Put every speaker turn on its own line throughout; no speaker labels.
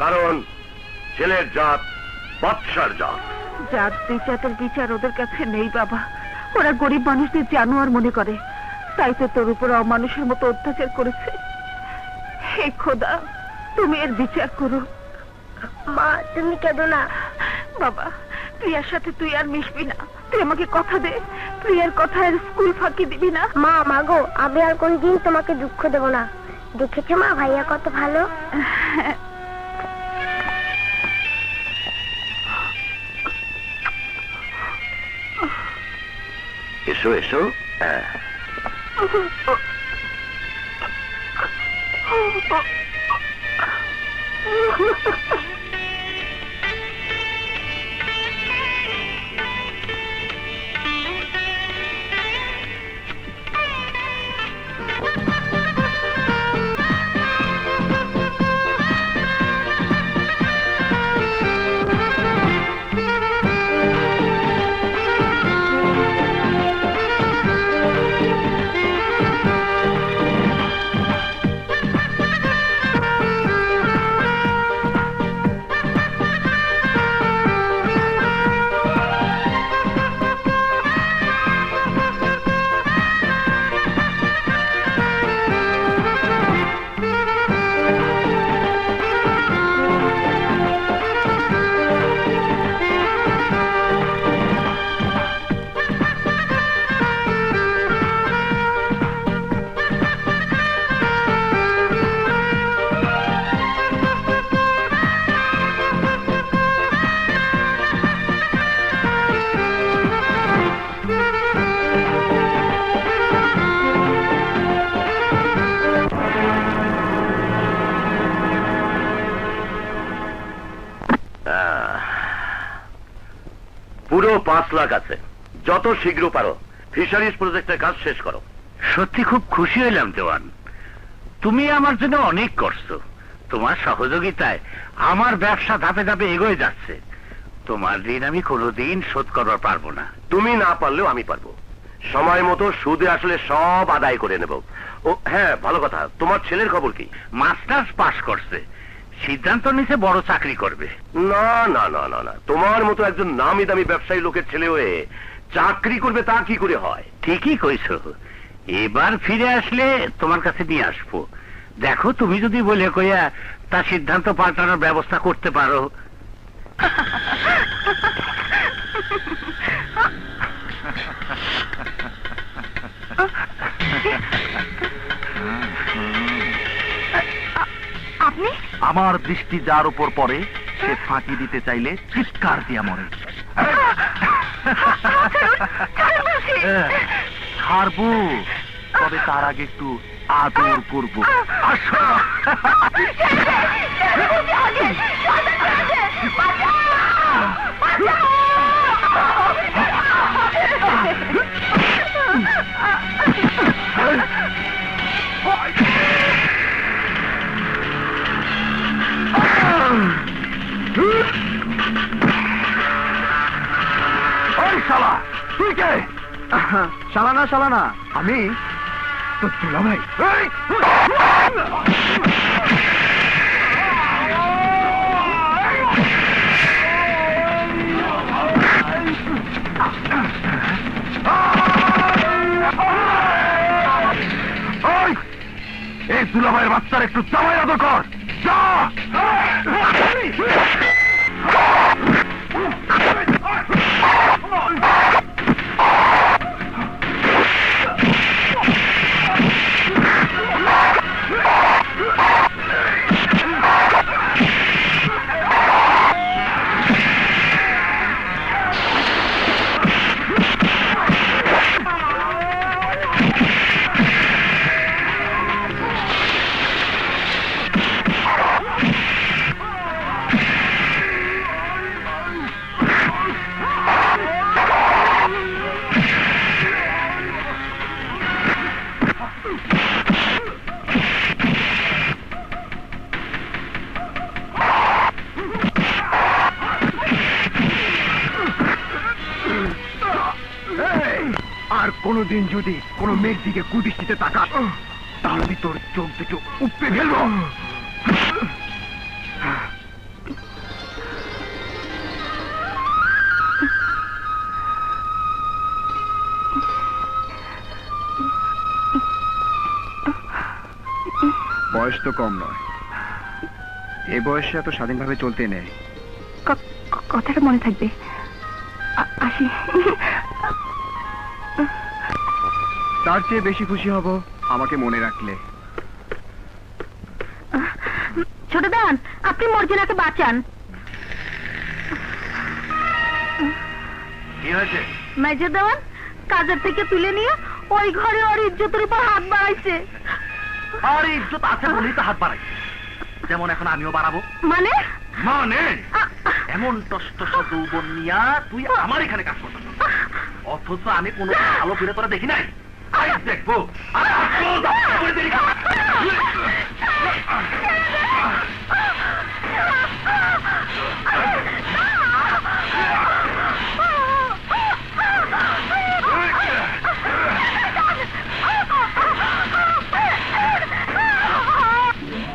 কারণ ছেলের জাত বাদশার জাত।
জাত বিচার বিচার ওদের কাছে নেই বাবা। ওরা গরিব মানুষদের জানোয়ার মনে করে, তাই তো তোর উপর অমানুষের মতো অত্যাচার করেছে। হে খোদা, তুমি এর বিচার করো।
মা তুমি কেঁদো না।
বাবা, প্রিয়ার সাথে তুই আর মিশবি না। তুই আমাকে কথা দে, প্রিয়ার কথায় স্কুল ফাঁকি দিবি না।
মা মাগো, আমি আর কোনদিন তোমাকে দুঃখ দেব না। দেখেছো মা ভাইয়া কত ভালো।
এসো এসো। পুরো 5 লাখ আছে। যত শীঘ্র পারো ফিশারিজ প্রজেক্টের কাজ শেষ করো।
সত্যি খুব খুশি হইলাম দেওয়ান, তুমি আমার জন্য অনেক করছো। তোমার সহযোগিতায় আমার ব্যবসা ধাপে ধাপে এগোয়ে যাচ্ছে। তোমার ঋণ আমি কোনোদিন শোধ করবার পারবো না।
তুমি না পারলেও আমি পারবো। সময় মতো সুদে আসলে সব আদায় করে নেব। ও হ্যাঁ, ভালো কথা, তোমার ছেলের খবর কি?
মাস্টার্স পাশ করছে, সিদ্ধান্ত নিছে বড় চাকরি করবে।
না না না না না, তোমার মতো একজন নামি দামি ব্যবসায়ী লোকের ছেলে হয়ে চাকরি করবে তা কি করে হয়?
ঠিকই কইছো, এবার ফিরে আসলে তোমার কাছে নিয়ে আসবো। দেখো তুমি যদি বলে কইয়া তার সিদ্ধান্ত পাল্টানোর ব্যবস্থা করতে পারো।
আপনি?
আমার দৃষ্টি যার উপর পড়ে সে ফাঁকি দিতে চাইলে চিৎকার দিয়া মরে। ছাড়বো, তবে তার আগে একটু আদর করবো। আসো। শালা তুই কে? শালানা শালানা, আমি তো দুলা ভাই। এই দুলা ভাইয়ের বাচ্চার একটু জামাই আদর কর। যা। আর কোনদিন যদি কোন মেয়ের দিকে কুদৃষ্টিতে তাকাস, তাহলে আমি তোর চোখ দুটো উপড়ে ফেলবো। বয়স তো কম নয়, এই বয়সে এত স্বাধীনভাবে চলতে নেই।
কথাটা মনে থাকবে। আসি।
তার চেয়ে বেশি খুশি হব আমাকে মনে রাখলে।
ছোট দান, আপনি মর্জিনাকে বাঁচান।
কি হয়েছে?
মেজর দেওয়ান কাজের থেকে তুলে নিয়ে ওই ঘরে ওর ইজ্জতের উপর হাত বাড়াইছে।
আর ইজ্জত আছে বলেই তো হাত বাড়াই, যেমন এখন আমিও বাড়াবো।
মানে
মানে এমন টস যৌবন নিয়া তুই আমার এখানে কাজ করছিস, অথচ আমি কোনো ভালো করে তোরা দেখি নাই। আজ দেখবো আর আসবো, তারপরে দেরি কর।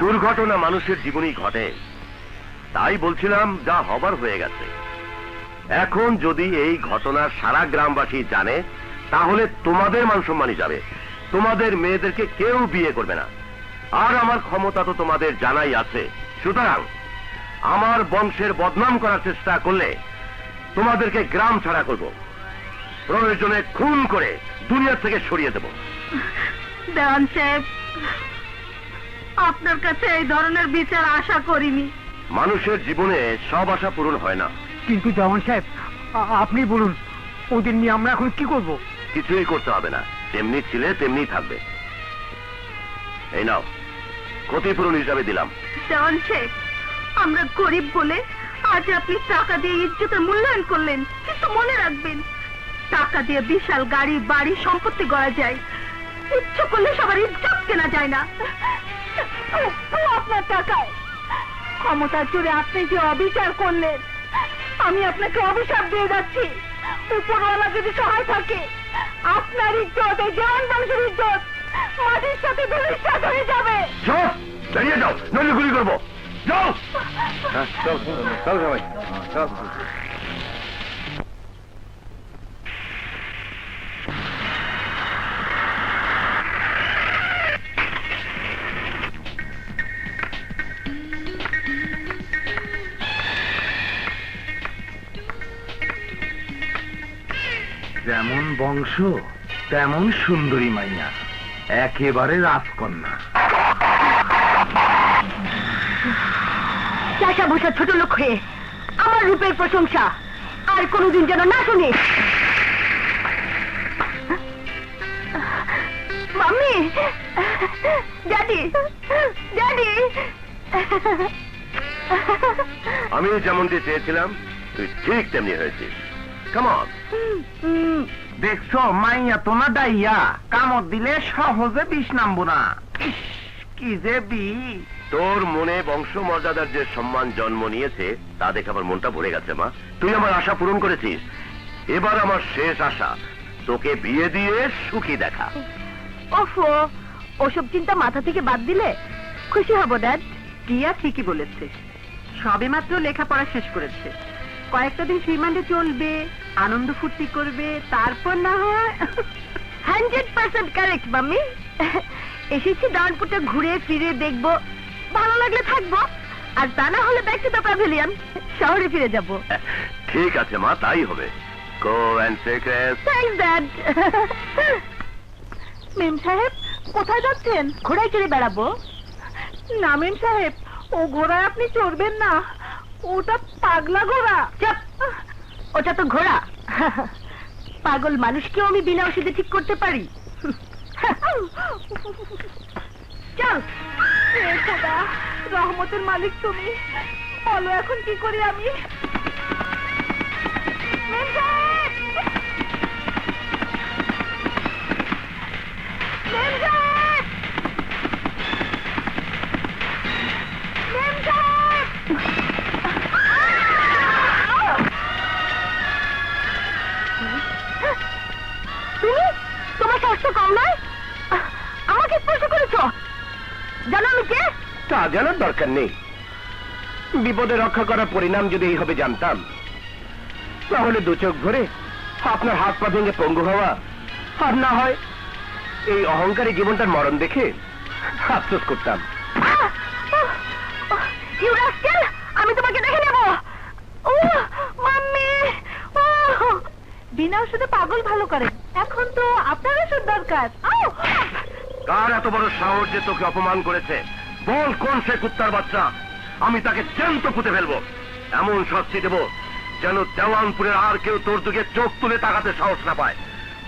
দুর্ঘটনা মানুষের জীবনেই ঘটে, তাই বলছিলাম যা হবার হয়ে গেছে। এখন যদি এই ঘটনা সারা গ্রামবাসী জানে, তাহলে তোমাদের মান সম্মানই যাবে, তোমাদের মেয়েদেরকে কেউ বিয়ে করবে না। আর আমার ক্ষমতা তো তোমাদের জানাই আছে, সুতরাং আমার বংশের বদনাম করার চেষ্টা করলে তোমাদেরকে গ্রাম ছাড়া করব, প্রয়োজনে খুন করে দুনিয়া থেকে সরিয়ে দেব।
দেওয়ান সাহেব, আপনার কাছে এই ধরনের বিচার আশা করিনি।
মানুষের জীবনে সব আশা পূরণ হয় না।
কিন্তু জওয়ান সাহেব, আপনি বলুন, ওদের নিয়ে আমরা এখন কি করব?
কিছুই করতে হবে না, যেমনি ছিলে তেমনি থাকবে। এই নাও, ক্ষতিপূরণ হিসাবে দিলাম।
দেওয়ান সাহেব, আমরা গরিব বলে আজ আপনি টাকা দিয়ে ইজ্জতের মূল্যায়ন করলেন, কিন্তু মনে রাখবেন, টাকা দিয়ে বিশাল গাড়ি বাড়ি সম্পত্তি গড়া যায়, ইচ্ছে করলে সবার ইজ্জত কেনা যায় না। আপনার টাকায় ক্ষমতা জুড়ে আপনি যে অবিচার করলেন, আমি আপনাকে অভিশাপ দিয়ে যাচ্ছি। উপরওয়ালা যদি সহায় থাকে, আপনার ইজ্জত, এই জওয়ান বংশের ইজ্জত মাটির সাথে ধূলিসাৎ হয়ে যাবে।
যাও, দাঁড়িয়ে যাও, নইলে গুলি করবো। যাও। চল সবাই, চল।
যেমন বংশ তেমন সুন্দরী মাইয়া, একেবারে রাজকন্যা।
চাষা বসা ছোট লোক হয়ে আমার রূপের প্রশংসা আর কোনোদিন যেন না শুনি। Mummy, daddy, daddy.
আমি যেমনটি চেয়েছিলাম তুই ঠিক তেমনি হয়েছিস। Come on.
দেখছো মাইয়া তো না ডাইয়া, কামড় দিলে সহজে বিষ নামবো না। কি যে বি,
তোর মনে বংশমর্যাদার যে সম্মান জন্ম নিয়েছে তা দেখে আমার মনটা ভরে গেছে মা। তুই আমার আশা পূরণ করেছিস, এবার আমার শেষ আশা তোকে বিয়ে দিয়ে সুখী দেখা।
ওফো, ওসব চিন্তা মাথা থেকে বাদ দিলে খুশি হব ড্যাড। টিয়া ঠিকই বলেছে, সবে মাত্র লেখাপড়া শেষ করেছে, কয়েকটা দিন রিমান্ডে চলবে, আনন্দ ফুর্তি করবে, তারপর না হয়। 100% কারেক্ট মাম্মি। এসেছি দানপুরটা ঘুরে ফিরে দেখবো, ভালো লাগলে থাকবো, আর তা না হলে ব্যাক টু দ্য প্যাভিলিয়ন, শহরে ফিরে যাব।
ঠিক আছে মা, তাই হবে। Go and take rest.
Thanks dad. Mem sahib, কোথায় যাচ্ছেন? ঘোড়ায় চড়ে বেড়াবো। না মেম সাহেব, ও ঘোড়ায় আপনি চড়বেন না, ওটা পাগলা ঘোড়া। চাপ, ওটা তো ঘোড়া। পাগল মানুষকেও আমি বিনা ওষুধে ঠিক করতে পারি। চল। খোদা, রহমতের মালিক তুমি, বলো এখন কি করি আমি? মেম সাহেব! মেম সাহেব! মেম সাহেব! তুমি? তোমার স্বাস্থ্য কম নয়? আমাকে স্পর্শ করেছ? জানো আমি কে?
তা জানার দরকার নেই। বিপদে রক্ষা করার পরিণাম যদি এই হবে জানতাম, তাহলে দু চোখ ভরে আপনার হাত পা ভেঙে পঙ্গু হওয়া, আর না হয় এই অহংকারী জীবনটার মরণ দেখে আফসোস করতাম।
আমি তোমাকে দেখে নেব। ও মাম্মি, ও বিনা ওষুধে পাগল ভালো করে, এখন তো আপনার ওষুধ দরকার।
কার এত বড় সাহস যে তোকে অপমান করেছে? বল কোন সে কুত্তার বাচ্চা, আমি তাকে জ্যান্ত পুঁতে ফেলবো। এমন শাস্তি দেব যেন দেওয়ানপুরের আর কেউ তোর দিকে চোখ তুলে তাকাতে সাহস না পায়।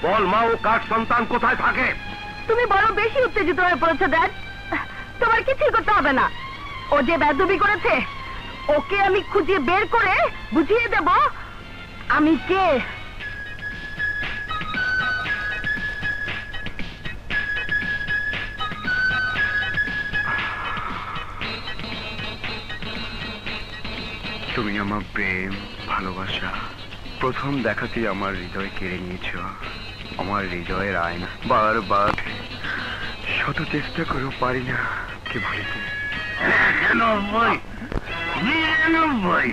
বল মা, ও কার সন্তান, কোথায় থাকে?
তুমি বড় বেশি উত্তেজিত হয়ে পড়েছো ড্যাড। তোমার কিছুই করতে হবে না। ও যে বেদবি করেছে, ওকে আমি খুঁজে বের করে বুঝিয়ে দেব আমি কে।
তুমি আমার প্রেম, ভালোবাসা প্রথম দেখাতেই আমার হৃদয় কেড়ে নিয়েছ। আমার হৃদয়ের আয়না বারবার শত চেষ্টা করেও পারি না কে ভুলিতে।
91, 99,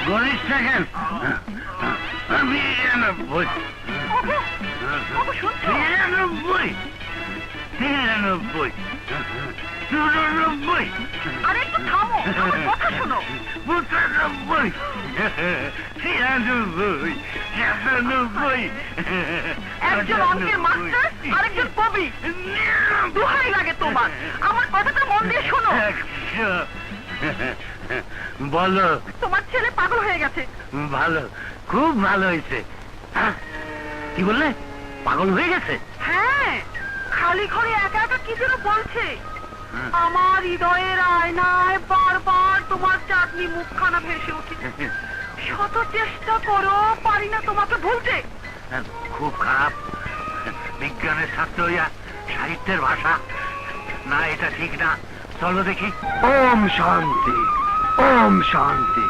গণেশ সেকেন্ড, 99, 93, 94,
আরে একটু থামো, আমার কথা শোনো।
95, 96, 97,
একজন অঙ্কের মাস্টার, আরেকজন কবি। দোহাই লাগে তোমার, আমার কথাটা মন দিয়ে শোনো।
100। বলো।
তোমার ছেলে পাগল হয়ে গেছে।
ভালো, খুব ভালো হয়েছে। হ্যাঁ, কি বললে? পাগল হয়ে গেছে?
হ্যাঁ, খালি ঘরে একা একা কি যেন বলছে। আমার হৃদয়ের আয়নায় বারবার তোমার চাটনি মুখখানা ভেসে উঠেছে। শত চেষ্টা করো, পারি না তোমাকে ভুলতে।
খুব খারাপ। বিজ্ঞানের ছাত্র হইয়া সাহিত্যের ভাষা না, এটা ঠিক না। চলো দেখি।
ওম শান্তি, ওম শান্তি।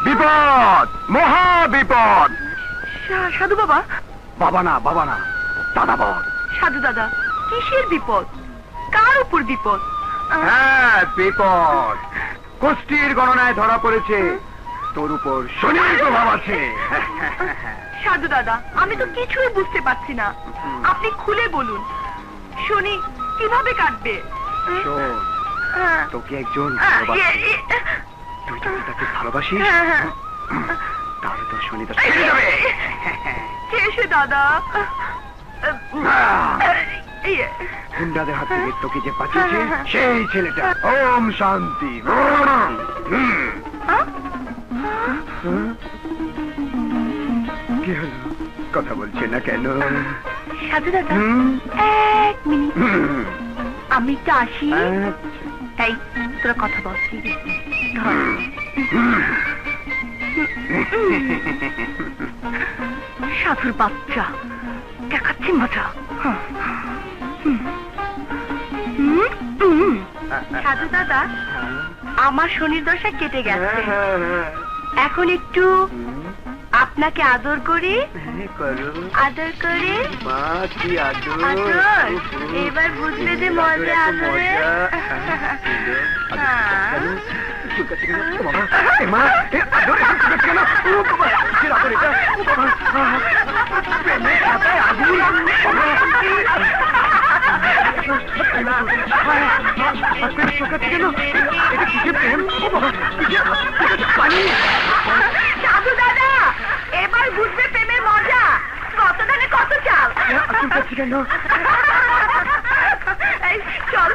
বিপদ, মহা বিপদ।
সাধু বাবা,
বাবা না, বাবা না, দাদা বল।
সাধু দাদা, কিসের বিপদ? কার উপর বিপদ?
হ্যাঁ, বিপদ কুষ্টির গণনায় ধরা পড়েছে। তোর উপর শনির প্রভাব আছে।
সাধু দাদা, আমি তো কিছুই বুঝতে পারছি না, আপনি খুলে বলুন। শুনি কিভাবে কাটবে?
শোন, তোকে একজন
হ্যাঁ,
ভালোবাসে। তুই যদি তাকে ভালোবাসিস তাহলে তোর শনি দশা কেটে যাবে।
কে সে দাদা?
গুন্ডাদের হাত থেকে তোকে যে বাঁচিয়েছে সেই ছেলেটা। ওম শান্তি। কি হলো, কথা বলছে না কেন?
সাধু দাদা, এক মিনিট, আমি তো আসি। এই তোরা কথা বলছি, সাধুর বাচ্চা দেখাচ্ছি মজা। সাধু দাদা, আমার শনির দশা কেটে গেছে, এখন একটু আপনাকে আদর করি। আদর করে আদর, এবার বুঝবে যে মজা আদরে। সাধু দাদা, এবার বুঝবে প্রেমের মজা। কত দানে কত চাল। এই চল।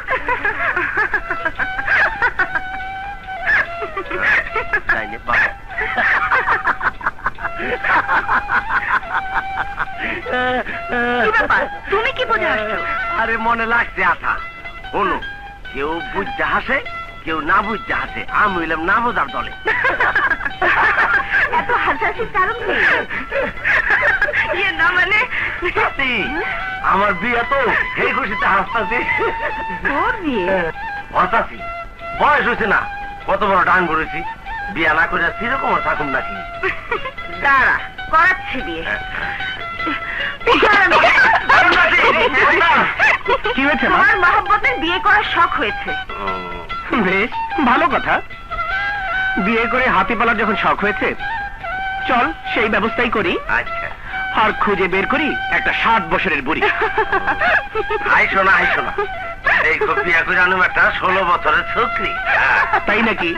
কি ব্যাপার, তুমি কি বোঝা আসছো?
আরে মনে লাগছে আশা। শোনো, কেউ বুঝতে হাসে, কেউ না বুঝতে হাসে। আমি হইলাম না বোঝার দলে।
এত হাসাহাসির কারণ কি? ইয়ে না মানে
আমার বিয়ে তো এই খুশিতে হাসতাছি।
তোর বিয়ে?
হতাছি, বয়স হয়েছে না, কত বড় ডান করেছি। বিয়ে না করে সেরকম থাকুন নাকি?
দাঁড়া, করাচ্ছি বিয়ে।
কি হয়েছে?
তোমার মহব্বতের বিয়ে করার শখ হয়েছে।
বেশ ভালো কথা। বিয়ে করে হাতি পালার যখন শখ হয়েছে, চল সেই ব্যবস্থাই করি।
আচ্ছা,
আর খুঁজে বের করি একটা 60 বছরের বুড়ি।
হাই শোনা, হাই শোনা।
এই বিয়া করে আনুম একটা 16 বছরের ছোকরি।
তাই নাকি?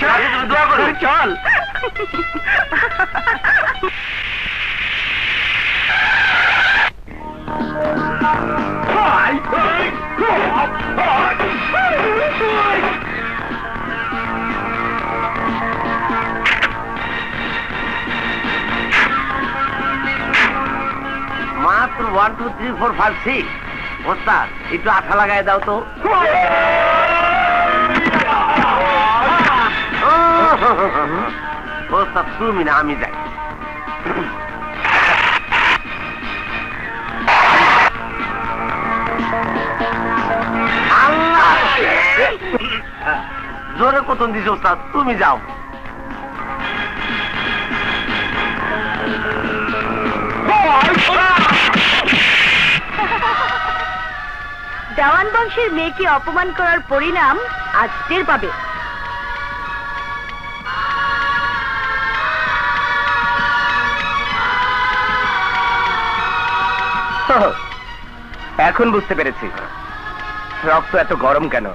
চল, তুমি দোয়া করো।
চল।
মাত্র 1 2 3 4 5 6। ওস্তাদ একটু আঠা লাগায় দাও তো। ওস্তাদ তুমি না, আমি যাই। আল্লাহ! জোরে কতন দিছে ওস্তাদ, তুমি যাও।
দেওয়ান বংশের মেয়েকে অপমান করার পরিণাম আজ টের পাবে।
এখন বুঝতে পেরেছি রক্ত এত গরম কেন।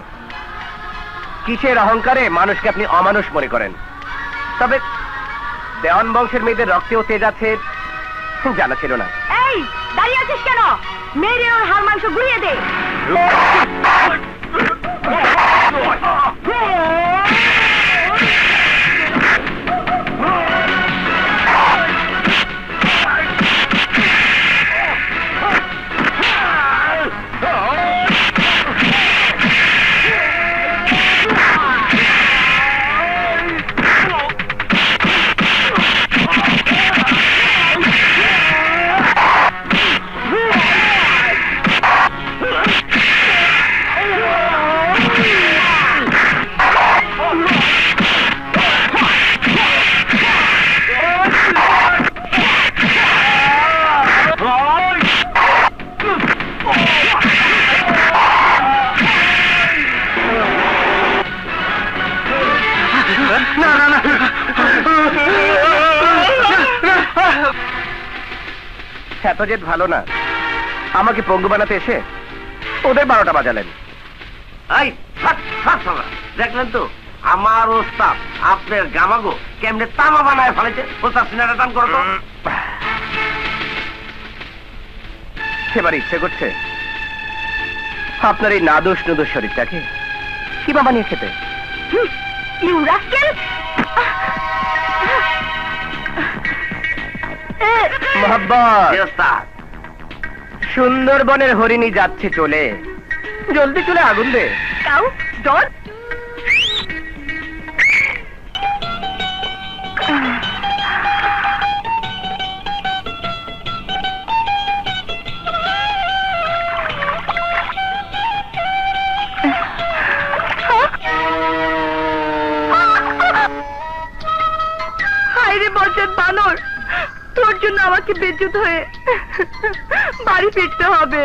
কিসের অহংকারে মানুষকে আপনি অমানুষ মনে করেন। তবে দেওয়ান বংশের মেয়েদের রক্তেও তেজ আছে জানা ছিল না।
এই দাঁড়িয়ে আছিস কেন? মেরে ওর হাড় মাংস গুঁড়িয়ে দে।
এত জেদ ভালো না। আমাকে পঙ্গু বানাতে এসে ওদের 12টা বাজালেন।
এই থাক থাক সবাই, দেখলেন তো আমার ওস্তাদ আপনার গামাগো কেমনে তামা বানায় ফেলেছে। ওস্তাদ সিনাটা টান করো তো।
সেবার ইচ্ছে করছে আপনার এই নাদোষ নুদোষ শরীরটাকে কিবা বানিয়ে খেতে।
You rascal!
মোহাব্বত,
জি ওস্তাদ।
সুন্দরবনের হরিণী যাচ্ছে চলে, জলদি চলে আগুন দে।
কাউ ডন হায়রে বজ্জাত বানর, তোর জন্য আমাকে বেজ্জত হয়ে বাড়ি ফিরতে হবে।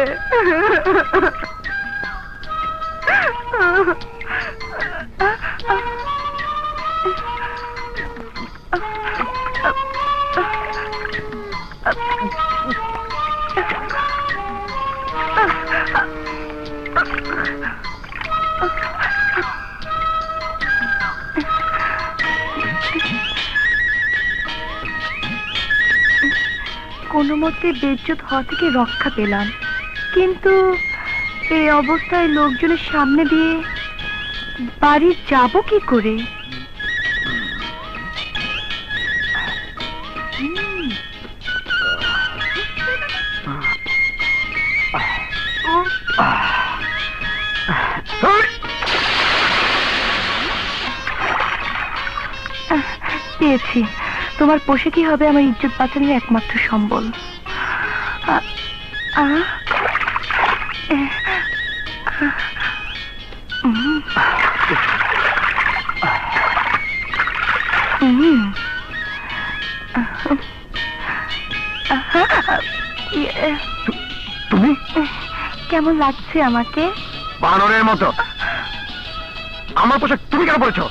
কোনো মতে বেজ্জত হওয়া থেকে রক্ষা পেলাম, কিন্তু এই অবস্থায় লোকজনের সামনে দিয়ে বাড়ি যাব কি করে? পেয়েছি, তোমার পোশাকই হবে আমার ইজ্জত বাঁচানোর একমাত্র সম্বল।
তুমি
কেমন লাগছে আমাকে?
বানরের মতো। আমার পোশাক তুমি কেন পরেছো?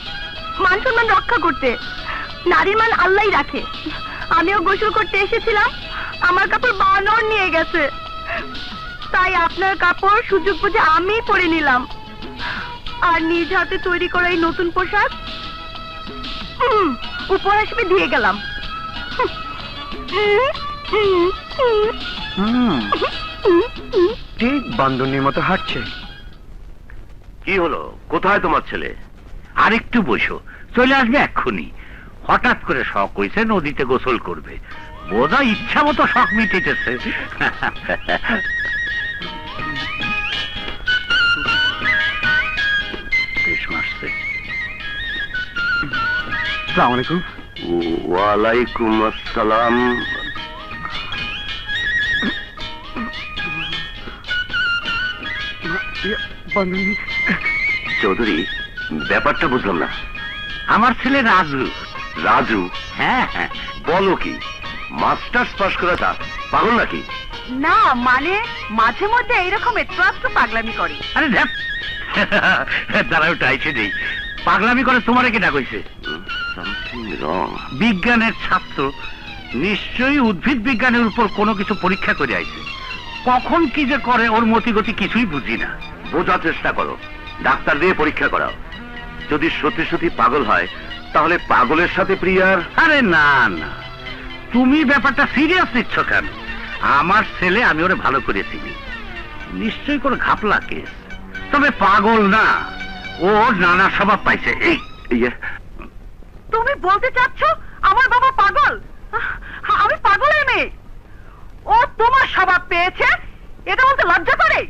মান সম্মান রক্ষা করতে। নারীর মান আল্লাহই রাখে। আমিও গোসল করতে এসেছিলাম, আমার কাপড় বানর নিয়ে গেছে। তাই আপনার কাপড় সুযোগ বুঝে আমি পরে নিলাম। আর নিজ হাতে তৈরি করা এই নতুন পোশাক উপহার হিসেবে দিয়ে গেলাম।
ঠিক বান্দরনির মতো হাঁটছে।
কি হলো, কোথায় তোমার ছেলে?
আরেকটু বসো, চলে আসবে এক্ষুনি। হঠাৎ করে শখ হয়েছে নদীতে গোসল করবে, বোধহয় ইচ্ছা মতো শখ মিটেছে। বেশ মারছে।
আসসালামু আলাইকুম।
ওয়ালাইকুম আসসালাম।
বান্দরনি
চৌধুরী, ব্যাপারটা বুঝলাম না।
আমার ছেলে রাজু।
রাজু?
হ্যাঁ হ্যাঁ।
বলো কি, মাস্টার্স পাস করা তা পাগল নাকি?
না মানে মাঝে মধ্যে এইরকম একটু একটু পাগলামি করে।
আরে ধ্যাৎ, দাঁড়াও টাইছে নেই। পাগলামি করে তোমারে কেটা কইছে?
Something wrong.
বিজ্ঞানের ছাত্র, নিশ্চয়ই উদ্ভিদ বিজ্ঞানের উপর কোনো কিছু পরীক্ষা করে আইছে। কখন কি যে করে ওর মতি গতি কিছুই বুঝি না।
বোঝার চেষ্টা করো, ডাক্তার দিয়ে পরীক্ষা করাও। যদি সত্যি সত্যি পাগল হয় তাহলে পাগলের সাথে প্রিয়ার।
আরে না না, তুমি ব্যাপারটা সিরিয়াস নিচ্ছ কেন? আমার ছেলে, আমি ওরে ভালো করে চিনি, নিশ্চয়ই কোনো ঘাপলা কেস। তবে পাগল না, ও নানা স্বভাব পাইছে। এই
ইয়ে,
তুমি বলতে চাচ্ছ আমার বাবা পাগল? আমি পাগলের মেয়ে। ও তোমার স্বভাব পেয়েছে, এটা বলতে লজ্জা করে?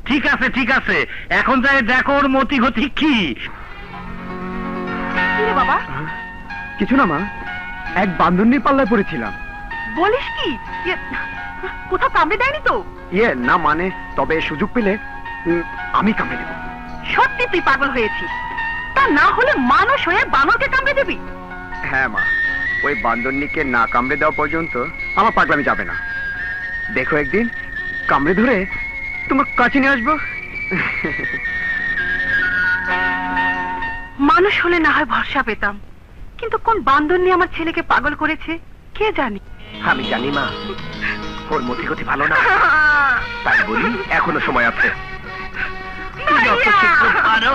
ঠিক আছে ঠিক আছে, এখন যাই দেখো ওর মতি গতি কি।
কি রে বাবা?
কিছু না মা, এক বান্দরনির পাল্লায় পড়েছিলাম।
বলিস কি? কোথাও কামড়ে দেয়নি তো?
ইয়ে না মানে, তবে সুযোগ পেলে আমি কামড়ে দেব।
সত্যি তুই পাগল হয়েছিস? তা না হলে মানুষ হয়ে বানরকে কামড়ে দিবি?
হ্যাঁ মা, ওই বান্দরনিকে না কামড়ে দেওয়া পর্যন্ত আমার পাগলামি যাবে না। দেখো একদিন কামড়ে ধরে তোমার কাছে নিয়ে আসবো।
মানুষ হলে না হয় ভরসা পেতাম, কিন্তু কোন বান্দর নিয়ে আমার ছেলেকে পাগল করেছে কে জানি।
আমি জানি মা, ওর মতি গতি ভালো না, তাই বলি এখনো সময় আছে। যত শীঘ্র পারো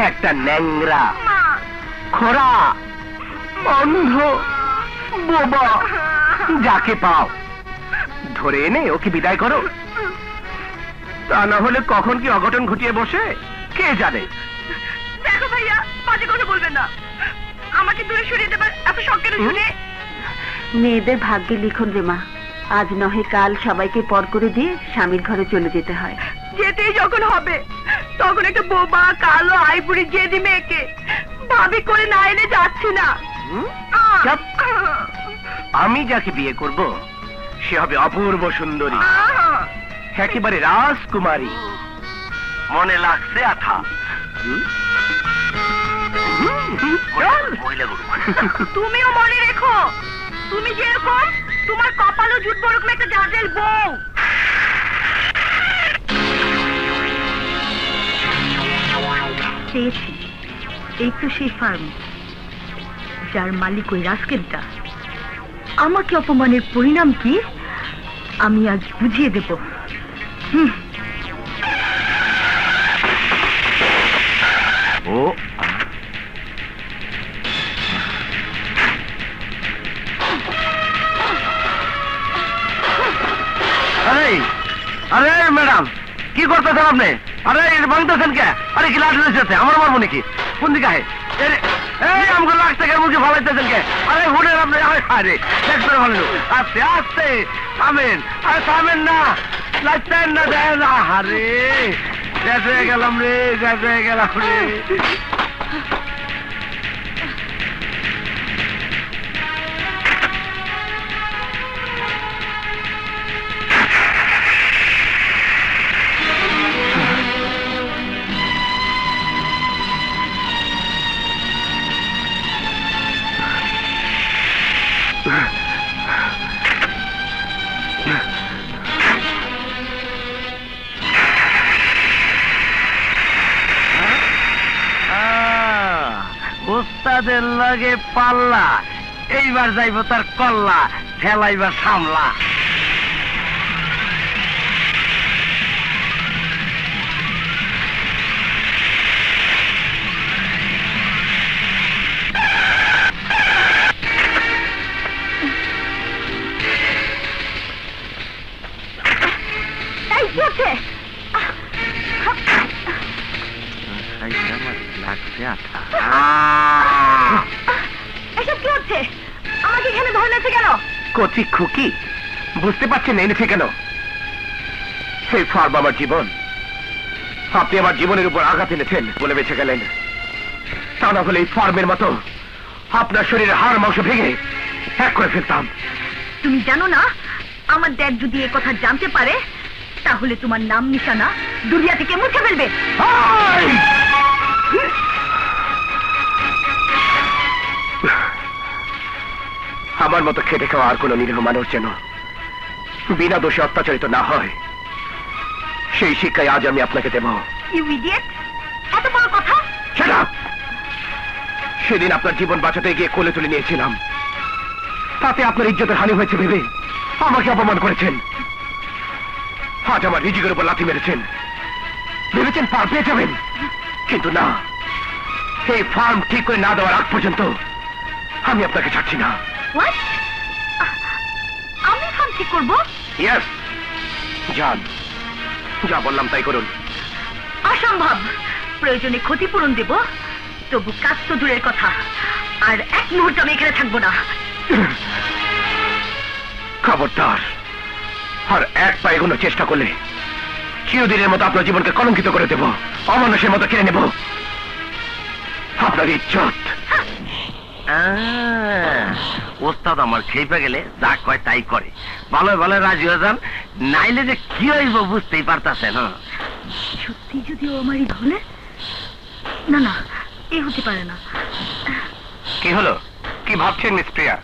একটা ন্যাংরা, খোড়া, অন্ধ, বোবা যাকে পাও ধরে এনে ওকে বিদায় করো। তা না হলে কখন কি অঘটন ঘটিয়ে বসে কে জানে।
দেখো ভাইয়া, বাজে কথা বলবেন না। আমাকে দূরে সরিয়ে দেবার এত শখ কেন শুনে? মেয়েদের ভাগ্যে লিখন রে মা, আজ নহে কাল সবাইকে পর করে দিয়ে স্বামীর ঘরে চলে যেতে হয়। যেতেই যখন হবে তখন একটা বোবা কালো আইপুরি জেদি মেয়েকে ভাবি করে না এনে যাচ্ছি না।
চাপ। আমি যাকে বিয়ে করব সে হবে অপূর্ব সুন্দরী, একেবারে রাজকুমারী, মনে লাগছে আঠা।
তুমিও মনে রেখো, তুমি যেরকম তোমার কপালও জুটবো ওরকম একটা জাজেল বউ। পেয়েছি, এই তো সেই ফার্ম যার মালিক ওই রাস্কেলটা। আমাকে অপমানের পরিণাম কি আমি আজ বুঝিয়ে দেব।
ও আরে আরে ম্যাডাম, কি করতেছেন আপনি? আরে ভাঙতেছেন কে? আরে কি লাঠি রয়েছে? আমার মারবো নাকি? কোন দিকে আহে? এই আমাকে লাখ টাকার মুখে ফালাইতেছেন কে? আরে হুনের আপনি, আরে চেক করে ভালো, আস্তে আস্তে থামেন। আরে থামেন না, লাগতেন না, দেন না। আরে শেষ হয়ে গেলাম রে, শেষ হয়ে গেলাম রে।
ওস্তাদের লাগে পাল্লা, এইবার যাইব তার কল্লা, ঠেলাইবার সামলা।
লাগছে আঠা।
এসব কি হচ্ছে? আমাকে এখানে ধরে আছে কেন?
কচি খুকি, বুঝতে পারছেন এনেছে কেন? সেই ফার্ম আমার জীবন। আপনি আমার জীবনের উপর আঘাত এনেছেন বলে বেঁচে গেলেন। তা না হলে এই ফার্মের মতো আপনার শরীরে হাড় মাংস ভেঙে এক করে ফেলতাম।
তুমি জানো না, আমার ড্যাড যদি এ কথা জানতে পারে তাহলে তোমার নাম নিশানা দুনিয়া থেকে মুছে ফেলবে।
আই! আমার মতো খেটে খাওয়া আর কোন নিরীহ মানুষ যেন বিনা দোষে অত্যাচারিত না হয়, সেই শিক্ষাই আজ আমি আপনাকে দেব।
You idiot! এত বড় কথা!
Shut up! সেদিন আপনার জীবন বাঁচাতে গিয়ে কোলে তুলে নিয়েছিলাম, তাতে আপনার ইজ্জতের হানি হয়েছে ভেবে আমাকে অপমান করেছেন। আজ আমার রিজিকের উপর লাথি মেরেছেন, ভেবেছেন পার পেয়ে যাবেন, কিন্তু না, এই ফার্ম ঠিক করে না দেওয়ার আগ পর্যন্ত আমি আপনাকে ছাড়ছি না।
What? আমি ফার্ম ঠিক করবো?
ইয়েস, যান, যা বললাম তাই করুন।
অসম্ভব। প্রয়োজনে ক্ষতিপূরণ দেব, তবু কাজ তো দূরের কথা, আর এক মুহূর্ত আমি এখানে থাকবো না।
খবরদার, আর এক পা এগোনোর চেষ্টা করলে চিরদিনের মতো আপনার জীবনকে কলঙ্কিত করে দেব, অমানুষের মতো কিনে নেব আপনার ইজ্জত।
ওস্তাদ আমার খেপে গেলে যা কয় তাই করে, ভালো ভালো রাজি হয়ে যান, নাইলে যে কি হইব বুঝতেই পারতাছেন।
সত্যি যদি ও আমারই হলে? না না, এ হতে পারে না।
কি হলো, কি ভাবছেন মিস প্রিয়া?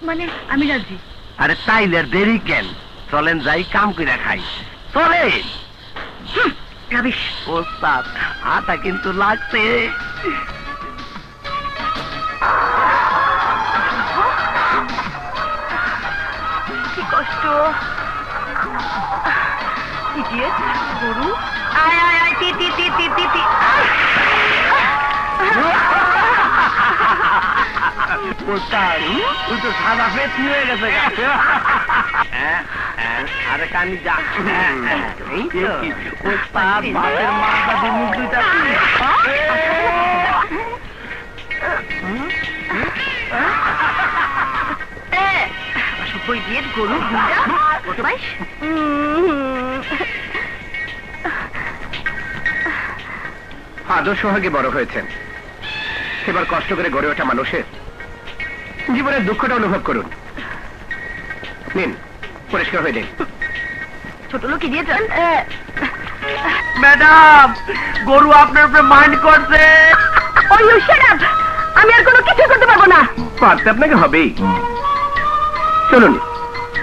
মানে আমি রাজি।
আরে তাইলে আর দেরি কেন, চলেন যাই কাম করে খাই, চলেন।
রাবিশ!
ওস্তাদ আটা কিন্তু লাগছে।
কি কষ্ট! ইডিয়েট, গরু! আয় আয় আয়, তি তি তি তি তি তি!
ওস্তাদ তুই তো সাদা পেট হয়ে গেছে। আরে কানি যা, এই তো ওস্তাদ ভাতের মাথা দিয়ে মুখ দুইটা।
ইডিয়েট, গরু, গুন্ডা, বদমাইশ!
আদর্শ সোহাগে বড় হয়েছেন, এবার কষ্ট করে গড়ে ওঠা মানুষের জীবনের দুঃখটা অনুভব করুন। নিন, পরিষ্কার হয়ে নিন।
ছোট লোক ইডিয়েট!
ম্যাডাম, গরু আপনার উপরে মাইন্ড করছে।
ওই ইউ শাট আপ! আমি আর কোনো কিছু করতে পারবো না।
পারতে আপনাকে হবেই। চলুন,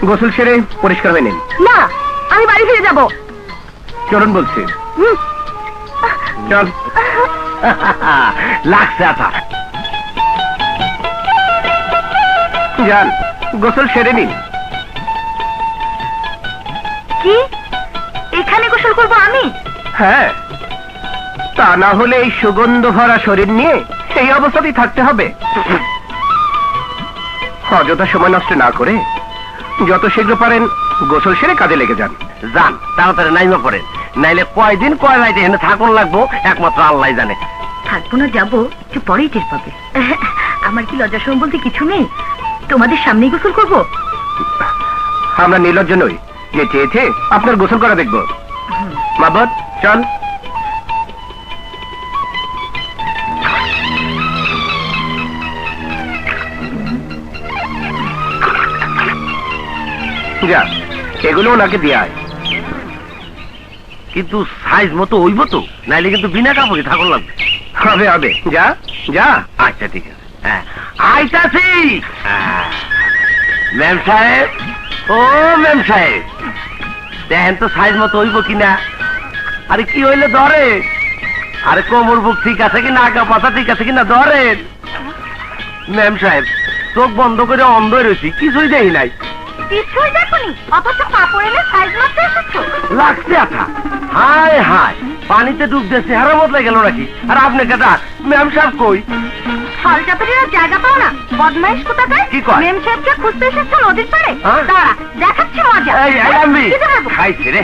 গোসল সেরে পরিষ্কার হয়ে নিন।
না, আমি বাড়ি ফিরে যাব।
চলুন বলছি। চল।
লাগছে আটা।
যান, গোসল সেরে নিন।
কি? এখানে গোসল করবো আমি?
হ্যাঁ, তা না হলে এই সুগন্ধ ভরা শরীর নিয়ে সেই অবস্থাতেই থাকতে হবে। অযথা সময় নষ্ট না করে যত শীঘ্র পারেন গোসল সেরে কাজে লেগে যান।
যান, তাড়াতাড়ি নাইমা পড়েন, নাইলে কয়দিন কয় রাইতে এখানে থাকুন লাগবো একমাত্র আল্লাহ জানে।
থাকবো না, যাবো, একটু পরেই টের পাবে। আমার কি লজ্জা শরম বলতে কিছু নেই? তোমাদের সামনেই গোসল করবো?
আমরা নির্লজ্জ নই যে চেয়েছে আপনার গোসল করা দেখব। মাবত, চল। যা, এগুলো ওনাকে দিয়ে আয়।
কিন্তু সাইজ মতো হইব তো, নাইলে কিন্তু বিনা কাপড়ে থাকুন লাগবে।
হবে হবে, যা যা।
আচ্ছা ঠিক আছে, হ্যাঁ আইতাছি। ম্যাম সাহেব, ও ম্যাম সাহেব, দেখেন তো সাইজ মতো হইব কিনা। আরে কি হইলে ধরে, আরে কোমর বুক ঠিক আছে কিনা, আগা পাতা ঠিক আছে কিনা ধরেন। ম্যাম সাহেব, চোখ বন্ধ করে অন্ধ রয়েছি, কিছুই দেখি নাই।
কিছুই দেখনি, অথচ কাপড় এনে সাইজ মারতে এসেছো?
লাগছে আঠা। হায় হায়, পানিতে ডুব দিয়ে চেহারা বদলে গেল নাকি? আর আপনি কেটা ম্যাম সাহেব কই?
ফল চাপের জায়গা পাও না, বদমাইশ কোথাকার!
কি কয়?
মেম সাহেবকে খুঁজতে এসেছো নদীর পাড়ে?
হ্যাঁ?
দাঁড়া, দেখাচ্ছি মজা।
এই এই আমি
কি দেখাবো?
খাইছে রে।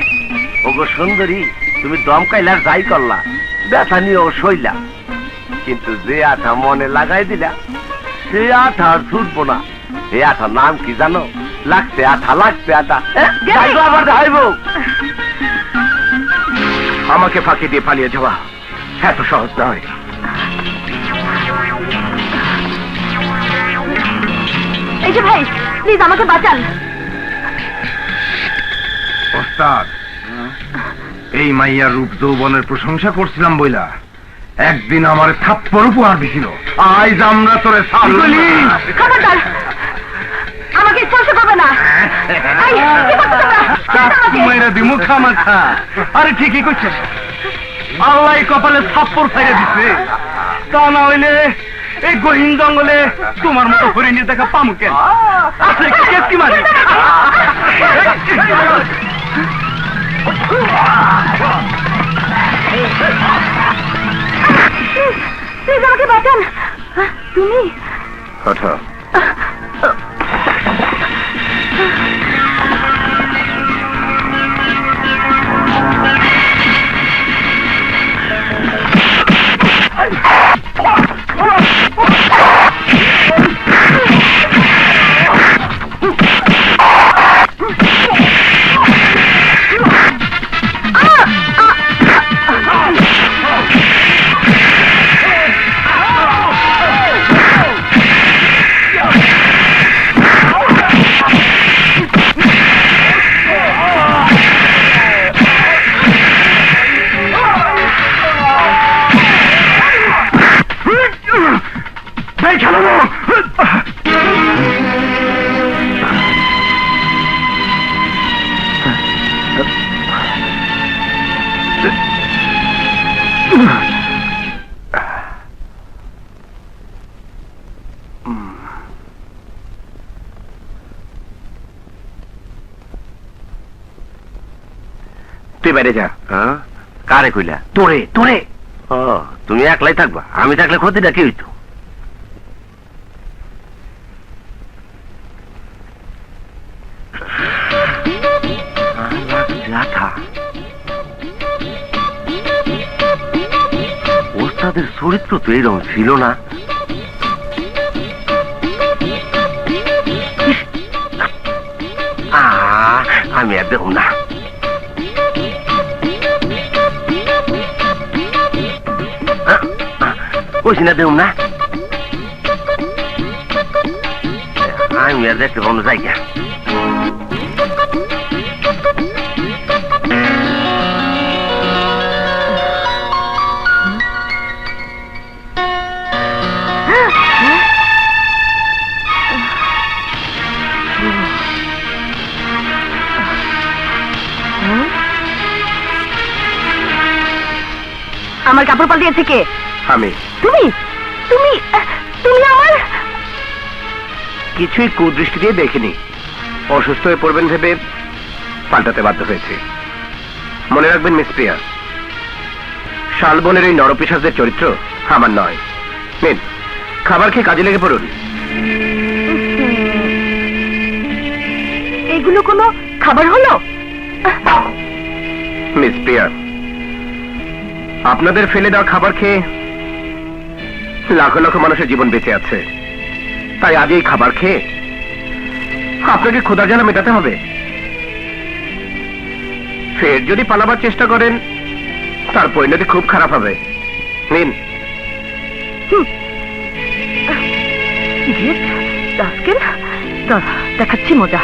ওগো সুন্দরী, তুমি দমকাইলার যাই করলা, ব্যথা নিয়ে ও সইলা।
কিন্তু যে আঠা মনে লাগাই দিলা সে আঠা আর ছুটবো না। এই আঠার নাম কি জানো? লাগছে আঠা, লাগছে আঠা। যাইবো আবার যাইবো। আমাকে ফাঁকি দিয়ে পালিয়ে যাওয়া এত সহজ নয়।
এই যে ভাই, প্লিজ আমাকে বাঁচান।
ওস্তাদ, এই মাইয়ার রূপ যৌবনের প্রশংসা করছিলাম বইলা একদিন আমার থাপ্পড় উপহার দিছিল। আজ আমরা তোরে
খবরদার, আমাকে স্পর্শ করবে না। এই, কি করছো তোমরা? ছেড়ে দাও আমাকে।
মেয়েরা দিমু খামাখা। আরে ঠিকই করছিস, আল্লাহ কপালে থাপ্পড় ফেলে দিছে। তা না হইলে এই গহীন জঙ্গলে তোমার মতো হরিণীর দেখা পামু কেন? আসলে কি কেসকি মারি?
প্লিজ আমাকে বাঁচান। তুমি
ওঠো। তুই বাইরে যা। কারে কইলা?
তোরে তোরে
ও, তুমি একলাই থাকবা? আমি থাকলে ক্ষতিটা কি হইতো? ওস্তাদের চরিত্র তো এরকম ছিল না। আমি আর দেখুন না। কইছি না দেখুন না। আমি আর দেখতে কোনো জায়গা।
আমার কাপড় পাল্টিয়েছে কে?
আমি।
তুমি তুমি তুমি আমার
কিছুই কুদৃষ্টি দিয়ে দেখিনি। অসুস্থ হয়ে পড়বেন ভেবে পাল্টাতে বাধ্য হয়েছে। মনে রাখবেন মিস প্রিয়া, শালবনের এই নরপিশাচদের চরিত্র আমার নয়। নিন, খাবার খেয়ে কাজে লেগে পড়ুন।
এগুলো কোনো খাবার হলো?
মিস প্রিয়া, আপনাদের ফেলে দেওয়া খাবার খেয়ে লাখো লাখো মানুষের জীবন বেঁচে আছে। তাই আজ এই খাবার খেয়ে আপনাকে ক্ষুধা জ্বালা মেটাতে হবে। ফের যদি পালাবার চেষ্টা করেন তার পরিণতি খুব খারাপ হবে। নিন।
ইডিয়েট, রাস্কেল, দাঁড়া, দেখাচ্ছি মজা।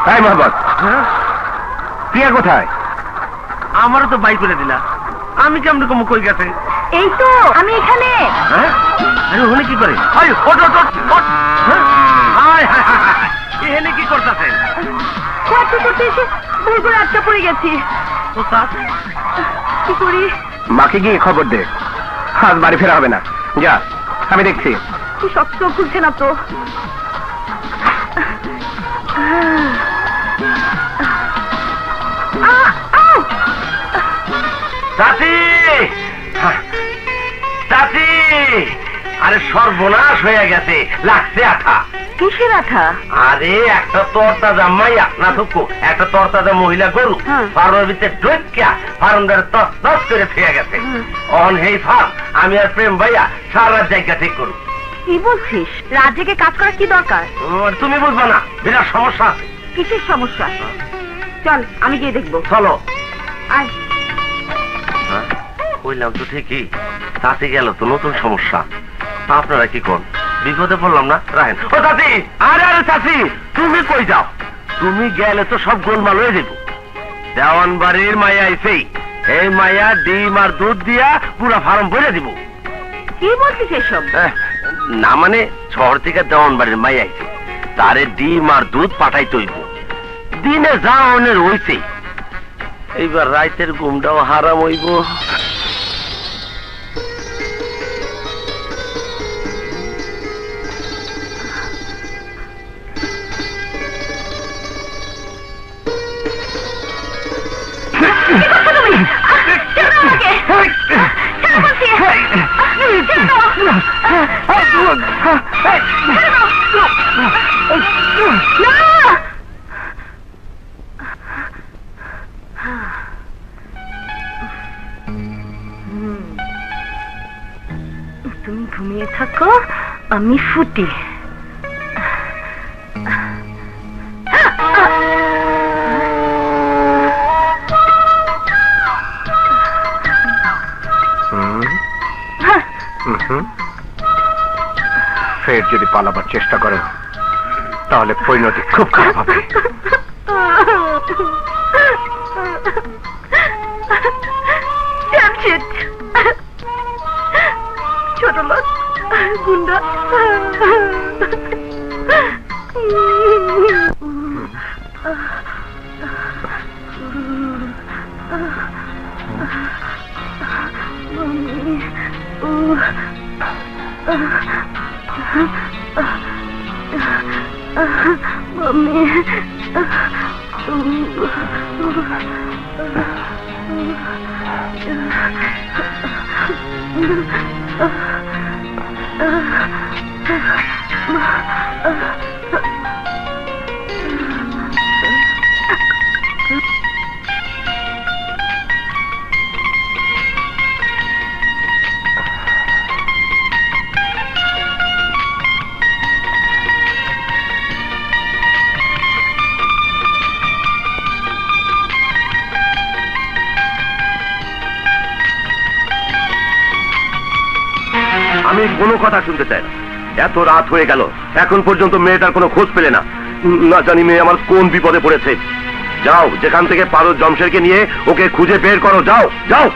তাই মোহাম্মদ, প্রিয়া কোথায়?
আমারও তো বাই করে দিলা। আমি কেমন কম কই গেছে?
এই তো আমি এখানে।
হ্যাঁ? আরে ওখানে কি করে? আয় ওঠ ওঠ ওঠ ওঠ। হ্যাঁ? আয় হায় হায় হায়। এখানে কি করতেছেন?
সাহায্য করতে এসে ভুল করে আটকা পড়ে গেছি।
ওস্তাদ,
কি করি?
মাকে গিয়ে খবর দে, আজ বাড়ি ফেরা হবে না। যা, আমি দেখছি।
কি শক্ত খুলছে না তো।
চাচি, আরে সর্বনাশ হয়ে গেছে, লাগছে আঠা।
কিসের আঠা?
আরে একটা তরতাজা মাইয়া না থুকু, একটা তরতাজা মহিলা গরু
হ্যাঁ।
ফার্মের ভিতরে ঢুকিয়া ফার্মদারে তস তস করে ফিরে গেছে। অন হেই ফার্ম আমি আর প্রেম ভাইয়া সারা রাত জায়গা ঠিক করু।
কি বলছিস? রাত জেগে কাজ করার কি দরকার?
তুমি বুঝবা না, বিরাট সমস্যা আছে।
কিসের সমস্যা? চল আমি গিয়ে দেখবো।
চলো।
আয়।
কইলাম তো ঠিকই, তাতে গেল তো নতুন সমস্যা। আপনারা কি কোন বিপদে পড়লাম না? রাখেন ও চাচি। আরে আরে চাচি, তুমি কই যাও? তুমি গেলে তো সব গোলমাল হয়ে যাবো। দেওয়ান বাড়ির মায়া আইছেই, এই মায়া ডিম আর দুধ দিয়া পুরা ফার্ম ভরে দিব।
কি বলছিস এসব?
না মানে শহর থেকে দেওয়ান বাড়ির মায়া আইছে, তারে ডিম আর দুধ পাঠাই তৈব। দিনে যা অনের হইছে, এইবার রাইতের ঘুমটাও হারাম হইব।
তুমি ঘুমিয়ে থাকো, আমি ফুটি।
ফের যদি পালাবার চেষ্টা করো তাহলে পরিণতি খুব খারাপ হবে।
ছোট লোক গুন্ডা।
আমি কোনো কথা শুনতে চাই না। এত রাত হয়ে গেল, এখন পর্যন্ত মেয়েটার কোনো খোঁজ পেলে না। না জানি মেয়ে আমার কোন বিপদে পড়েছে। যাও, যেখান থেকে পারো জমশেরকে নিয়ে ওকে খুঁজে বের করো। যাও যাও।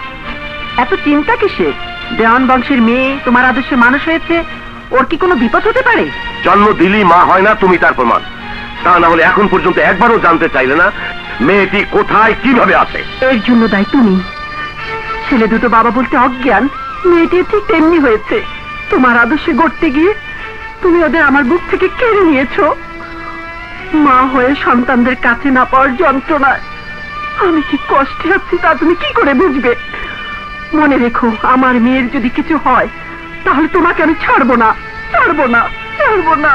এত চিন্তা কিসের? দেওয়ান বংশের মেয়ে তোমার আদর্শে মানুষ হয়েছে, ওর কি কোনো বিপদ হতে পারে?
জন্ম দিলেই মা হয় না, তুমি তার প্রমাণ। তা না হলে এখন পর্যন্ত একবারও জানতে চাইলে না মেয়েটি কোথায় কিভাবে আছে।
এর জন্য দায়ী তুমি। ছেলে দুটো বাবা বলতে অজ্ঞান, মেয়েটি ঠিক তেমনি হয়েছে। তোমার আদর্শে গড়তে গিয়ে তুমি ওদের আমার বুক থেকে কেড়ে নিয়েছো। মা হয়ে সন্তানদের কাছে না পাওয়ার যন্ত্রণায় আমি কি কষ্টে আছি তা তুমি কি করে বুঝবে? মনে রেখো, আমার মেয়ের যদি কিছু হয় তাহলে তোমাকে আমি ছাড়বো না, ছাড়বো না, ছাড়বো না।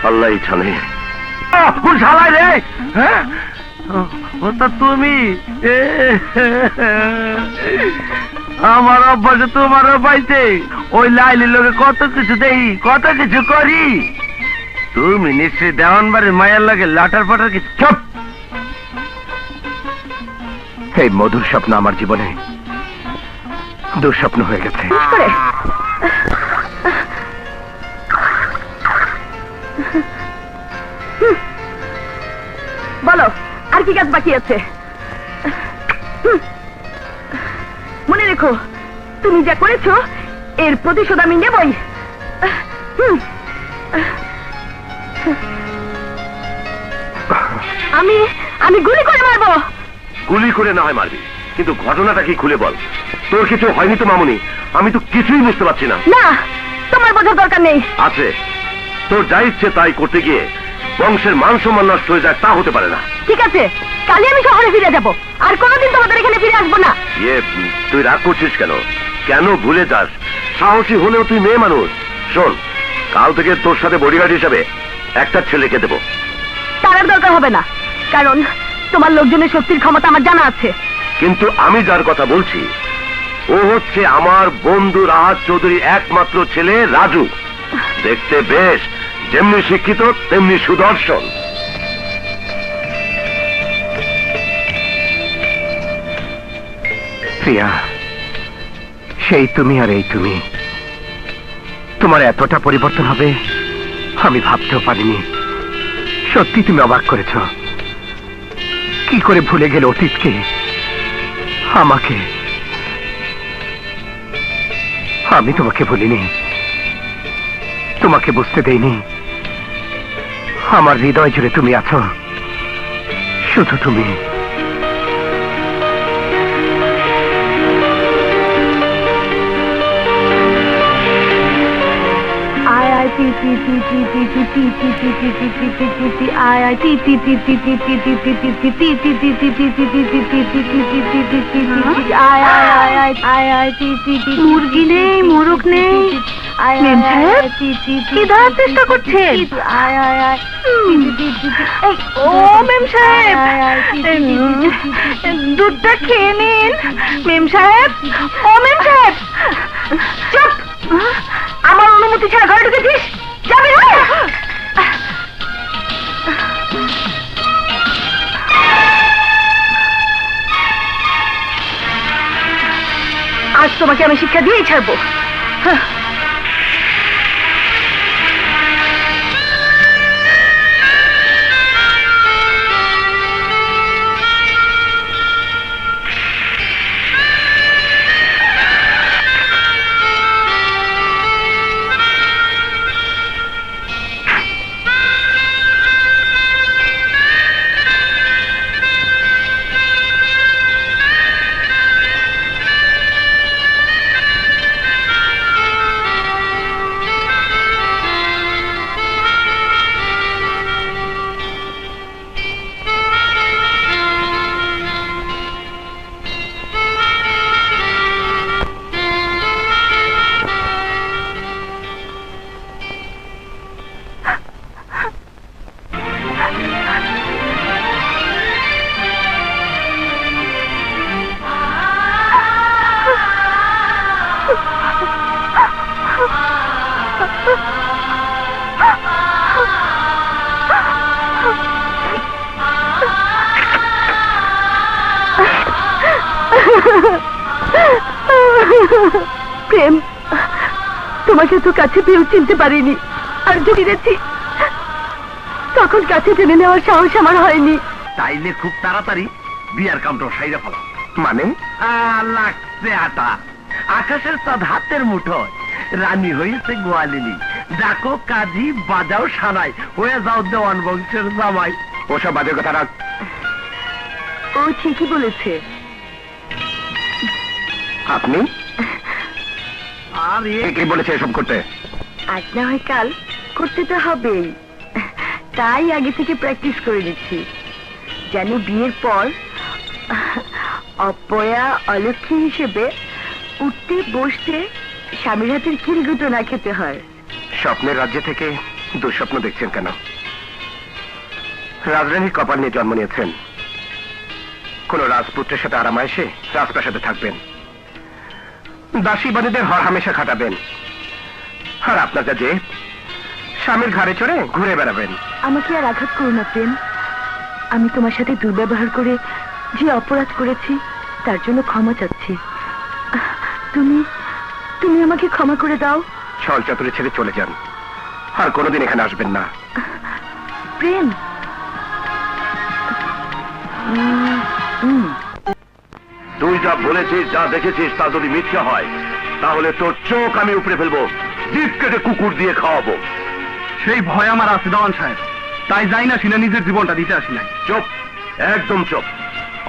আল্লাহ জানে। রে হ্যাঁ, তুমি আমার অভ্যাসে তোমারও পাইছে। ওই লাইলির লোকে কত কিছু দেই, কত কিছু করি। তুমি নিশ্চয়ই দেওয়ান বাড়ির মায়ের লাগে লাটার পাটার কিছু। চুপ!
এই মধুর স্বপ্ন আমার জীবনে দুঃস্বপ্ন হয়ে গেছে।
বলো, আর কি কাজ বাকি আছে? মনে রেখো, তুমি যা করেছো এর প্রতিশোধ আমি নেবই। আমি আমি গুলি করে মারবো।
গুলি করে না হয় মারবি, কিন্তু ঘটনাটা কি খুলে বল। তোর কিছু হয়নি তো মামুনি? আমি তো কিছুই বুঝতে পারছি না।
না, তোমার বোঝার দরকার নেই।
আছে, তোর যা ইচ্ছে তাই করতে গিয়ে বংশের মান সম্মান নষ্ট হয়ে যায়, তা হতে পারে না।
ঠিক আছে, কালই আমি শহরে ফিরে যাব, আর কোনোদিন তোমাদের এখানে ফিরে আসবো না।
ইয়ে, তুই রাগ করছিস কেন? কেন ভুলে যাস? সাহসী হলেও তুই মেয়ে মানুষ। শোন, কাল থেকে তোর সাথে বডিগার্ড হিসেবে একটা ছেলেকে দেবো।
তার আর দরকার হবে না, কারণ তোমার লোকজনের শক্তির ক্ষমতা আমার জানা আছে।
কিন্তু আমি যার কথা বলছি ও হচ্ছে আমার বন্ধু রাহাত চৌধুরী একমাত্র ছেলে রাজু। দেখতে বেশ যেমনি শিক্ষিত তেমনি সুদর্শন।
প্রিয়া, সেই তুমি আর এই তুমি, তোমার এতটা পরিবর্তন হবে আমি ভাবতেও পারিনি। সত্যি তুমি অবাক করেছ। কি করে ভুলে গেলে অতীতকে, আমাকে? আমি তোমাকে ভুলিনি, তোমাকে বুঝতে দেইনি। আমার হৃদয় জুড়ে তুমি আছো, শুধু তুমি।
মুরগি নেই, মোরগ নেই। মেম সাহেব, কি ধরার চেষ্টা করছেন? ও মেম সাহেব, দুধটা খেয়ে নিন। মেম সাহেব, ও মেম সাহেব, চুপ! আমার অনুমতি ছাড়া ঘরে ঢুকেছিস, যাবি না। আজ তোমাকে আমি শিক্ষা দিয়েই ছাড়বো। প্রেম, তোমাকে তো কাছে পেয়েও চিনতে পারিনি, আর যদি দেখছি তখন কাছে টেনে নেওয়ার সাহস আমার হয়নি।
তাইলে খুব তাড়াতাড়ি বিয়ার কাউন্টার সাইরা ফেলা।
মানে?
লাগছে আটা, আকাশের চাঁদ হাতের মুঠোয়, রানী হয়েছে গোয়ালিনী। ডাকো কাজী, বাজাও সানাই, হয়ে যাও দেওয়ান বংশের জামাই।
ওসব বাজে কথা রাখ।
ও ঠিকই বলেছে।
আপনি
আর
কে বলেছে এসব করতে?
আজ না হয় কাল করতে তো হবেই, তাই আগে থেকে প্র্যাকটিস করে নিচ্ছি, যেন বিয়ের পর অপয়া অলক্ষ্মী হিসেবে উঠতে বসতে স্বামীর হাতের খিলগুটো না খেতে হয়।
স্বপ্নের রাজ্য থেকে দুঃস্বপ্ন দেখছেন কেন? রাজরানীর কপাল নিয়ে জন্ম নিয়েছেন, কোন রাজপুত্রের সাথে আরামায়েশে রাজপ্রাসাদে থাকবেন, দাসী বাদীদের হর হামেশা খাটাবেন, আর আপনার কাছে স্বামীর ঘাড়ে চড়ে ঘুরে বেড়াবেন।
আমাকে আর আঘাত করো না প্রেম, আমি তোমার সাথে দুর্ব্যবহার করে যে অপরাধ করেছি তার জন্য ক্ষমা চাচ্ছি। তুমি তুমি আমাকে ক্ষমা করে দাও।
ছল চাতুরি ছেড়ে চলে যান, আর কোনোদিন এখানে আসবেন না।
প্রেম,
তুই যা বলেছিস, যা দেখেছিস তা যদি মিথ্যা হয় তাহলে তোর চোখ আমি উপড়ে ফেলবো, জিভ কেটে কুকুর দিয়ে খাওয়াবো।
সেই ভয় আমার আছে দেওয়ান সাহেব, তাই যাই না শুনে নিজের জীবনটা দিতে আসি নাই।
চুপ, একদম চুপ।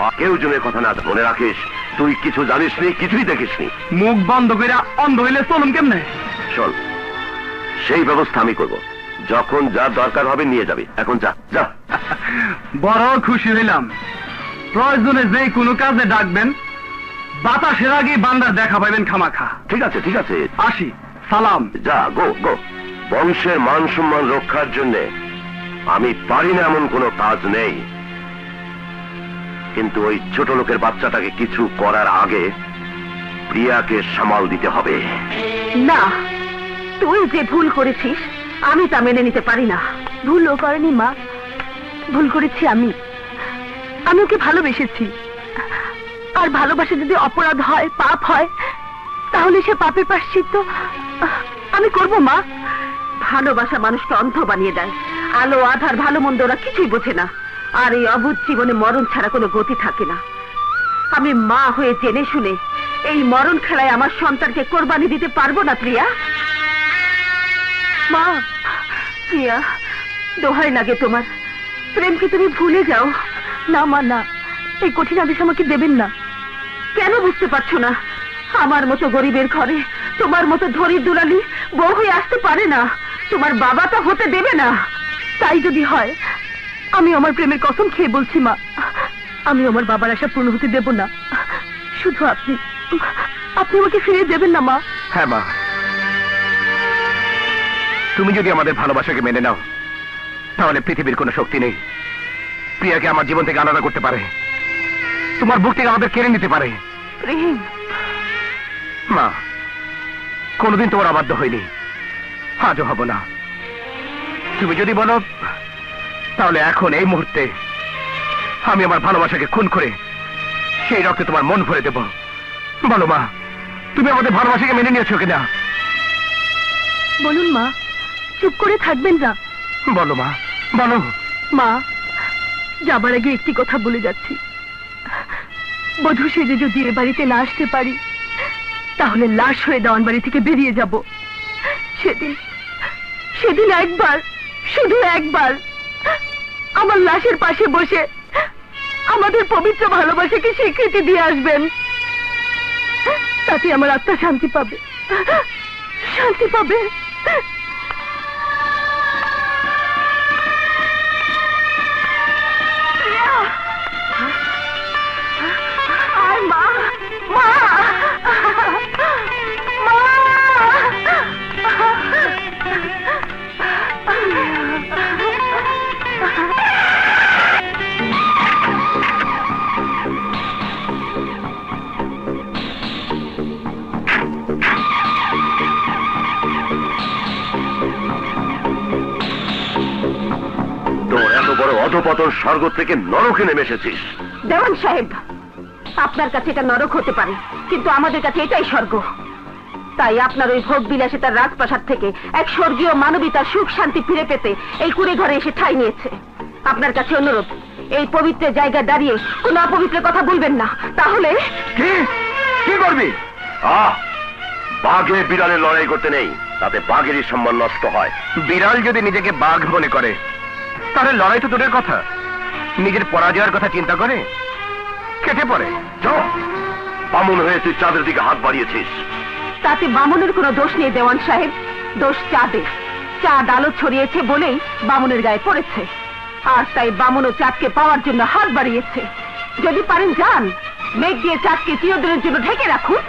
আর কেউ জনের কথা না মনে রাখিস, তুই কিছু জানিস নি, কিছুই দেখিস নি।
মুখ বন্ধ করে অন্ধ হইলে চলুন কেমনে?
চল, সেই ব্যবস্থা আমি করব। যখন যা দরকার হবে নিয়ে যাবি। এখন যা যা।
বড় খুশি হইলাম। প্রয়োজনে যে কোনো কাজে ডাকবেন, বাতাসের আগে বান্দার দেখা পাইবেন খামাখা।
ঠিক আছে ঠিক আছে,
আসি, সালাম।
যা, গো গো। বংশের মান সম্মান রক্ষার জন্য আমি পারি না এমন কোনো কাজ নেই, কিন্তু ওই ছোট লোকের বাচ্চাটাকে কিছু করার আগে প্রিয়াকে সামাল দিতে হবে।
না, তুই যে ভুল করেছিস আমি তা মেনে নিতে পারি না। ভুলও করেনি মা, ভুল করেছি আমি। আমি ওকে ভালোবেসেছি, আর ভালোবাসা যদি অপরাধ হয়, পাপ হয়, তাহলে সে পাপের প্রায়শ্চিত্ত আমি করব মা। ভালোবাসা মানুষকে অন্ধ বানিয়ে দেয়। আলো আধার ভালো মন্দ ওরা কিছুই বোঝে না, আর এই অবুঝ জীবনে মরণ ছাড়া কোনো গতি থাকে না। আমি মা হয়ে জেনে শুনে এই মরণ খেলায় আমার সন্তানকে কোরবানি দিতে পারবো না প্রিয়া। মা, প্রিয়া, দোহাই লাগে তোমার, প্রেমকে তুমি ভুলে যাও। না মা, না, এই কঠিন আদেশ আমাকে দেবেন না। কেন বুঝতে পারছো না? আমার মতো গরিবের ঘরে তোমার মতো ধরির দুলালি বউ হয়ে আসতে পারে না। তোমার বাবা তা হতে দেবে না। তাই যদি হয়, আমি আমার প্রেমের কসম খেয়ে বলছি মা, আমি আমার বাবার আশা পূর্ণ হতে দেব না। শুধু আপনি আমাকে ফিরিয়ে দেবেন না মা।
হ্যাঁ মা, তুমি যদি আমাদের ভালোবাসাকে মেনে নাও, তাহলে পৃথিবীর কোনো শক্তি নেই প্রিয়াকে আমার জীবন থেকে আলাদা করতে পারে, তোমার বুক থেকে আমাদের কেড়ে নিতে পারে।
প্রেম,
মা, কোনোদিন তোমার অবাধ্য হয়নি, আজও হব না। তুমি যদি বলো, তাহলে এখন এই মুহূর্তে আমি আমার ভালোবাসাকে খুন করে সেই রক্তে তোমার মন ভরে দেব। বলো মা, তুমি আমাদের ভালোবাসাকে মেনে নিয়েছো কিনা?
বলুন মা, চুপ করে থাকবেন না।
বলো মা, বলো।
মা, যাবার আগে একটি কথা বলে যাচ্ছি। বধূ সেজে যদি এ বাড়িতে না আসতে পারি, তাহলে লাশ হয়ে দেওয়ান বাড়ি থেকে বেরিয়ে যাব। সেদিন একবার, শুধু একবার আমার লাশের পাশে বসে আমাদের পবিত্র ভালোবাসাকে স্বীকৃতি দিয়ে আসবেন। তাতে আমার আত্মা শান্তি পাবে, শান্তি পাবে। মা, মা,
অধপতন স্বর্গ থেকে নরকে নেমে এসেছিস।
দেওয়ান সাহেব, আপনার কাছে এটা নরক হতে পারে, কিন্তু আমাদের কাছে এটাই স্বর্গ। তাই আপনার ওই ভোগ বিলাসিতার রাজপ্রাসাদ থেকে এক স্বর্গীয় মানবিতার সুখ শান্তি ফিরে পেতে এই কুড়ে ঘরে এসে ঠাঁই নিয়েছে। আপনার কাছে অনুরোধ, এই পবিত্র জায়গায় দাঁড়িয়ে কোন অপবিত্র কথা বলবেন না, তাহলে।
কি করবি?
বাঘে বিড়ালের লড়াই করতে নেই, তাতে বাঘেরই সম্মান নষ্ট হয়।
বিড়াল যদি নিজেকে বাঘ মনে করে, তাহলে লড়াই তো দূরের কথা, নিজের পরাজয়ের কথা চিন্তা করে কেটে পড়ে।
বামুন হয়ে তুই চাঁদের দিকে হাত বাড়িয়েছিস।
তাতে বামুনের কোনো দোষ নেই দেওয়ান সাহেব, দোষ চাঁদের। চাঁদ আলো ছড়িয়েছে বলেই বামুনের গায়ে পড়েছে, আর তাই বামুনও চাঁদকে পাওয়ার জন্য হাত বাড়িয়েছে। যদি পারেন যান, মেঘ দিয়ে চাঁদকে চিরদিনের জন্য ঢেকে রাখুন।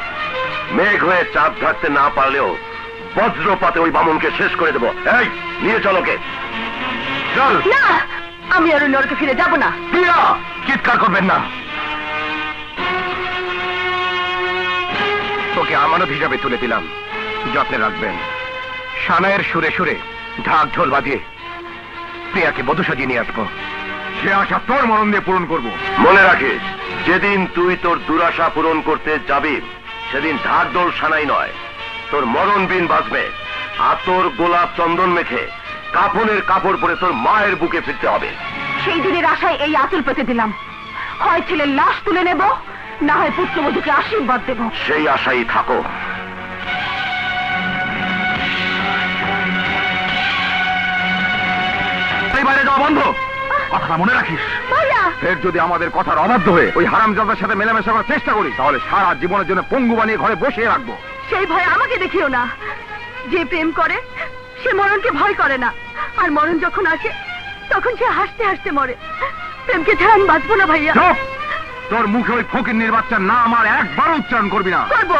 মেঘ হয়ে চাঁদ ঢাকতে না পারলেও বজ্রপাতে ওই বামুনকে শেষ করে দেবো। এই, নিয়ে চলোকে। চল।
না, আমি আর ওই নরকে ফিরে যাব না।
প্রিয়া, চিৎকার করবেন না। তোকে আমানত হিসাবে তুলে দিলাম, যত্নে রাখবেন। সানায়ের সুরে সুরে ঢাক ঢোল বাজিয়ে প্রিয়াকে বধূ সাজিয়ে নিয়ে আসবো। সে আশা তোর মরণ দিয়ে পূরণ করব।
মনে রাখিস, যেদিন তুই তোর দুরাশা পূরণ করতে যাবি, সেদিন ঢাক ঢোল সানাই নয়, তোর মরণ বিন বাজবে। আতর গোলাপ চন্দন মেখে কাফনের কাপড় পরে তোর মায়ের বুকে ফিরতে হবে।
সেই দিনের আশায় এই আঁচল পেতে দিলাম। হয় ছেলের লাশ তুলে নেব, না হয় পুত্রবধূকে আশীর্বাদ দেব।
সেই আশাই থাকো।
বাইরে যাওয়া বন্ধ, কথাটা মনে রাখিস।
ভাইয়া,
ফের যদি আমাদের কথার অবাধ্য হয়ে ওই হারামজাদার সাথে মেলামেশা করার চেষ্টা করি, তাহলে সারা জীবনের জন্য পঙ্গু বানিয়ে ঘরে বসিয়ে রাখবো।
সেই ভয় আমাকে দেখিও না। যে প্রেম করে সে মরণকে ভয় করে না, আর মরণ যখন আসে তখন সে হাসতে হাসতে মরে। প্রেমকে ছাড়া আমি বাঁচবো না ভাইয়া।
চুপ! তোর মুখে ওই ফকিন্নির বাচ্চার নাম আমার একবারও উচ্চারণ করবি না।
করবো,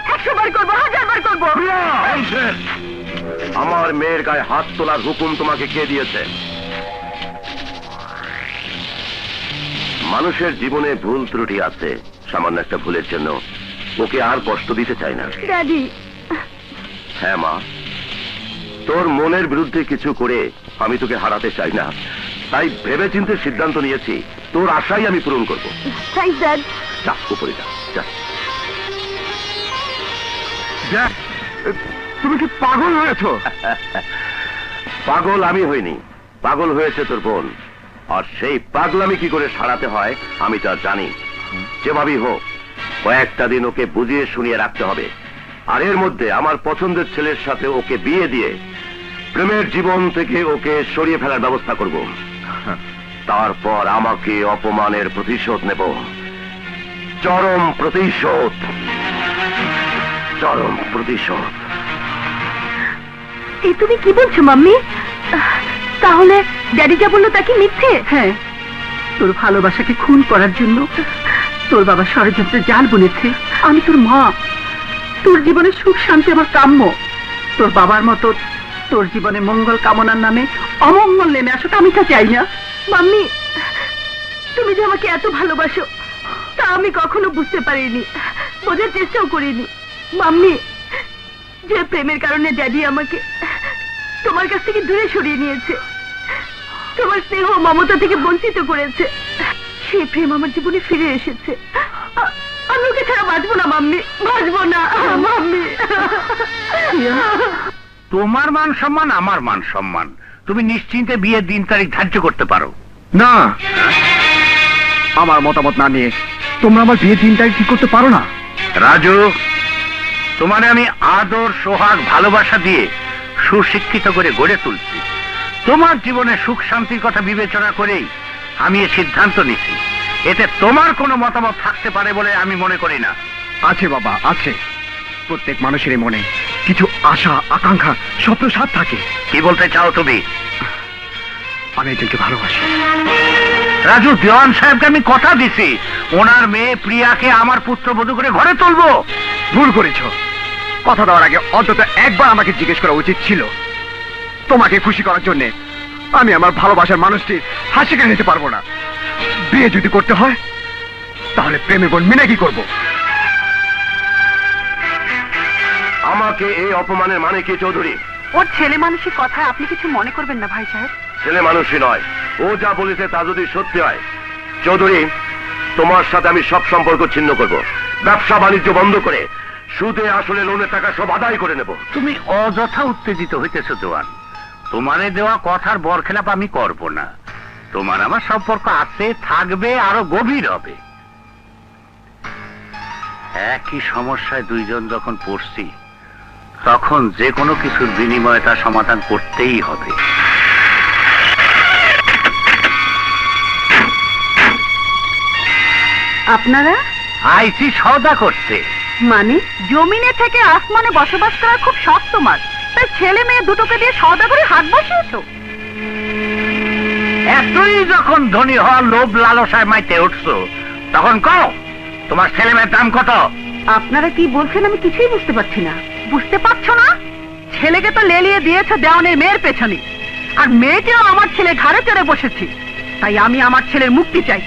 100 বার করবো, 1000 বার করবো।
আমার মেয়ের গায়ে হাত তোলার হুকুম তোমাকে কে দিয়েছে? মানুষের জীবনে ভুল ত্রুটি আছে, সামান্য একটা ভুলের জন্য ওকে আর কষ্ট দিতে চাই না।
ড্যাডি,
হ্যাঁ মা, তোর মনের বিরুদ্ধে কিছু করে আমি তোকে হারাতে চাই না, তাই ভেবেচিন্তে সিদ্ধান্ত নিয়েছি তোর আশাই আমি পূরণ করব।
Thanks dad.
যা উপরে যা, যা।
দেখ, তুমি কি পাগল হয়েছো?
পাগল আমি হইনি, পাগল হয়েছে তোর বোন। আর সেই পাগলামি কি করে সারাতে হয় আমি তা জানি। যেভাবেই হোক কয়েকটা দিন ওকে বুঝিয়ে শুনিয়ে রাখতে হবে, আর এর মধ্যে আমার পছন্দের ছেলের সাথে ওকে বিয়ে দিয়ে প্রেমের জীবন থেকে ওকে সরিয়ে ফেলার ব্যবস্থা করব। তারপর আমাকে অপমানের প্রতিশোধ নেব, চরম প্রতিশোধ, চরম প্রতিশোধ।
এই তুমি কি বলছো মাম্মি? তাহলে ড্যাডি যা বললো তা কি মিথ্যে? হ্যাঁ, তোর ভালোবাসাকে খুন করার জন্য তোর বাবা ষড়যন্ত্রে জাল বুনেছে। আমি তোর মা, তোর জীবনে সুখ শান্তি আমার কাম্য। তোর বাবার মতো তোর জীবনে মঙ্গল কামনার নামে অমঙ্গল নেমে আসুক আমি তা চাই না। মাম্মি, তুমি যে আমাকে এত ভালোবাসো তা আমি কখনো বুঝতে পারিনি, বোঝার চেষ্টাও করিনি। মাম্মি, যে প্রেমের কারণে ড্যাডি আমাকে তোমার কাছ থেকে দূরে সরিয়ে নিয়েছে, তোমার স্নেহ মমতা থেকে বঞ্চিত করেছে, সেই প্রেম আমার জীবনে ফিরে এসেছে। আমি ওকে ছাড়া বাঁচবো না মাম্মি, বাঁচবো না মাম্মি।
তোমার মান সম্মান আমার মান সম্মান, তুমি নিশ্চিন্তে বিয়ের দিন তারিখ ধার্য করতে পারো।
না, আমার মতামত না নিয়ে তোমরা আমার বিয়ের দিনটাই ঠিক করতে পারো না।
রাজু, তোমারে আমি আদর সোহাগ ভালোবাসা দিয়ে সুশিক্ষিত করে গড়ে তুলছি। তোমার জীবনে সুখ শান্তির কথা বিবেচনা করেই আমি এ সিদ্ধান্ত নিছি। এতে তোমার কোনো মতামত থাকতে পারে বলে আমি মনে করি না।
আছে বাবা, আছে। প্রত্যেক মানুষেরই মনে কিছু আশা, আকাঙ্ক্ষা, স্বপ্ন সাথ থাকে।
কি বলতে চাও তুমি?
আমি একজনকে ভালোবাসি।
রাজু, দেওয়ান সাহেবকে আমি কথা দিছি ওনার মেয়ে প্রিয়াকে আমার পুত্রবধূ করে ঘরে তুলবো।
ভুল করেছ। কথা দেওয়ার আগে অন্তত একবার আমাকে জিজ্ঞেস করা উচিত ছিল। তোমাকে খুশি করার জন্য আমি আমার ভালোবাসার মানুষটি হাসি কেড়ে নিতে পারবো না। বিয়ে যদি করতে হয় তাহলে প্রেমের বোন মিনে কি করবো?
আমাকে এই অপমানের মানে কি চৌধুরী?
ওর ছেলে মানুষের কথা আপনি কিছু মনে করবেন না ভাই সাহেব।
ছেলে মানুষই নয়, ও যা বলেছে তা যদি সত্যি হয়, চৌধুরী তোমার সাথে আমি সব সম্পর্ক ছিন্ন করব, ব্যবসা বাণিজ্য বন্ধ করে সুদে আসলে লোনের টাকা সব আদায় করে নেব।
তুমি অযথা উত্তেজিত হইতেছ দেওয়ান। তোমারে দেওয়া কথার বরখেলাপ আমি করব না। তোমার আমার সম্পর্ক আছে, থাকবে, আরো গভীর হবে। একই সমস্যায় দুইজন যখন পড়ছি তখন যে কোনো কিছুর বিনিময়ে তার সমাধান করতেই হবে।
আপনারা
আইসি সওদা করতে।
মানে জমিনে থেকে আসমানে বসবাস করার খুব শখ তোমার, তাই ছেলে মেয়ে দুটোকে দিয়ে সওদা করে হাত বসিয়েছো।
এতই যখন ধনী হওয়ার লোভ লালসায় মাইতে উঠছো তখন কও তোমার ছেলে মেয়ের দাম কত?
আপনারা কি বলছেন আমি কিছুই বুঝতে পারছি না। বুঝতে পারছো না? ছেলেকে তো লেলিয়ে দিয়েছো দেওয়ানের মেয়ের পেছনে, আর মেয়েকেও আমার ছেলে ঘাড়ে চড়ে বসেছি। তাই আমি আমার ছেলের মুক্তি চাই।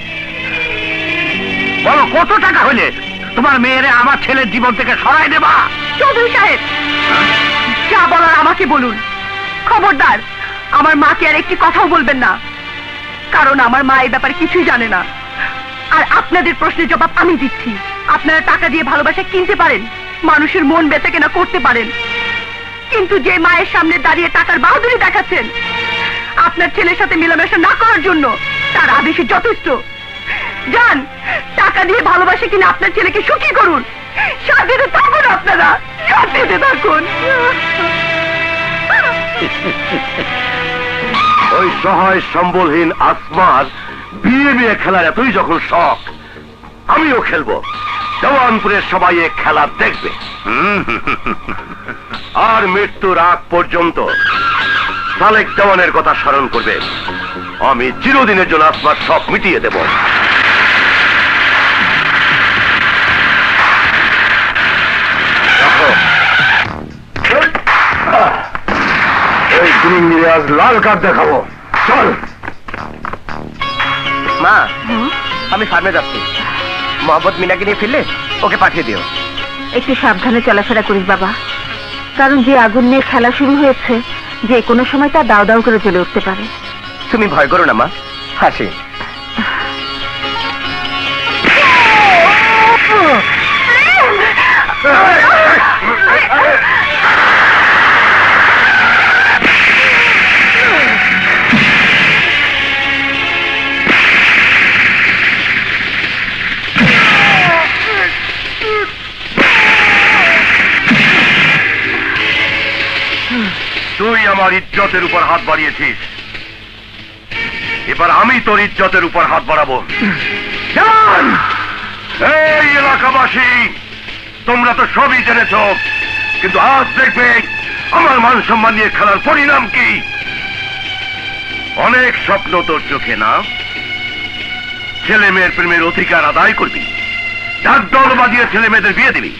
বলো কত টাকা হলে তোমার মেয়েরে আমার ছেলের জীবন থেকে সরাই দেবা?
চৌধুরী সাহেব, যা বলার আমাকে বলুন। খবরদার আমার মাকে আর একটি কথাও বলবেন না, কারণ আমার মা এই ব্যাপারে কিছুই জানে না। আর আপনাদের প্রশ্নের জবাব আমি দিচ্ছি। আপনারা টাকা দিয়ে ভালোবাসা কিনতে পারেন, মানুষের মন বেচা কেনা করতে পারেন, কিন্তু যে মায়ের সামনে দাঁড়িয়ে টাকার বাহাদুরি দেখাচ্ছেন আপনার ছেলের সাথে মেলামেশা না করার জন্য, তার আদেশে যথেষ্ট। যান, টাকা দিয়ে ভালোবাসা কিনে আপনার ছেলেকে সুখী করুন। শান্তিতে থাকুন, আপনারা শান্তিতে থাকুন।
ওই সহায় সম্বলহীন আসমার বিয়ে বিয়ে খেলার এতই যখন শখ, আমিও খেলবো। দেওয়ানপুরের সবাই এ খেলা দেখবে, আর মৃত্যুর আগ পর্যন্ত সালেক দেওয়ানের কথা স্মরণ করবে। আমি চিরদিনের জন্য আসমার শখ মিটিয়ে দেব। আজ লাল কার্ড দেখাবো। চল।
মা, আমি ফার্মে যাচ্ছি। মোহাম্মদ মিনাকে নিয়ে ফিরলে ওকে পাঠিয়ে দিও।
একটু সাবধানে চলাফেরা করিস বাবা, কারণ যে আগুন নিয়ে খেলা শুরু হয়েছে যে কোনো সময় তা দাও দাও করে জ্বলে উঠতে পারে।
তুমি ভয় করো না মা, হাসি।
তুই আমার ইজ্জতের উপর হাত বাড়িয়েছিস, এবার আমি তোর ইজ্জতের উপর হাত বাড়াবো। জান! এই এলাকাবাসী, তোমরা তো সবই জেনেছ, কিন্তু আজ দেখবে আমার মান সম্মান নিয়ে খেলার পরিণাম কি। অনেক স্বপ্ন তোর চোখে না, ছেলে মেয়ের প্রেমের অধিকার আদায় করবি, যার দল বাজিয়ে ছেলে মেয়েদের বিয়ে দিবি।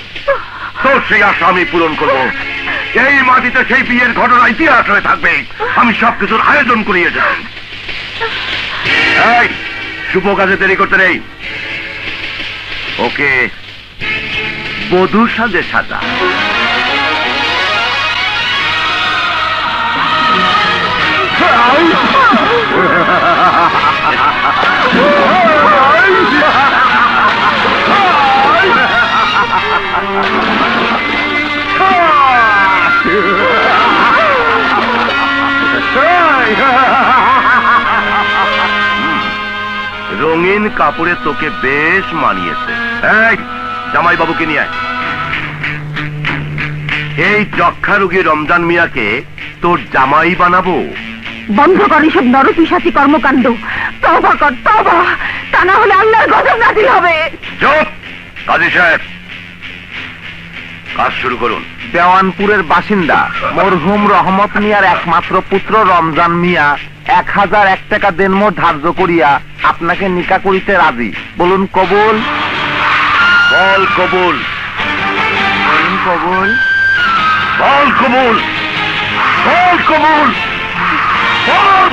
তোর সেই আশা আমি পূরণ করব। এই মাটিতে সেই বিয়ের ঘটনা ইতিহাস হয়ে থাকবে। আমি সবকিছুর আয়োজন করিয়ে দেব। এই শুভ কাজে দেরি করতে নেই, ওকে বধূ সাজে সাজা। রঙিন কাপড়ে তোকে বেশ মানিয়েছে। এই জামাই বাবুকে নিয়ে আয়। এই যক্ষা রোগী রমজান মিয়াকে তোর জামাই বানাবো।
বন্ধ কর এসব নরপিশাচী কর্মকাণ্ড। তওবা কর, তওবা, তা না হলে আল্লাহর গজব নাযিল হবে।
চুপ! কাজী সাহেব, কাজ শুরু করুন।
দেওয়ানপুরের বাসিন্দা মরহুম রহমত মিয়ার একমাত্র পুত্র রমজান মিয়া 1001 টাকা দেনমোহর ধার্য করিয়া আপনাকে নিকা করিতে রাজি। বলুন কবুল?
বল কবুল।
বলুন কবুল।
বল কবুল। বল কবুল। বল।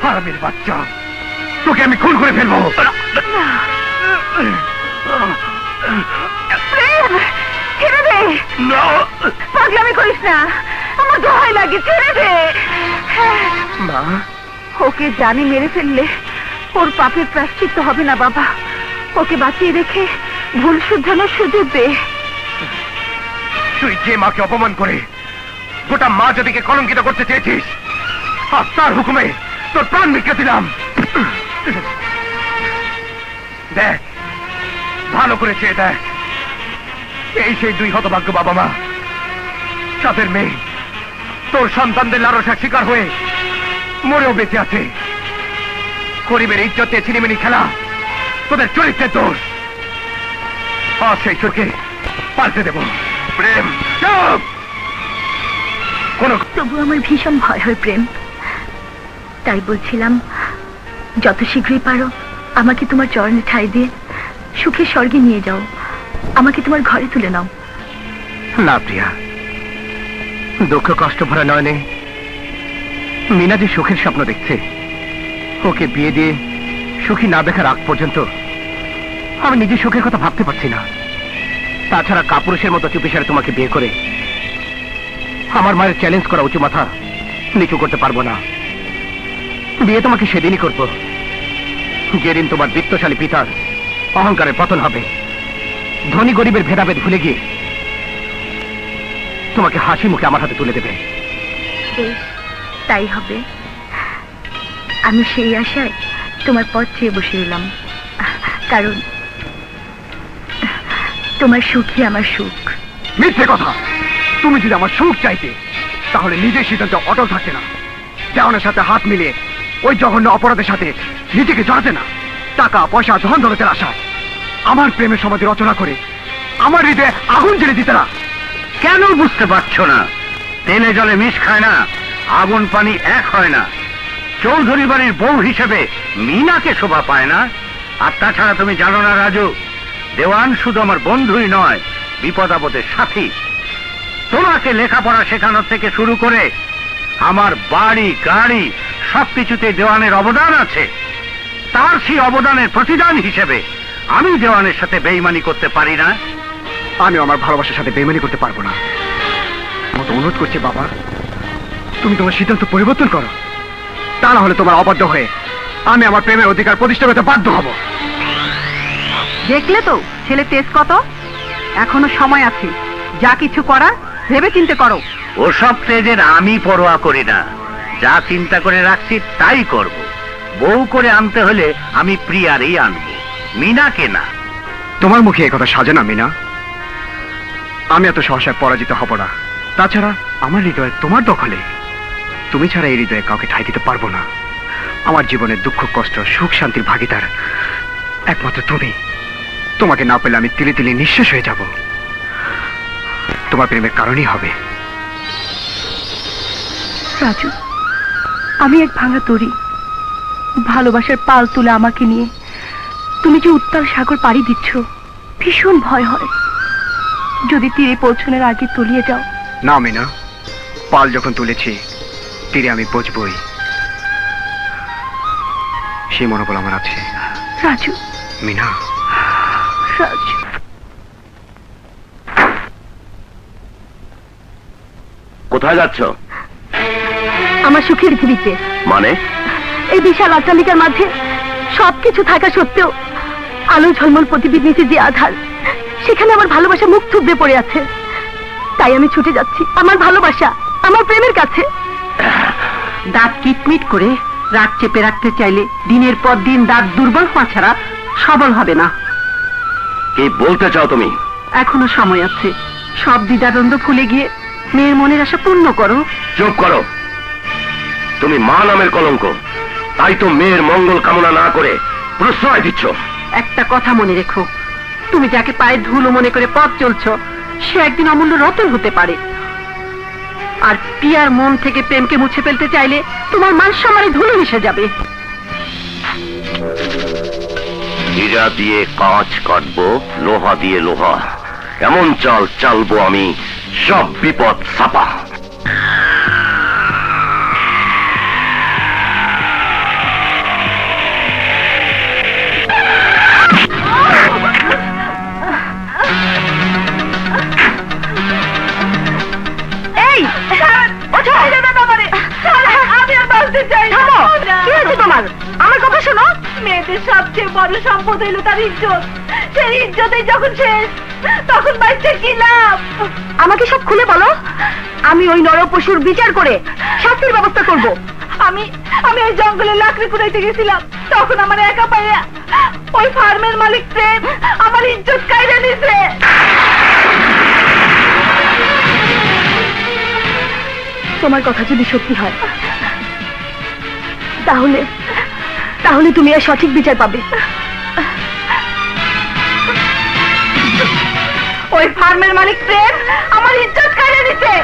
হারামির বাচ্চা, তোকে আমি খুন করে ফেলবো।
প্রেম, ছেড়ে দে। পাগলামি করিস না, আমার দোহাই লাগে, ছেড়ে দে।
মা,
ওকে জানি মেরে ফেললে ওর পাপের প্রায়শ্চিত্ত হবে না বাবা। ওকে বাঁচিয়ে রেখে ভুল শুধরানোর সুযোগ দে।
তুই যে মাকে অপমান করে গোটা মা জাতিকে কলঙ্কিত করতে চেয়েছিস, আর তার হুকুমে তোর প্রাণ ভিক্ষা দিলাম। দেখ, ভালো করে চেয়ে দেখ, এই সেই দুই হতভাগ্য বাবা মা চাঁদের মেয়ে তোর সন্তানদের লালসার শিকার হয়ে মরেও বেঁচে আছে। গরিবের ইজ্জতে ছিনিমিনি খেলা তোদের চরিত্রের দোষ। আর সেই চোরকে পাল্টে দেব। প্রেম চুপ! কোন
তবু আমার ভীষণ ভয় হয় প্রেম। তাই বলছিলাম, যত শীঘ্রই পারো আমাকে তোমার চরণে ঠাঁই দিয়ে সুখের স্বর্গে নিয়ে যাও, আমাকে তোমার ঘরে তুলে নাও।
না প্রিয়া, দুঃখ কষ্ট ভরা নয়নে মিনা যে সুখের স্বপ্ন দেখছে, ওকে বিয়ে দিয়ে সুখী না দেখার আগ পর্যন্ত আমি নিজে সুখের কথা ভাবতে পারছি না। তাছাড়া কাপুরুষের মতো চুপিসারে তোমাকে বিয়ে করে আমার মায়ের চ্যালেঞ্জ করা উঁচু মাথা নিচু করতে পারবো না। বিয়ে তোমাকে সেদিনই করবো যেদিন তোমার বিত্তশালী পিতার অহংকারের পতন হবে, ধনী গরিবের ভেদাভেদ ভুলে গিয়ে তোমাকে হাসি মুখে আমার হাতে তুলে দেবে।
বেশ, তাই হবে। আমি সেই আশায় তোমার পথ চেয়ে বসে রইলাম, কারণ তোমার সুখই আমার সুখ।
মিথ্যে কথা! তুমি যদি আমার সুখ চাইতে তাহলে নিজের সিদ্ধান্ত অটল থাকতে না, দেওয়ানের সাথে হাত মিলিয়ে ওই জঘন্য অপরাধের সাথে নিজেকে জড়াতে না। টাকা পয়সা ধন দৌলতের আশায় আমার প্রেমের সমাধি রচনা করে আমার হৃদয়ে আগুন জ্বেলে দিতে না।
কেন বুঝতে পারছো না? তেলে জলে মিশ খায় না, আগুন পানি এক হয় না। চৌধুরী বাড়ির বউ হিসেবে মিনাকে শোভা পায় না। আর তাছাড়া তুমি জানো না রাজু, দেওয়ান শুধু আমার বন্ধুই নয়, বিপদ আপদের সাথী। তোমাকে লেখাপড়া শেখানোর থেকে শুরু করে আমার বাড়ি গাড়ি সবকিছুতে দেওয়ানের অবদান আছে। তার সেই অবদানের প্রতিদান হিসেবে আমি দেওয়ানের সাথে বেইমানি করতে পারি না।
আমি আমার ভালোবাসার সাথে বেইমানি করতে পারবো না। মতো অনুরোধ করছি বাবা, তুমি তোমার সিদ্ধান্ত পরিবর্তন করো, তা না হলে তোমার অবাধ্য হয়ে আমি আমার প্রেমের অধিকার প্রতিষ্ঠা করতে বাধ্য হব।
দেখলে তো ছেলে তেজ কত, এখনো সময় আছে। যা কিছু করার ভেবে চিন্তে করো।
ওসব তেজের আমি পরোয়া করি না, যা চিন্তা করে রাখছি তাই করব। বউ করে আনতে হলে আমি প্রিয়ারই আনবো, মিনাকে না।
তোমার মুখে এই কথা সাজে না মিনা। আমি এত সহসায় পরাজিত হব না। তাছাড়া আমার হৃদয় তোমার দখলে, তুমি ছাড়া এই হৃদয়ে কাউকে ঠাঁই দিতে পারবো না। আমার জীবনের দুঃখ কষ্ট সুখ শান্তির ভাগিদার একমাত্র তুমি। তোমাকে না পেলে আমি তিলে তিলে নিঃশেষ হয়ে যাব। তোমার প্রেমের কারণই হবে।
রাজু, আমি এক ভাঙা তরি, ভালোবাসার পাল তুলে আমাকে নিয়ে তুমি যে উত্তাল সাগর পাড়ি দিচ্ছ, ভীষণ ভয় হয় যদি তীরে পৌঁছানোর আগে তলিয়ে যাও।
না মিনা, পাল যখন তুলেছি তীরে আমি পৌঁছবই, সেই মনোবল আমার আছে।
রাজু,
মিনা,
রাজু,
কোথায় যাচ্ছ?
আমার সুখের পৃথিবীতে।
মানে?
এই বিশাল অট্টালিকার মাঝে সবকিছু থাকা সত্ত্বেও আলো ঝলমল প্রতিবির নিচে যে আধার, সেখানে আমার ভালোবাসা মুখ থুবড়ে পড়ে আছে। তাই আমি ছুটে যাচ্ছি আমার ভালোবাসা, আমার প্রেমের কাছে। দাঁত কিটমিট করে রাত চেপে রাখতে চাইলে দিনের পর দিন দাঁত দুর্বল হওয়া ছাড়া সবল হবে না।
কি বলতে চাও তুমি?
এখনো সময় আছে, সব দ্বিধাদ্বন্দ্ব ভুলে গিয়ে মেয়ের মনের আশা পূর্ণ করো।
চুপ করো! তুমি মা নামের কলঙ্ক, তাই তো মেয়ের মঙ্গল কামনা না করে প্রশ্রয় দিচ্ছ।
একটা কথা মনে রেখো, তুমি যাকে পায়ের ধুলো মনে করে পথ চলছো, সে একদিন অমূল্য রতন হতে পারে। আর পিয়ার মন থেকে প্রেমকে মুছে ফেলতে চাইলে তোমার মান সম্মানে ধুলো মিশে যাবে।
হীরা দিয়ে কাঁচ কাটবো, লোহা দিয়ে লোহা, এমন চাল চালবো আমি, সব বিপদ ছাপা।
এই ওঠো, আমি আর বাঁচতে চাই না। কি হয়েছে তোমার? আমার কথা শোনো। মেয়েদের সবচেয়ে বড় সম্পদ হইল তার ইজ্জত। সেই ইজ্জতে যখন শেষ, তখন বাঁচতে কি লাভ? আমাকে সব খুলে বলো। আমি ওই নরপশুর বিচার করে শাস্তির ব্যবস্থা করব। আমি ওই জঙ্গলে লাকড়ি কুড়াইতে গেছিলাম, তখন আমার একা পাইয়া ওই ফার্মের মালিক প্রেম আমার ইজ্জত কাইরা নিছে। তোমার কথা যদি সত্যি হয় তাহলে তাহলে তুমি আর সঠিক বিচার পাবে। ওই ফার্মের মালিক প্রেম আমার ইজ্জত কেড়ে নিছে।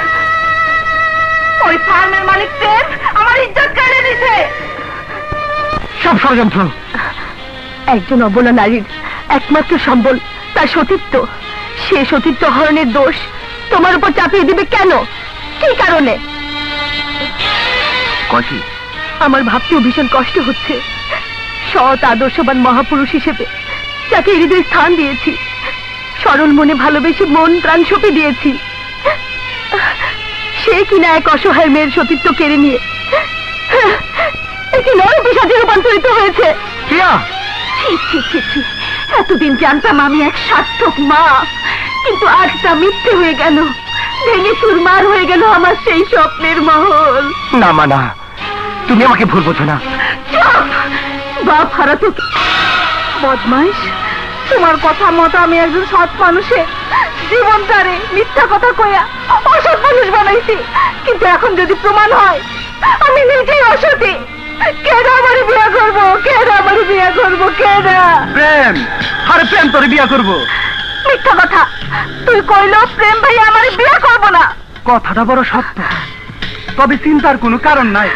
ওই ফার্মের মালিক প্রেম আমার ইজ্জত কেড়ে নিছে।
সব ষড়যন্ত্র।
একজন অবলা নারীর একমাত্র সম্বল তার সতীত্ব। সে সতীত্ব হরণের দোষ তোমার উপর চাপিয়ে দিবে কেন? কি কারণে?
কয়টি?
আমার ভাবতেও ভীষণ কষ্ট হচ্ছে। সৎ আদর্শবান মহাপুরুষ হিসেবে যাকে হৃদয়ে স্থান দিয়েছি, সরল মনে ভালোবেসে মন প্রাণ সঁপে দিয়েছি, সে কিনা এক অসহায় মেয়ের সতীত্ব কেড়ে নিয়ে একটি নরপিশাচে রূপান্তরিত হয়েছে।
প্রিয়া,
ছি ছি ছি ছি, এতদিন জানতাম আমি এক সার্থক মা, কিন্তু আজ তা মিথ্যে হয়ে গেল। ভেঙে চুরমার হয়ে গেল আমার সেই স্বপ্নের মহল।
না মা না, তুমি আমাকে ভুল বোঝো না।
চুপ! বাপ হারাতো বদমাইশ। তোমার কথা মতো আমি একজন সৎ মানুষে জীবনটারে মিথ্যা কথা কইয়া অসৎ মানুষ বানাইছি, কিন্তু এখন যদি প্রমাণ হয় আমি নিজেই অসতী, কেন আমার বিয়ে করবো? কেন আমার বিয়ে করবো? কেন?
প্রেম, আরে প্রেম তোরে বিয়া করব।
মিথ্যা কথা। তুই কইলো প্রেম ভাই আমার বিয়ে করবো না।
কথাটা বড় সত্য, তবে চিন্তার কোনো কারণ নাই।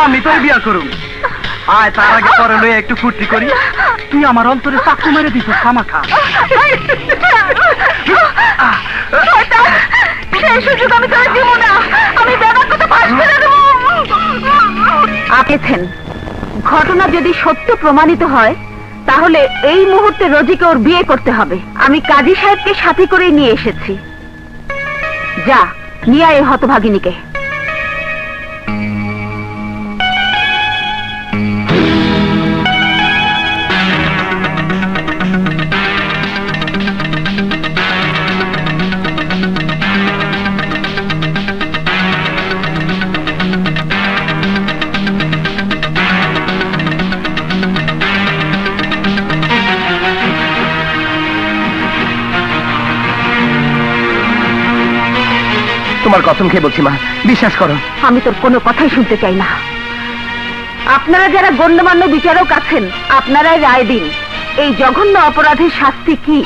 আমি তোর বিয়া করুম। আয়, তার আগে পরে লয়ে একটু ফুর্তি করি। তুই আমার অন্তরে চাকু মেরে দিস খামাখা।
সেই সুযোগ আমি তোর দিব না। আমি ব্যাপার কথা ফাঁস করে দেবো। আপেছেন ঘটনা যদি সত্য প্রমাণিত হয় তাহলে এই মুহূর্তে রোজিকে ওর বিয়ে করতে হবে। আমি কাজী সাহেবকে সাথে করে নিয়ে এসেছি। যা নিয়ে আয় হতভাগিনীকে।
তোমার কসম খেয়ে বলছি মা, বিশ্বাস করো।
আমি তোর কোনো কথাই শুনতে চাই না। আপনারা যারা গণ্যমান্য বিচারক আছেন, আপনারাই রায় দিন এই জঘন্য অপরাধের শাস্তি কি।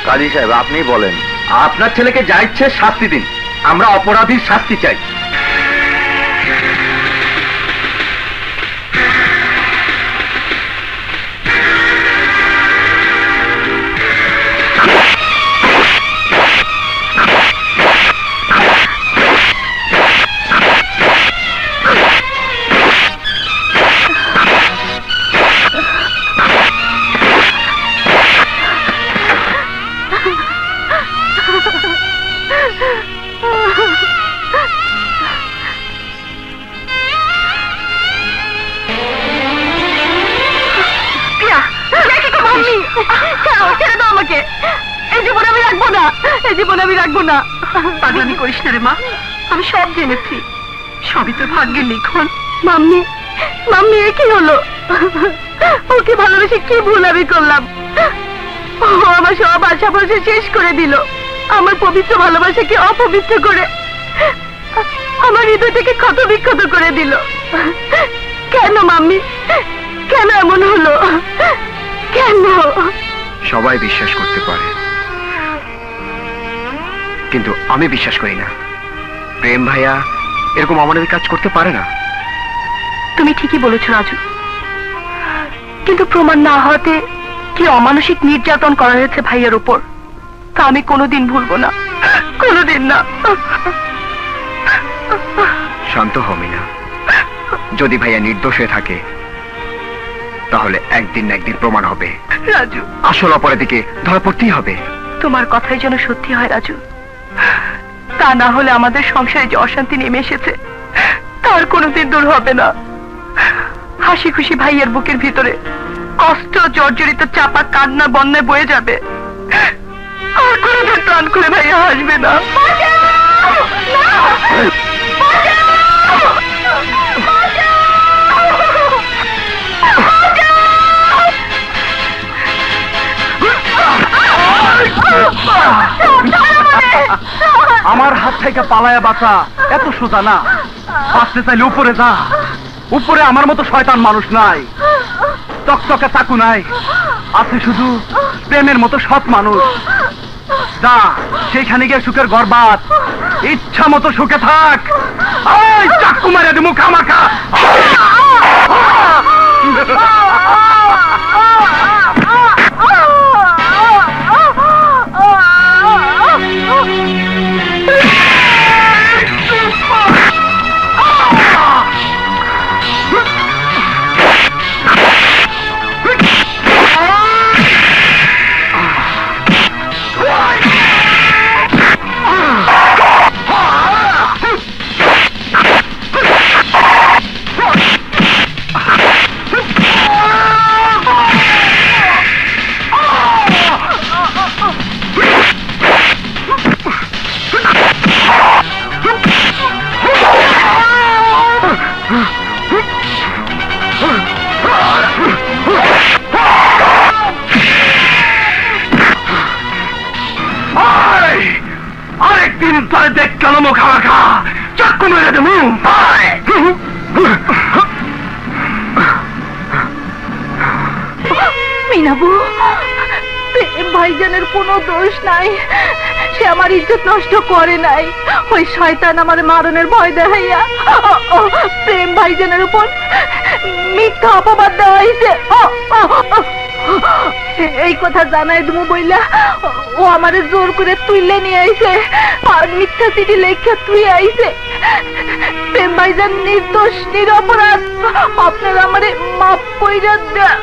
কাজী সাহেব আপনি বলেন, আপনার ছেলেকে যা ইচ্ছে শাস্তি দিন, আমরা অপরাধীর শাস্তি চাই।
ছেড়ে দাও আমাকে। এই জীবন আমি রাখবো না, এই জীবন আমি রাখবো না। পাগলামি করিস না রে মা, আমি সব জেনেছি, সবই তোর ভাগ্যের লিখন। মাম্মি, মাম্মি এ কি হলো? ওকে ভালোবেসে কি ভুল আমি করলাম? ও আমার সব আশা ভরসা শেষ করে দিল, আমার পবিত্র ভালোবাসাকে অপবিত্র করে আমার হৃদয়টাকে ক্ষত বিক্ষত করে দিল। কেন মাম্মি, কেন এমন হলো? কেন?
সবাই বিশ্বাস করতে পারে, কিন্তু আমি বিশ্বাস করি না। প্রেম ভাইয়া এরকম অমানবিক কাজ করতে পারে না।
তুমি ঠিকই বলেছ রাজু, কিন্তু প্রমাণ না হওয়াতে কি অমানসিক নির্যাতন করা হয়েছে ভাইয়ের উপর, তা আমি কোনোদিন ভুলবো না, কোনোদিন না।
শান্ত হও মিনা, যদি ভাইয়া নির্দোষ হয়ে থাকে তাহলে একদিন না একদিন প্রমাণ হবে।
রাজু,
আসল অপরাধীকে ধরা পড়তেই হবে।
তোমার কথাই যেন সত্যি হয় রাজু, তা না হলে আমাদের সংসারে যে অশান্তি নেমে এসেছে তার কোনোদিন দূর হবে না। হাসি খুশি ভাইয়ের বুকের ভিতরে কষ্ট জর্জরিত চাপা কান্না বন্যায় বয়ে যাবে, আর কোনোদিন প্রাণ খুলে ভাইয়া হাসবে না।
আমার হাত থেকে পালায়া বাঁচা এত সোজা না। বাঁচতে চাইলে উপরে যা। উপরে আমার মতো শয়তান মানুষ নাই, চকচকে চাকু নাই, আছে শুধু প্রেমের মতো সৎ মানুষ। যা সেইখানে গিয়ে সুখের ঘর বাঁধ, ইচ্ছা মতো সুখে থাক। ওই চাকু মারে দিমু খামাখা। আরেকদিন পরে দেখ কেন খামাখা চাকু মেরে দেবো।
মিনাবু, প্রেম ভাইজানের কোনো দোষ নাই, সে আমার ইজ্জত নষ্ট করে নাই। ওই শয়তান আমার মারণের ভয় দেখাইয়া প্রেম ভাইজানের উপর মিথ্যা অপবাদ দেওয়া হয়েছে। এই কথা জানাই তুমি বইলা ও আমারে জোর করে তুইলে নিয়ে আইছে আর মিথ্যা চিঠি লেখা তুই আইছে। প্রেম ভাইজান নির্দোষ নিরপরাধ, আপনারা আমারে মাফ কইরা দেন।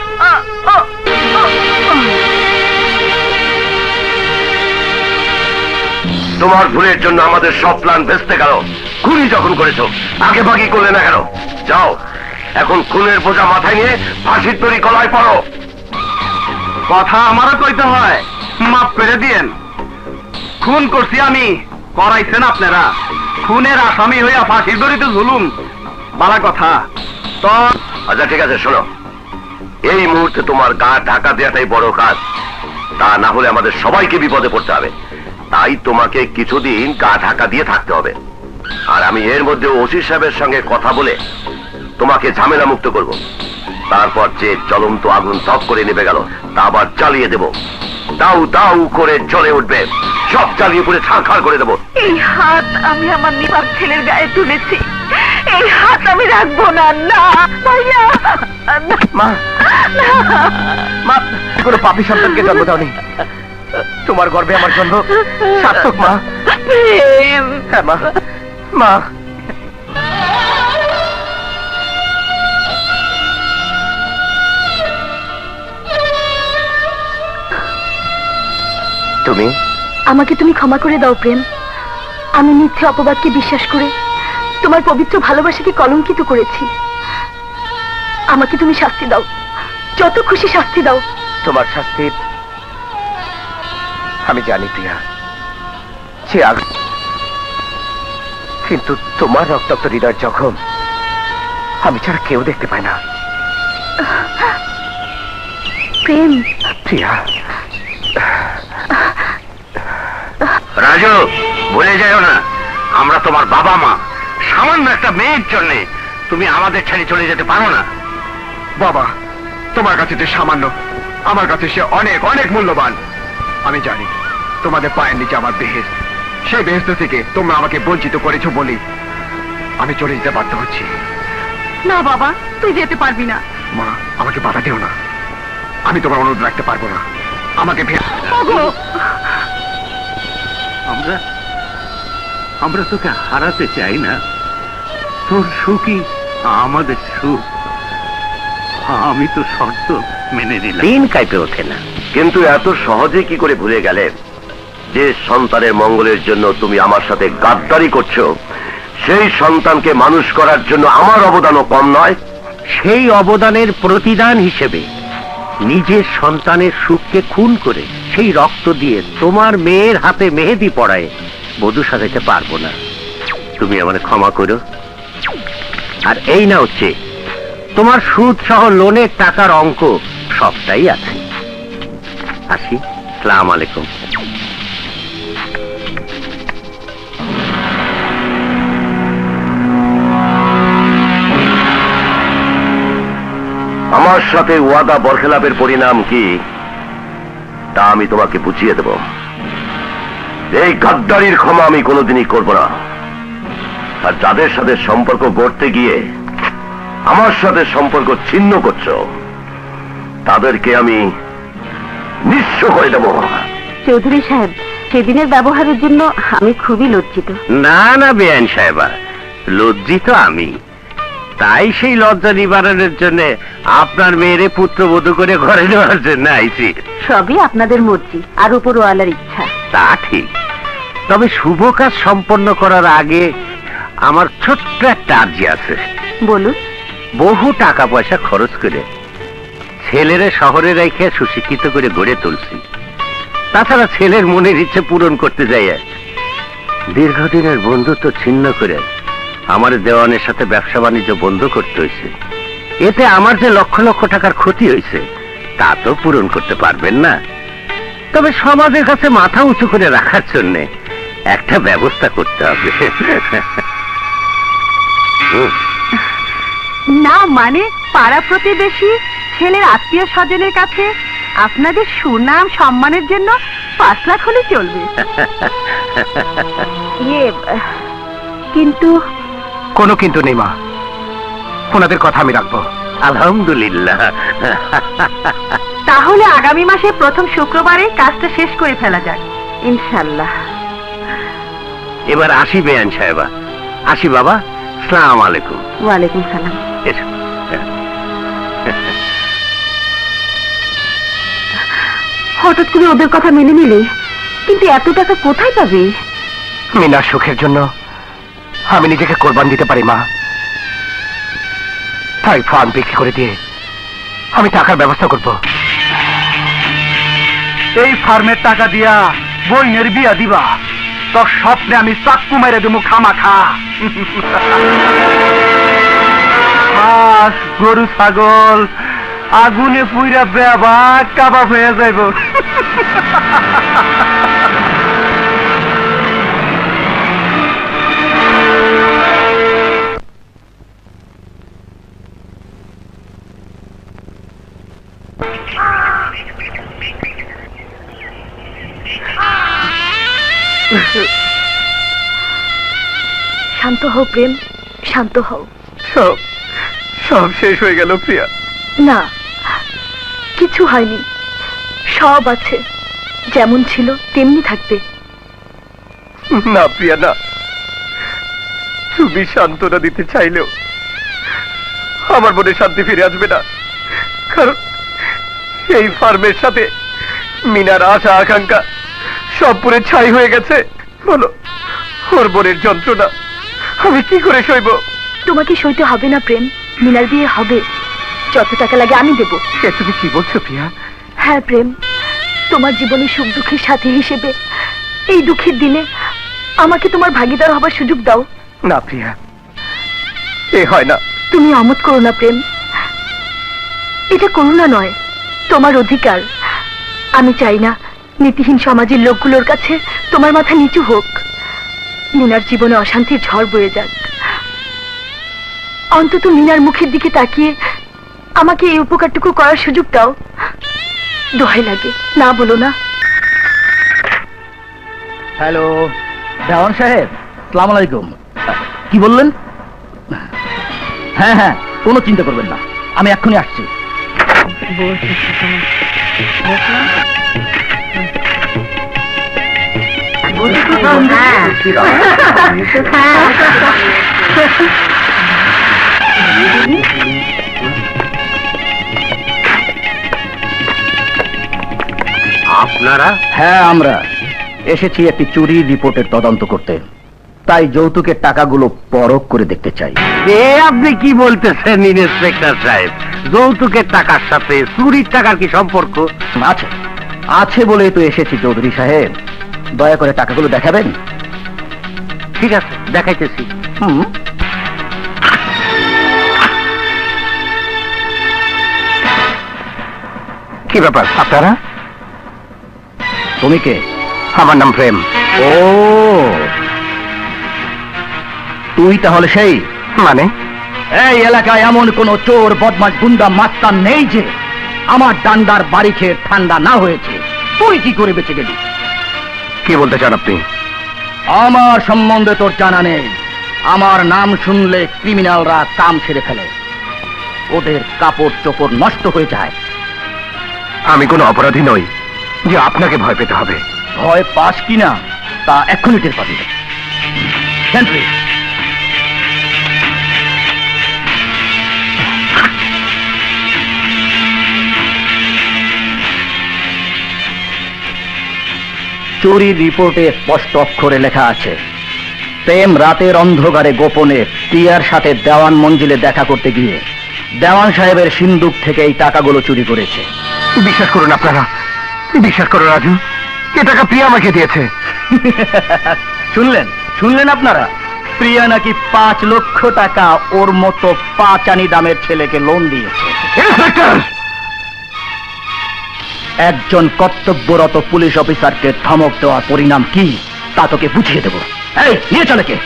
তোমার ভুলের জন্য আমাদের সব প্ল্যান ভেস্তে গেল। খুনি যখন করেছো আগে বাকি করলে না কেন? যাও এখন খুনের বোঝা মাথায় নিয়ে ফাঁসির তরি গলায় পড়ো।
কথা আমারও কইতে হয়, মাফ করে দিয়েন। খুন করছি আমি, করাইছেন আপনারা। খুনের আসামি হইয়া ফাঁসির দড়িতে ঝুলুম, বালা কথা। তো
আচ্ছা ঠিক আছে, শোনো, এই মুহূর্তে তোমার গা ঢাকা দেওয়াটাই বড় কাজ, তা না হলে আমাদের সবাইকে বিপদে পড়তে হবে। তাই তোমাকে কিছুদিন গা ঢাকা দিয়ে থাকতে হবে। আর আমি এর মধ্যে ওসি সাহেবের সঙ্গে কথা বলে তোমাকে ঝামেলা মুক্ত করব। তারপর যে জ্বলন্ত আগুন তপ করে নেমে গেল তা আবার জ্বালিয়ে দেব। দাউ দাউ করে জ্বলে উঠবে, সব জ্বালিয়ে পুড়ে ছারখার করে দেবো।
এই হাত আমি আমার নিপাক ছেলের গায়ে তুলেছি, এই হাত আমি রাখবো না। না ভাইয়া,
মা, মা, কোনো পাপী সন্তানকে জন্ম দাওনি। তোমার গর্ভে আমার জন্ম সার্থক মা।
প্রেম,
হ্যাঁ মা, মা। তুমি
আমাকে তুমি ক্ষমা করে দাও প্রেম। আমি মিথ্যে অপবাদকে বিশ্বাস করে তোমার পবিত্র ভালোবাসাকে কলঙ্কিত করেছি। আমাকে তুমি শাস্তি দাও, যত খুশি শাস্তি দাও।
তোমার শাস্তি আমি জানি প্রিয়া, সে কিন্তু তোমার রক্তাক্ত হৃদয় জখম আমি ছাড়া কেউ দেখতে পায় না।
প্রেম,
প্রিয়া।
রাজু, ভুলে যাও না আমরা তোমার বাবা মা। সামান্য একটা মেয়ের জন্য তুমি আমাদের ছেড়ে চলে যেতে পারো না।
বাবা, তোমার কাছে যে সামান্য, আমার কাছে সে অনেক অনেক মূল্যবান। আমি জানি তোমাদের পায়ের নিচে আমার বেহেশত, সেই বেহেশত থেকে তোমরা আমাকে বঞ্চিত করেছো বলি আমি চলে যেতে বাধ্য হচ্ছি।
না বাবা, তুই যেতে পারবি না।
মা, আমাকে বাধা দিও না, আমি তোমার অনুরোধ রাখতে পারবো না। আমাকে
আমরা তোকে হারাতে চাই না। তোর সুখই আমাদের সুখ। আমি তো শর্ত মেনে নিলাম। দিন কাইপে ওঠে না।
কিন্তু এত সহজে কি করে ভুলে গেলে যে সন্তানের মঙ্গলের জন্য তুমি আমার সাথে গাদ্দারি করছো, সেই সন্তানকে মানুষ করার জন্য আমার অবদানও কম নয়।
সেই অবদানের প্রতিদান হিসেবে নিজের সন্তানের সুখকে খুন করে সেই রক্ত দিয়ে তোমার মেয়ের হাতে মেহেদি পড়ায় বধূ সাজাতে পারবো না। তুমি আমাকে ক্ষমা করো। আর এই না হচ্ছে তোমার সুদ সহ লোনের টাকার অঙ্ক সবটাই আছে। আসি, আসসালামু আলাইকুম।
আমার সাথে ওয়াদা বরখেলাপের পরিণাম কি তা আমি তোমাকে বুঝিয়ে দেব। এই গাদ্দারির ক্ষমা আমি কোনোদিনই করব না। আর যাদের সাথে সম্পর্ক গড়তে গিয়ে আমার সাথে সম্পর্ক ছিন্ন করছো তাদেরকে আমি নিঃস্ব করে দেব।
চৌধুরী সাহেব, সেদিনের ব্যবহারের জন্য আমি খুবই লজ্জিত।
না না বেআইন সাহেবা, লজ্জিত আমি। তাই সেই লজ্জা নিবারণের জন্য আপনার মেয়েরে পুত্রবধূ করে ঘরে নেওয়ার জন্য আইছি।
সবই আপনাদের মর্জি আর উপরওয়ালার ইচ্ছা।
তা ঠিক, তবে শুভ কাজ সম্পন্ন করার আগে আমার ছোট্ট একটা আর্জি আছে।
বলুন।
বহু টাকা পয়সা খরচ করে ছেলেরে শহরে রেখে সুশিক্ষিত করে গড়ে তুলছি। তাছাড়া ছেলের মনের ইচ্ছে পূরণ করতে যাই দীর্ঘদিনের বন্ধুত্ব ছিন্ন করে আমার দেওয়ানের সাথে ব্যবসা বাণিজ্য বন্ধ করতে হয়েছে। এতে আমার যে লক্ষ লক্ষ টাকার ক্ষতি হয়েছে তা তো পূরণ করতে পারবেন না। তবে সমাজের কাছে মাথা উঁচু করে রাখার জন্য একটা ব্যবস্থা করতে হবে।
না মানে পাড়া প্রতিবেশী, ছেলের আত্মীয় স্বজনের কাছে আপনাদের সুনাম সম্মানের জন্য 5 লাখ হলে চলবে। কিন্তু
কোনো কিন্তু নেই মা, ওনাদের কথা আমি রাখবো।
আলহামদুলিল্লাহ।
তাহলে আগামী মাসে প্রথম শুক্রবারে কাজটা শেষ করে ফেলা যাক ইনশাল্লাহ।
এবার আসি বেআইন সাহেবা, আসি বাবা। আসসালামু আলাইকুম।
ওয়ালাইকুম সালাম।
এসো।
হঠাৎ করে ওদের কথা মেনে নিলে, কিন্তু এত টাকা কোথায় পাবে?
মিনার সুখের জন্য আমি নিজেকে কোরবান দিতে পারি মা। তাই ফার্ম বিক্রি করে দিয়ে আমি টাকার ব্যবস্থা করব। এই ফার্মের টাকা দিয়া বইনের বিয়া দিবা, তোর স্বপ্নে আমি চাক্কু মেরে দেবো খামাখা। হাঁস গরু ছাগল আগুনে পুইরা বেবা কাবাব হয়ে যাইব।
শান্ত হও প্রেম, শান্ত হও।
সব সব শেষ হয়ে গেল প্রিয়া।
না, কিছু হয়নি, সব আছে, যেমন ছিল তেমনি থাকবে।
না প্রিয়া না, তুমি সান্ত্বনা দিতে চাইলেও আমার মনে শান্তি ফিরে আসবে না। কারণ এই ফার্মের সাথে মিনার আশা আকাঙ্ক্ষা সব পুরে ছাই হয়ে গেছে। বলো, ওর বোনের যন্ত্রণা আমি কি করে সইব?
তোমাকে সইতে হবে না প্রেম, মিনার বিয়ে হবে। যত টাকা লাগে আমি দেব।
তুমি কি বলছো প্রিয়া?
হ্যাঁ প্রেম, তোমার জীবনে সুখ দুঃখের সাথী হিসেবে এই দুঃখের দিনে আমাকে তোমার ভাগিদার হবার সুযোগ দাও।
না প্রিয়া, এ হয় না।
তুমি অমত করো না প্রেম, এটা করুণা নয়, তোমার অধিকার। আমি চাই না নীতিহীন সমাজের লোকগুলোর কাছে তোমার মাথা নিচু হোক। মিনার জীবনে অশান্তির ঝড় বয়ে যাক। অন্তত মিনার মুখের দিকে তাকিয়ে আমাকে এই উপকারটুকু করার সুযোগ দাও। দোহাই লাগে, না বলো না।
হ্যালো দেওয়ান সাহেব, সালাম আলাইকুম। কি বললেন? হ্যাঁ হ্যাঁ, কোনো চিন্তা করবেন না, আমি এক্ষুনি আসছি।
আপনারা?
হ্যাঁ, আমরা এসেছি একটি চুরির রিপোর্টের তদন্ত করতে, তাই যৌতুকের টাকাগুলো পরখ করে দেখতে চাই।
এ আপনি কি বলতেছেন ইন্সপেক্টর সাহেব? যৌতুকের টাকার সাথে চুরির টাকার কি সম্পর্ক?
আছে, আছে বলেই তো এসেছি চৌধুরী সাহেব। দয়া করে টাকাগুলো দেখাবেন।
ঠিক আছে, দেখাইতেছি।
হুম,
কি ব্যাপার আপনারা?
তুমি কে?
আমার নাম প্রেম।
ও, তুই তাহলে সেই?
মানে
এই এলাকায় এমন কোন চোর বদমাশ গুন্ডা মাস্তান নেই যে আমার ডান্ডার বাড়ি খেয়ে ঠান্ডা না হয়েছে। তুই কি করে বেঁচে গেলি?
কি বলতে চান আপনি?
আমার সম্বন্ধে তোর জানা নেই। আমার নাম শুনলে ক্রিমিনালরা কাম ছেড়ে ফেলে, ওদের কাপড় চোপড় নষ্ট হয়ে যায়।
আমি কোনো অপরাধী নই যে আপনাকে ভয় পেতে হবে।
ভয় পাস কিনা তা এক্ষুনি টের পাবি। সেন্ট্রি, চুরি রিপোর্টে স্পষ্ট অক্ষরে লেখা আছে, প্রেম রাতের অন্ধকারে গোপনে প্রিয়ার সাথে দেওয়ান মঞ্জিলে দেখা করতে গিয়ে দেওয়ান সাহেবের সিন্দুক থেকে এই টাকাগুলো চুরি করেছে।
বিশ্বাস করুন আপনারা, বিশ্বাস করুন রাজু, এ টাকা প্রিয়া আমাকে দিয়েছে।
শুনলেন আপনারা? প্রিয়া নাকি 5 লক্ষ টাকা ওর মতো পাঁচানি দামের ছেলেকে লোন দিয়েছে। একজন কর্তব্যরত পুলিশ অফিসারকে ধমক দেওয়ার পরিণাম কি তা তোকে বুঝিয়ে দেব। এই নিয়ে চলে কে?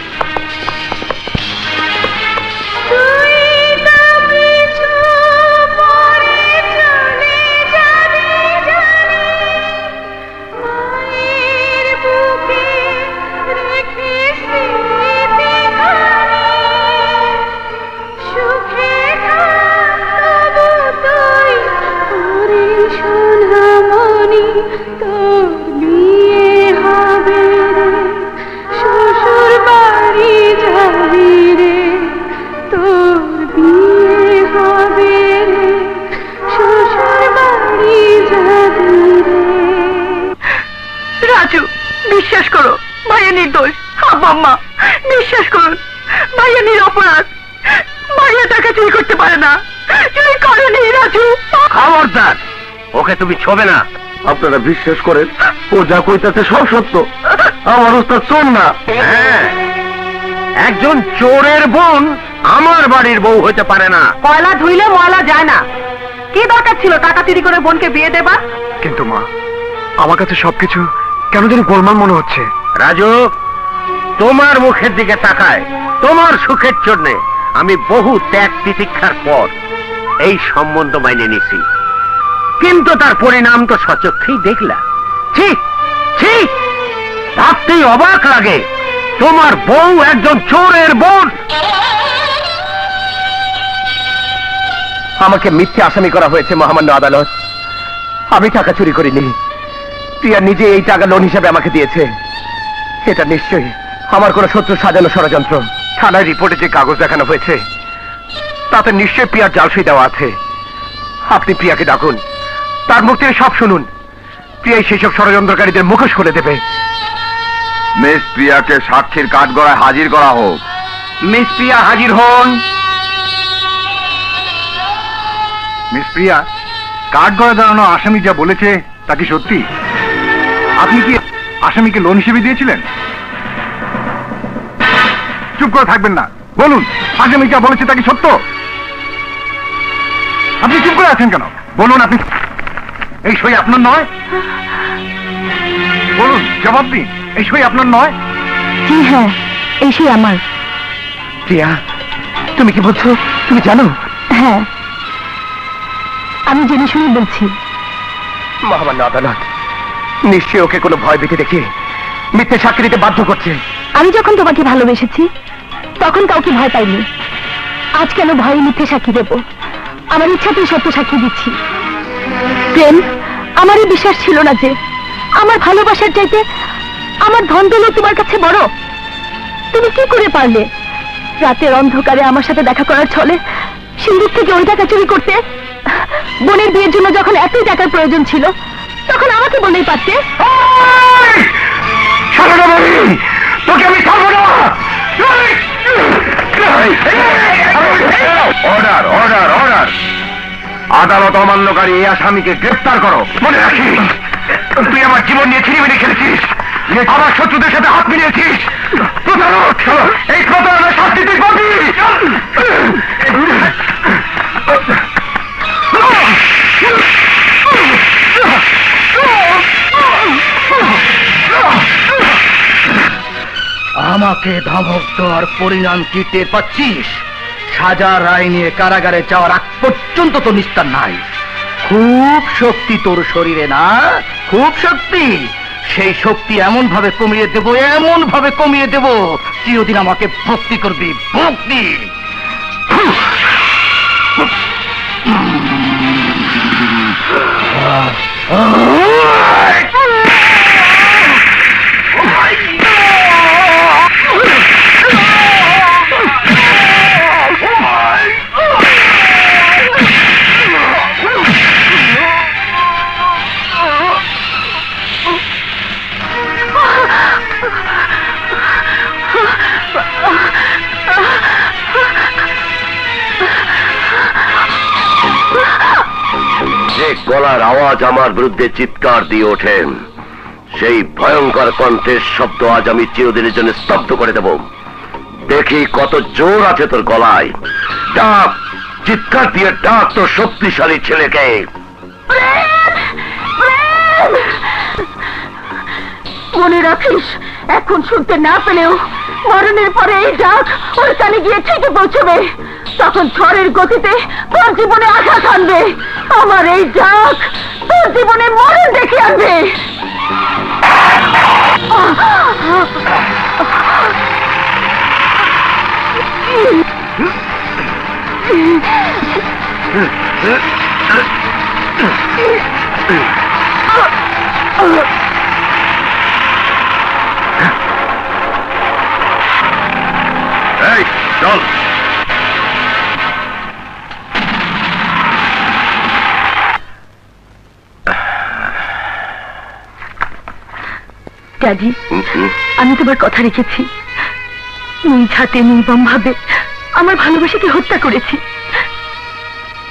রাজু, বিশ্বাস করো, ভাইয়া নির্দোষ। আব্বা বিশ্বাস করুন, ভাইয়া নিরপরাধ। ভাইয়া টাকা চুরি করতে পারে না, চুরি করেনি। রাজু,
খবরদার, ওকে তুমি ছোবে না। আপনারা বিশ্বাস করেন ও যা কইতাছে সব সত্য? আমার ওস্তাদ চোর না। হ্যাঁ, একজন চোরের বোন আমার বাড়ির বউ হতে পারে না।
কয়লা ধুইলে ময়লা যায় না। কি দরকার ছিল টাকা চুরি করে বোনকে বিয়ে দেবার?
কিন্তু মা, আমার কাছে সবকিছু কেন জানি গোলমাল মনে হচ্ছে।
রাজু, তোমার মুখের দিকে তাকায় তোমার সুখের জন্য আমি বহু ত্যাগ তিতিক্ষার পর এই সম্বন্ধ মাইনে নিছি, কিন্তু তার পরিণাম তো সচক্ষেই দেখলা। ছি ছি, ভাবতেই অবাক লাগে তোমার বউ একজন চোরের বোন। আমাকে মিথ্যে আসামি করা হয়েছে মহামান্য আদালত। আমি টাকা চুরি করিনি, প্রিয়া নিজে এই টাকা লোন হিসেবে আমাকে দিয়েছে। এটা নিশ্চয়ই আমার কোনো শত্রু সাজানো ষড়যন্ত্র। থানায় রিপোর্টে যে কাগজ দেখানো হয়েছে তাতে নিশ্চয়ই প্রিয়ার জালসই দেওয়া আছে। আপনি প্রিয়াকে ডাকুন, তার মুখ থেকে সব শুনুন। প্রিয়াই সেসব ষড়যন্ত্রকারীদের মুখোশ খুলে দেবে।
মিস প্রিয়াকে সাক্ষীর কাঠগড়ায় হাজির করা হোক।
মিস প্রিয়া হাজির হন।
মিস প্রিয়া, কাঠগড়ায় দাঁড়ানো আসামি যা বলেছে তা কি সত্যি? আপনি কি আসামিকে লোন হিসেবে দিয়েছিলেন? চুপ করে থাকবেন না, বলুন আসামি যা বলেছে তা কি সত্য? আপনি চুপ করে আছেন কেন? বলুন, আপনি এই সই আপনার নয়? বলুন, জবাব দিন, এই সই আপনার নয়?
জি হ্যাঁ, এই সেই আমার।
প্রিয়া, তুমি কি বলছো? তুমি জানো?
হ্যাঁ, আমি জেনে শুনে বলছি।
মহামান্য আদালত নিশ্চয়ই ওকে কোনো ভয় ভীতি দেখে মিথ্যে সাক্ষী দিতে বাধ্য করছে।
আমি যখন তোমাকে ভালোবেসেছি তখন কাউকে ভয় পাইনি। আজ কেন ভয়ে মিথ্যে সাক্ষী দেব? আমার ইচ্ছাতেই সত্য সাক্ষী দিচ্ছি। প্রেম, আমারই বিশ্বাস ছিল না যে আমার ভালোবাসার চাইতে আমার ধন দৌলত তোমার কাছে বড়। তুমি কি করে পারলে রাতের অন্ধকারে আমার সাথে দেখা করার ছলে সিন্দুক থেকে ওই টাকা চুরি করতে? বোনের বিয়ের জন্য যখন এতই টাকার প্রয়োজন ছিল তখন আমাকে বলেই পারতে।
তোকে আমি ছাড়বো না। অর্ডার অর্ডার অর্ডার, আদালত অমান্যকারী এই আসামিকে গ্রেফতার করো। মনে রাখিস, তুই আমার জীবন নিয়ে ছিনিমিনি খেলেছিস, আমার শত্রুদের সাথে হাত মিলিয়েছিস। প্রতারক, এই প্রতারণের শাস্তি তুই পাবি।
আমাকে ধমক দেওয়ার পরিণাম কি টের পাচ্ছিস? সাজার রায় নিয়ে কারাগারে যাওয়ার আগ পর্যন্ত তো নিস্তার নাই। খুব শক্তি তোর শরীরে না, খুব শক্তি। সেই শক্তি এমন ভাবে কমিয়ে দেব, এমন ভাবে কমিয়ে দেব, চিরদিন আমাকে ভক্তি করবি, ভক্তি।
যে গলার আওয়াজ আমার বিরুদ্ধে চিৎকার দিয়ে ওঠেন, সেই ভয়ঙ্কর কণ্ঠের শব্দ আজ আমি চিরদিনের জন্য স্তব্ধ করে দেব। দেখি কত জোর আছে তোর গলায়। ডাক, চিৎকার দিয়ে ডাক তোর শক্তিশালী ছেলেকে।
মনে রাখিস, এখন শুনতে না পেলেও মরণের পরে এই ডাক ওর কানে গিয়ে ঠিকই পৌঁছবে। তখন ঝড়ের গতিতে তোর জীবনে আঘাত আনবে। আমার এই ডাক তোর জীবনে মরণ ডেকে আনবে।
এই চল।
ড্যাডি, আমি তোমার কথা রেখেছি। নিজ হাতে নির্মম ভাবে আমার ভালোবাসাকে হত্যা করেছি।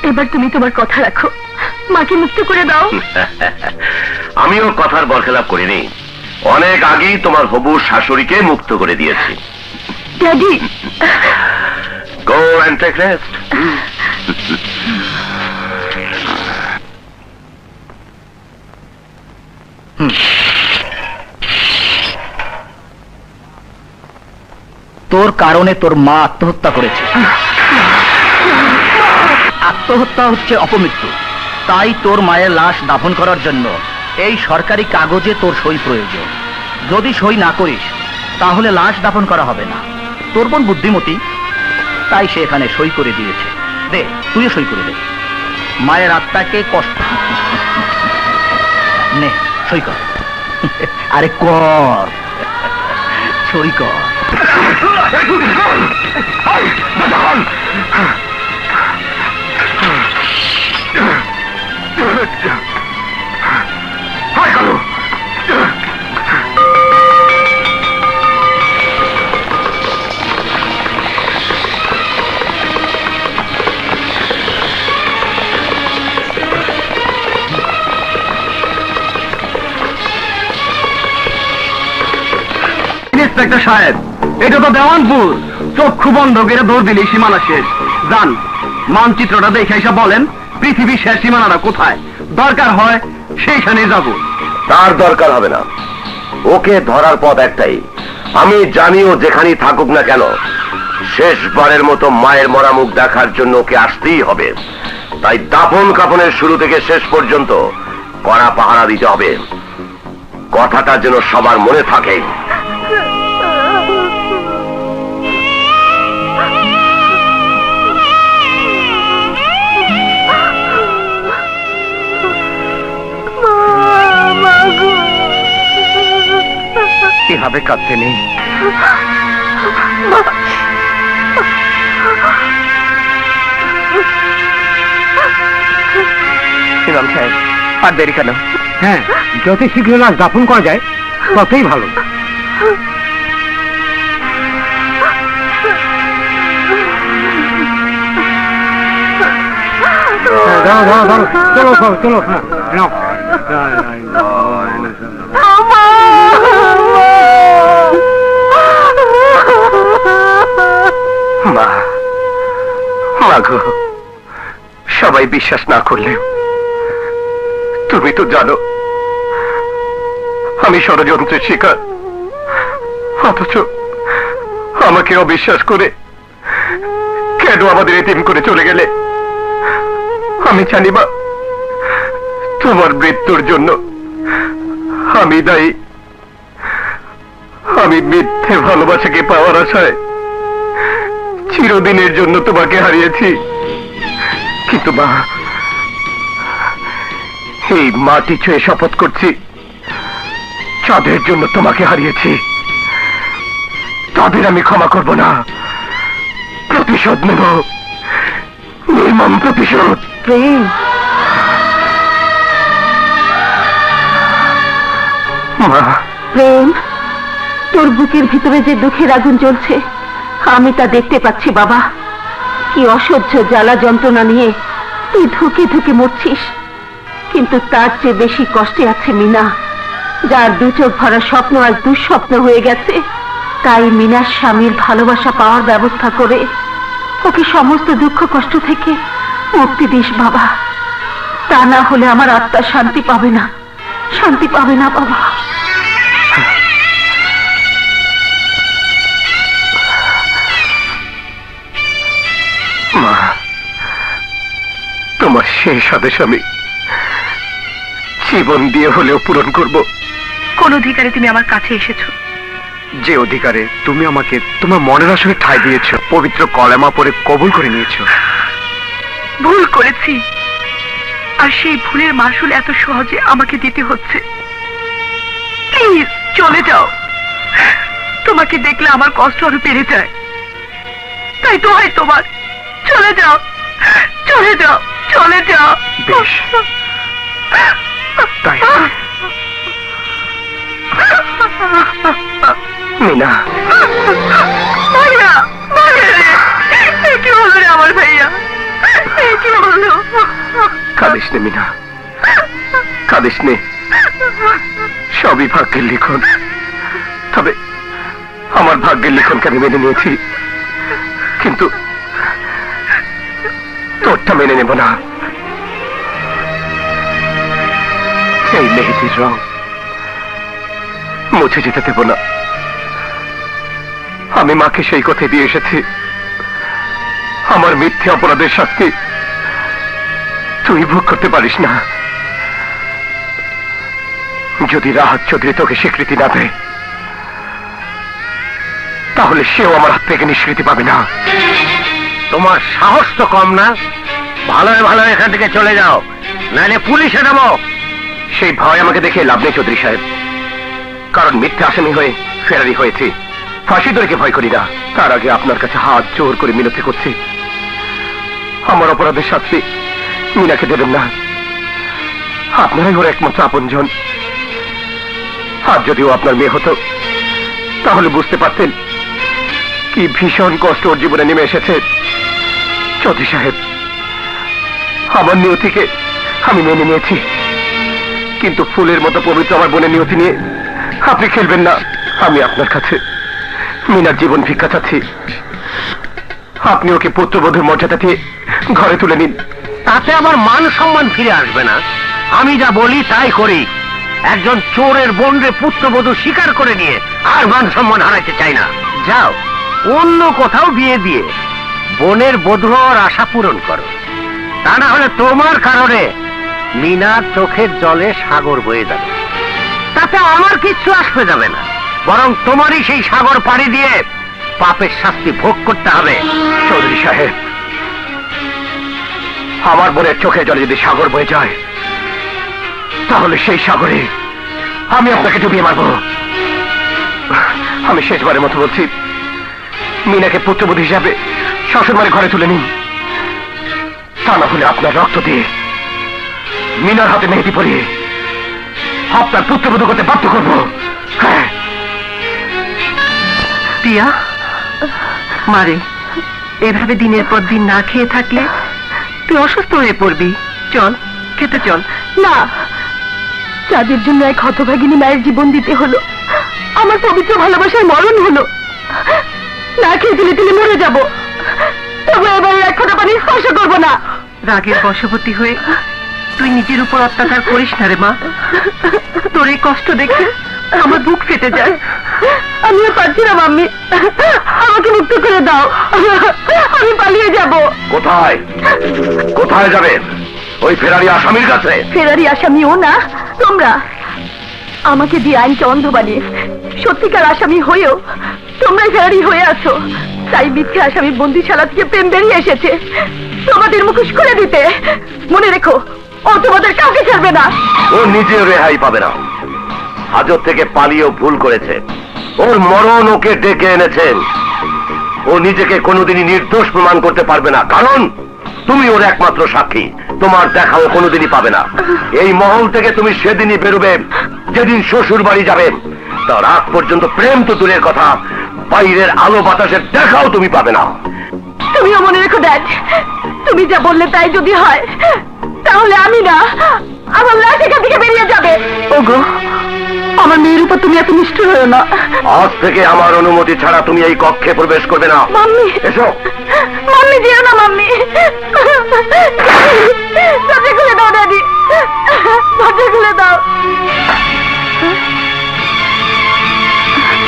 এবার তুমি তোমার কথা রাখো, মাকে মুক্ত করে দাও।
আমিও কথার বরখেলাপ করিনি। অনেক আগেই তোমার হবু শাশুড়িকে মুক্ত করে দিয়েছি।
Daddy,
go and take rest.
তোর কারণে তোর মা আত্মহত্যা করেছে। আত্মহত্যা হচ্ছে অপমৃত্যু। তাই তোর মায়ের লাশ দাফন করার জন্য এই সরকারি কাগজে তোর সই প্রয়োজন। যদি সই না করিস তাহলে লাশ দাফন করা হবে না। তোর বোন বুদ্ধিমতী, তাই সে এখানে সই করে দিয়েছে। দে, তুইও সই করে দে। মায়ের আত্মাকে কষ্ট নে, সই কর। আরে কর, সই কর।
ইন্সপেক্টর সাহেব, এটা তো দেওয়ানপুর। চক্ষু বন্ধ করে দৌড় দিলেই সীমানা শেষ। যান, মানচিত্রটা দেখে এসে বলেন পৃথিবীর শেষ সীমানাটা কোথায়। দরকার হয় সেইখানে যাব।
তার দরকার হবে না। ওকে ধরার পথ একটাই। আমি জানিও যেখানেই থাকুক না কেন, শেষবারের মতো মায়ের মরা মুখ দেখার জন্য ওকে আসতেই হবে। তাই দাফন কাফনের শুরু থেকে শেষ পর্যন্ত কড়া পাহারা দিতে হবে। কথাটা যেন সবার মনে থাকে।
এভাবে কাঁদতে নেই। ইমাম সাহেব, আর দেরি কেন? হ্যাঁ, যত শীঘ্র লাশ দাফন করা যায় ততই ভালো। চলো চলো চলো। হ্যাঁ, মা, মাগো, সবাই বিশ্বাস না করলেও তুমি তো জানো আমি ষড়যন্ত্রের শিকার। অথচ আমাকে অবিশ্বাস করে
কেন আমাদের এতিম করে চলে গেলে? আমি জানি মা, তোমার মৃত্যুর জন্য আমি দায়ী। আমি মিথ্যে ভালোবাসাকে পাওয়ার আশায় চিরদিনের জন্য তোমাকে হারিয়েছি। কিন্তু মা, এই মাটি ছুঁয়ে শপথ করছি, যাদের জন্য তোমাকে হারিয়েছি তাদের আমি ক্ষমা করব না। প্রতিশোধ নেব, নির্মম প্রতিশোধ।
প্রেম,
মা,
প্রেম, তোর বুকের ভিতরে যে দুঃখের আগুন জ্বলছে আমি তা দেখতে পাচ্ছি বাবা। কি অসহ্য জ্বালা যন্ত্রণা নিয়ে তুই ধুকে ধুকে মরছিস, কিন্তু তার চেয়ে বেশি কষ্টে আছে মিনা, যার দু চোখ ভরা স্বপ্ন আজ দুঃস্বপ্ন হয়ে গেছে। তাই মিনার স্বামীর ভালোবাসা পাওয়ার ব্যবস্থা করে ওকে সমস্ত দুঃখ কষ্ট থেকে মুক্তি দিস বাবা। তা না হলে আমার আত্মা শান্তি পাবে না, শান্তি পাবে না বাবা।
মা, তোমার শেষ আদেশ আমি জীবন দিয়ে হলেও পূরণ করব।
কোন অধিকারে তুমি আমার কাছে এসেছো?
যে অধিকারে তুমি আমাকে তোমার মনের আসলে ঠাঁই দিয়েছো, পবিত্র কলেমা পড়ে কবুল করে নিয়েছো।
ভুল করেছি, আর সেই ভুলের মাসুল এত সহজে আমাকে দিতে হচ্ছে। প্লিজ চলে যাও, তোমাকে দেখলে আমার কষ্ট আরো বেড়ে যায়। তাই তো হয় তোমার, চলে যাও, চলে যাও, চলে যাও।
বেশ, তাই মিনা।
ভাইয়া, ভাইয়া রে, এ কি হলো রে আমার ভাইয়া, এ কি হলো?
কাঁদিস নে মিনা, কাঁদিস নে। সবই ভাগ্যের লিখন। তবে আমার ভাগ্যের লিখনকে আমি মেনে নিয়েছি, কিন্তু তোরটা মেনে নেব না। এই মেহেদির রং মুছে যেতে দেব না। আমি মাকে সেই কথা দিয়ে এসেছি, আমার মিথ্যে অপরাধের শাস্তি তুই ভোগ করতে পারিস না। যদি রাহাত চৌধুরী তোকে স্বীকৃতি না দেয়, তাহলে সেও আমার হাত থেকে নিষ্কৃতি পাবে না।
তোমার সাহস তো কম না। ভালো ভালো এখান থেকে চলে যাও, নাহলে পুলিশে দেবো।
সেই ভয় আমাকে দেখে লাভ নেই চৌধুরী সাহেব, কারণ মিথ্যে আসামি হয়ে ফেরারি হয়েছি। ফাঁসি দড়িকে ভয় করি না। তার আগে আপনার কাছে হাত জোর করে মিনতি করছি, আমার অপরাধের শাস্তি মিনাকে দেবেন না। আপনারাই ওর একমাত্র আপনজন। আর যদিও আপনার মেয়ে হতো, তাহলে বুঝতে পারতেন কি ভীষণ কষ্ট ওর জীবনে নেমে এসেছে। চৌধুরী সাহেব, আমার নিয়তিকে আমি মেনে নিয়েছি, কিন্তু ফুলের মতো পবিত্র আমার বোনের নিয়তি নিয়ে আপনি খেলবেন না। আমি আপনার কাছে মিনার জীবন ভিক্ষা চাচ্ছি। আপনি ওকে পুত্রবধূর মর্যাদা দিয়ে ঘরে তুলে নিন।
তাতে আমার মান সম্মান ফিরে আসবে না। আমি যা বলি তাই করি। একজন চোরের বোনরে পুত্রবধূ স্বীকার করে নিয়ে আর মান সম্মান হারাইতে চাই না। যাও, অন্য কোথাও বিয়ে দিয়ে বোনের বধূ হওয়ার আশা পূরণ করো। তা না হলে তোমার কারণে মিনার চোখের জলে সাগর বয়ে যাবে। তাতে আমার কিচ্ছু আসবে যাবে না, বরং তোমারই সেই সাগর পাড়ি দিয়ে পাপের শাস্তি ভোগ করতে হবে।
চৌধুরী সাহেব, আমার বোনের চোখের জলে যদি সাগর বয়ে যায়, তাহলে সেই সাগরে আমি আপনাকে ডুবিয়ে মারব। আমি শেষবারের মতো বলছি, মিনাকে পুত্রবধূ হিসাবে শ্বশুরবাড়ি ঘরে তুলে নিন। তা না হলে আপনার রক্ত দিয়ে মিনার হাতে মেহেদি পরিয়ে আপনার পুত্রবধূ করতে বাধ্য করব। হ্যাঁ।
প্রিয়া, মারে, এভাবে দিনের পর দিন না খেয়ে থাকলে তুই অসুস্থ হয়ে পড়বি। চল, খেতে চল। না, যাদের জন্য এক হতভাগিনী মায়ের জীবন দিতে হলো, আমার পবিত্র ভালোবাসার মরণ হলো। না খেয়ে দিলে দিলে মরে যাব, তবে এবার এক ফোঁটা পানি স্পর্শ করবো না। রাগের বশবর্তী হয়ে তুই নিজের উপর অত্যাচার করিস না রে মা। তোর এই কষ্ট দেখে আমার বুক ফেটে যায়। আমিও পারছি না মাম্মি, আমাকে মুক্ত করে দাও, আমি পালিয়ে যাব।
কোথায় কোথায় যাবে? ওই ফেরারি আসামির কাছে?
ফেরারি আসামিও না তোমরা, আমাকে দিয়ে আইনকে অন্ধ বানিয়ে সত্যিকার আসামি হয়েও তোমরা ফেরারি হয়ে আছো। তাই মিথ্যে আসামি বন্দিশালা থেকে প্রেম বেরিয়ে এসেছে তোমাদের মুখোশ খুলে দিতে। মনে রেখো, ও তোমাদের কাউকে ছাড়বে না।
ও নিজেও রেহাই পাবে না। হাজত থেকে পালিয়েও ভুল করেছে। ওর মরণ ওকে ডেকে এনেছেন। ও নিজেকে কোনোদিনই নির্দোষ প্রমাণ করতে পারবে না, কারণ তুমি ওর একমাত্র সাক্ষী। তোমার দেখা ও কোনোদিনই পাবে না। এই মহল থেকে তুমি সেদিনই বেরোবে যেদিন শ্বশুর বাড়ি যাবে। তার আগ পর্যন্ত প্রেম তো দূরের কথা, বাইরের আলো বাতাসের দেখাও তুমি পাবে না।
তুমিও মনে রেখো ড্যাড, তুমি যা বললে তাই যদি হয়, তাহলে আমি না, আমার লাশ এখান থেকে বেরিয়ে যাবে। ওগো, আমার মেয়ের উপর তুমি এত নিষ্ঠুর হও না।
আজ থেকে আমার অনুমতি ছাড়া তুমি এই কক্ষে প্রবেশ করবে না।
মাম্মি,
এসো।
মাম্মি যেও না মাম্মি, দরজা খুলে দাও ড্যাডি, দরজা খুলে দাও।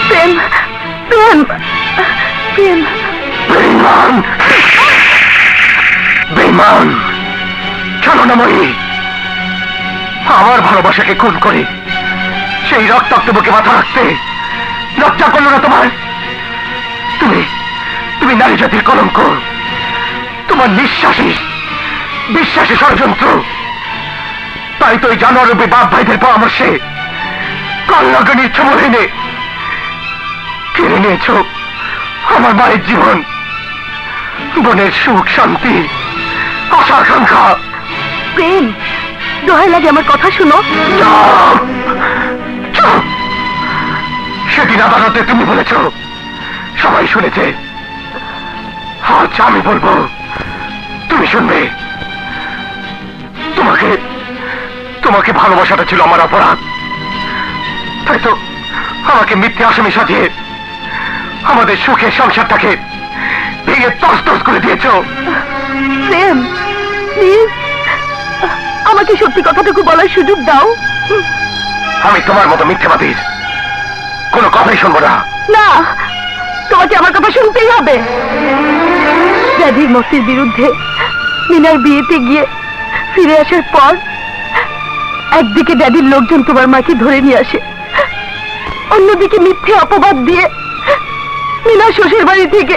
প্রেম, প্রেম, প্রেম।
বেঈমান, বেঈমান, ছলনাময়ী, আমার ভালোবাসাকে খুন করে সেই রক্তাক্ত বুকে মাথা রাখতে লজ্জা করলো না তোমার? তুমি তুমি নারী জাতির কলঙ্ক। তোমার নিঃশ্বাসী বিশ্বাসী ষড়যন্ত্র। তাই তো এই জানোয়ারূপী বাপ ভাইদের পরামর্শে কল্যাণের ছবল এনে কেড়ে নিয়েছ আমার মায়ের জীবন, বোনের সুখ শান্তি আশা আকাঙ্ক্ষা।
প্রেম, দোহাই লাগে আমার কথা শুনো।
চুপ! চুপ! সেদিন আদালতে তুমি বলেছ, সবাই শুনেছে। আজ আমি বলবো, তুমি শুনবে। তোমাকে তোমাকে ভালোবাসাটা ছিল আমার অপরাধ। তাই তো আমাকে মিথ্যে আসামি সাজিয়ে আমাদের সুখের সংসারটাকে ভেঙে তছনছ করে দিয়েছ।
প্রেম, প্লিজ আমাকে সত্যি কথাটুকু বলার সুযোগ দাও।
আমি তোমার মতো মিথ্যাবাদীর কোনো কথাই শুনবো না।
না, তোমাকে আমার কথা শুনতেই হবে। ড্যাডির মস্তির বিরুদ্ধে মিনার বিয়েতে গিয়ে ফিরে আসার পর একদিকে ড্যাডির লোকজন তোমার মাকে ধরে নিয়ে আসে, অন্যদিকে মিথ্যে অপবাদ দিয়ে মিনার শ্বশুর বাড়ি থেকে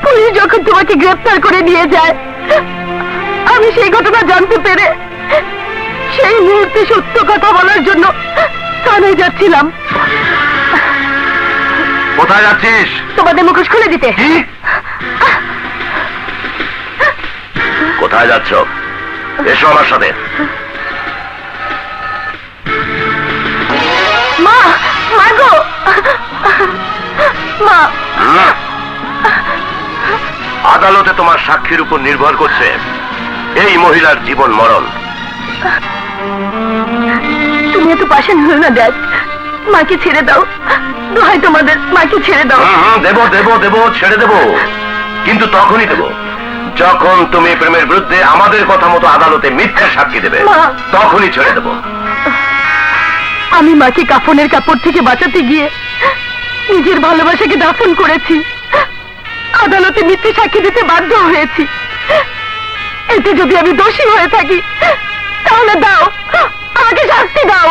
পুলিশ যখন তোমাকে গ্রেফতার করে নিয়ে যায়, আমি সেই ঘটনা জানতে পেরে সেই মুহূর্তে সত্য কথা বলার জন্য থানায় যাচ্ছিলাম।
কোথায় যাচ্ছিস?
তোমাদের মুখোশ খুলে দিতে।
কি? কোথায় যাচ্ছ? এসো আমার সাথে।
মা, মা গো, মা।
আদালতে তোমার সাক্ষীর উপর নির্ভর করছে এই মহিলার জীবন মরণ।
তুমি এত পাশান হলো না ড্যাড, মাকে ছেড়ে দাও, দোহাই তোমাদের, মাকে ছেড়ে দাও।
দেব দেব দেব, ছেড়ে দেব, কিন্তু তখনই দেব যখন তুমি প্রেমের বিরুদ্ধে আমাদের কথা মতো আদালতে মিথ্যা সাক্ষী দেবে।
মা।
তখনই ছেড়ে দেব।
আমি মাকে কাফনের কাপড় থেকে বাঁচাতে গিয়ে নিজের ভালোবাসাকে দাফন করেছি, আদালতে মিথ্যে সাক্ষী দিতে বাধ্য হয়েছি। এতে যদি আমি দোষী হয়ে থাকি তাহলে দাও, আমাকে শাস্তি দাও।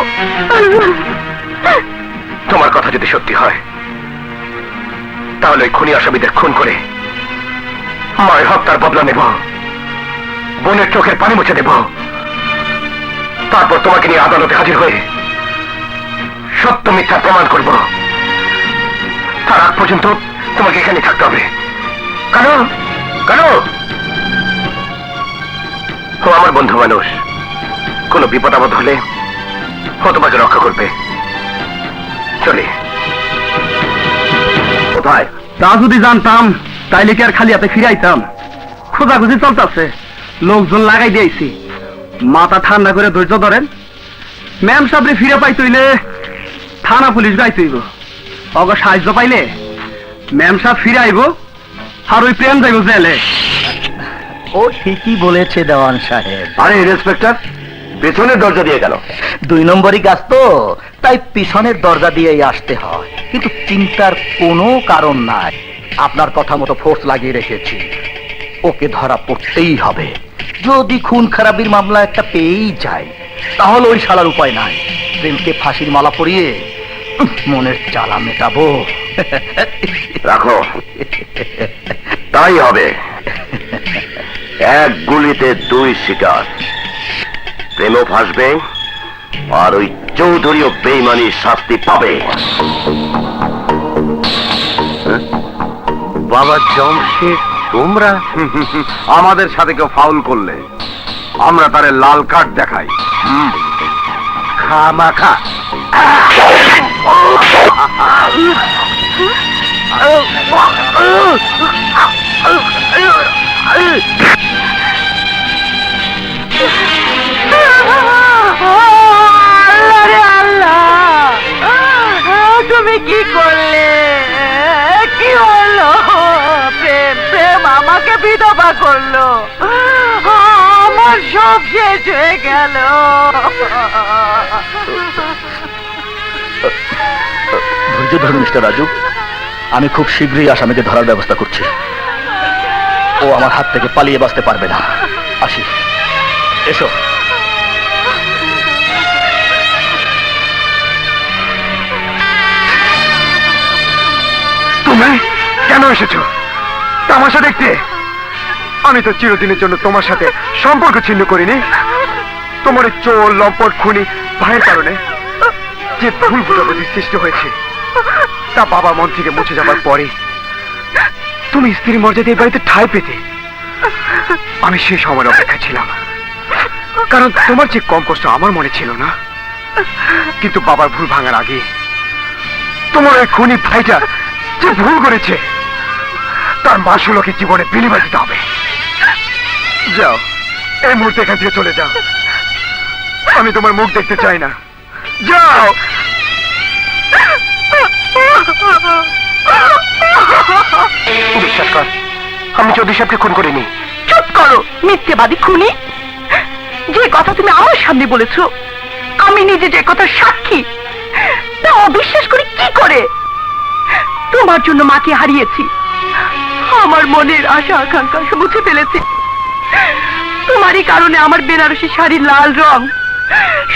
তোমার কথা যদি সত্যি হয়, তাহলে ওই খুনি আসামিদের খুন করে মায়ের হত্যার বদলা নেব, বোনের চোখের পানি মুছে দেব। তারপর তোমাকে নিয়ে আদালতে হাজির হয়ে সত্য মিথ্যা প্রমাণ করব। তার আগ পর্যন্ত তোমাকে এখানে থাকতে হবে। কেন কেন? ও আমার বন্ধু মানুষ, কোনো বিপদ আপদ হলে ও তোমাকে রক্ষা করবে। চলে। কোথায়?
তা যদি জানতাম তাইলে কি আর খালি হাতে ফিরাইতাম? খোঁজাখুঁজি চলতেছে, লোকজন লাগাই দিয়েছি। মাথা ঠান্ডা করে ধৈর্য ধরেন। ম্যাম সাবরে ফিরে পাইতইলে থানা পুলিশ গাইতইব, অগ সাহায্য পাইলে ম্যাম সাহেব ফিরে আইব, আর ওই প্রেম যাইব জেলে।
ও ঠিকই বলেছে দেওয়ান সাহেব।
আরে ইন্সপেক্টর, পেছনের দরজা দিয়ে গেল।
2 নম্বরই কাজ তো, তাই পিছনের দরজা দিয়েই আসতে হয়। কিন্তু চিন্তার কোনো কারণ নাই। আপনার কথা মতো ফোর্স লাগিয়ে রেখেছি, ওকে ধরা পড়তেই হবে। যদি খুন খারাপির মামলা একটা পেয়েই যায়, তাহলে ওই শালার উপায় নাই, প্রেমকে ফাঁসির মালা পরিয়ে মনের জ্বালা মেটাবো।
রাখো, তাই হবে। এক গুলিতে দুই শিকার, প্রেমও ফাঁসবে আর ওই চৌধুরীও বেইমানির শাস্তি পাবে।
বাবা জমশেদ, তোমরা আমাদের সাথে কেউ ফাউল করলে আমরা তারে লাল কার্ড দেখাই। খামাখা
তুমি কি করলে? কি হলো? প্রেম প্রেম আমাকে বিধবা করলো, আমার সব শেষ হয়ে গেল।
ধৈর্য ধরুন মিস্টার রাজু, আমি খুব শীঘ্রই আসামিকে ধরার ব্যবস্থা করছি। ও আমার হাত থেকে পালিয়ে বাঁচতে পারবে না। আসি, এসো।
তুমি কেন এসেছো তামাশা দেখতে? আমি তো চিরদিনের জন্য তোমার সাথে সম্পর্ক ছিন্ন করিনি। তোমার এই চোর লম্পট খুনি ভাইয়ের কারণে যে ভুল বুঝাবুঝি সৃষ্টি হয়েছে, তা বাবা মন থেকে মুছে যাবার পরে তুমি স্ত্রীর মর্যাদা এই বাড়িতে ঠাঁই পেতে। আমি সেই সময়ের অপেক্ষা ছিলাম, কারণ তোমার যে কম কষ্ট আমার মনে ছিল না। কিন্তু বাবার ভুল ভাঙার আগে তোমার ওই খুনি ভাইটা যে ভুল করেছে, তার মাসুলকে জীবনে বিনিময় দিতে হবে। যাও, এই মুহূর্তে এখান থেকে চলে যাও। আমি তোমার মুখ দেখতে চাই না। যাও। বিশ্বাস কর, আমি চৌধুরী সাহেবকে খুন করিনি।
চুপ করো মিথ্যেবাদী খুনি! যে কথা তুমি আমার সামনে বলেছো, আমি নিজে যে কথা সাক্ষী, তা অবিশ্বাস করি কি করে? তোমার জন্য মাকে হারিয়েছি, আমার মনের আশা আকাঙ্ক্ষা সব মুছে ফেলেছি। তোমারই কারণে আমার বেনারসি শাড়ির লাল রং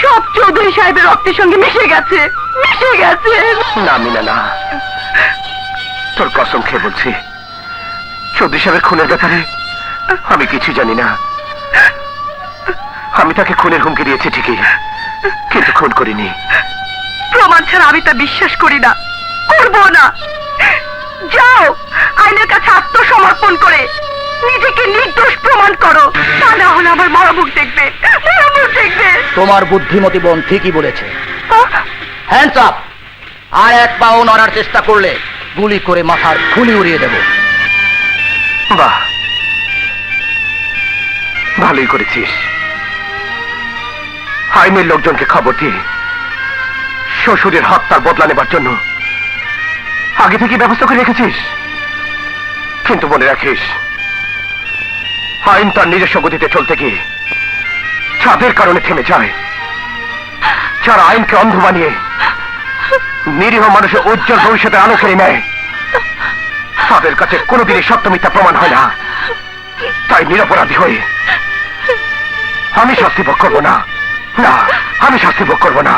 সব চৌধুরী সাহেবের রক্তের সঙ্গে মিশে গেছে, মিশে গেছে।
না মিনা, না, তোর কসম খেয়ে বলছি, চৌধুরী সাহেবের খুনের ব্যাপারে আমি কিছু জানি না। আমি তাকে খুনের হুমকি দিয়েছি ঠিকই, কিন্তু খুন করিনি।
প্রমাণ ছাড়া আমি তা বিশ্বাস করি না, করবো না। যাও, আইনের কাছে আত্মসমর্পণ করে নিজেকে নির্দোষ প্রমাণ করো, তা না হলে আমার মরামুখ দেখবে, মরামুখ দেখবে।
তোমার বুদ্ধিমতী বোন ঠিকই বলেছে। Hands up! আর এক পাও নড়ার চেষ্টা করলে গুলি করে মাথার খুলি উড়িয়ে দেব।
বাহ, ভালোই করেছিস। আইনের লোকজনকে খবর দিয়ে শ্বশুরের হত্যার বদলা নেবার জন্য আগে থেকে ব্যবস্থা করে রেখেছিস। কিন্তু মনে রাখিস, আইন তার নিজস্ব গতিতে চলতে গিয়ে যাদের কারণে থেমে যায়, যারা আইনকে অন্ধ বানিয়ে নিরীহ মানুষের উজ্জ্বল ভবিষ্যতের আলো কেড়ে নেয়, তাদের কাছে কোনোদিনই সত্য মিথ্যা প্রমাণ হয় না। তাই নিরপরাধী হয়ে আমি শাস্তি ভোগ করবো না। না, আমি শাস্তি ভোগ করবো না।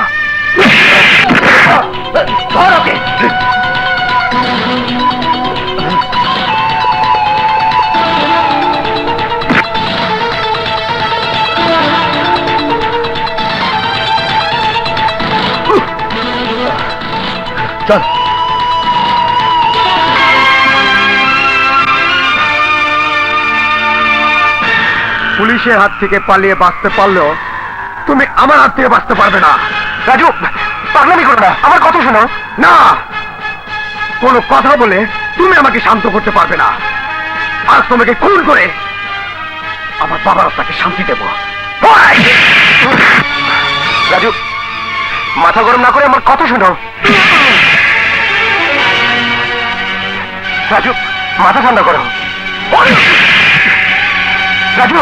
চল।
পুলিশের হাত থেকে পালিয়ে বাঁচতে পারলেও তুমি আমার হাত থেকে বাঁচতে পারবে না। রাজু, পাগলামি করো না, আমার কথা শোনো। না, কোনো কথা বলে তুমি আমাকে শান্ত করতে পারবে না। আজ তোমাকে খুন করে আমার বাবার আপনাকে শান্তি দেব। রাজু, মাথা গরম না করে আমার কথা শোনো। রাজু, মাথা ঠান্ডা করো। রাজু,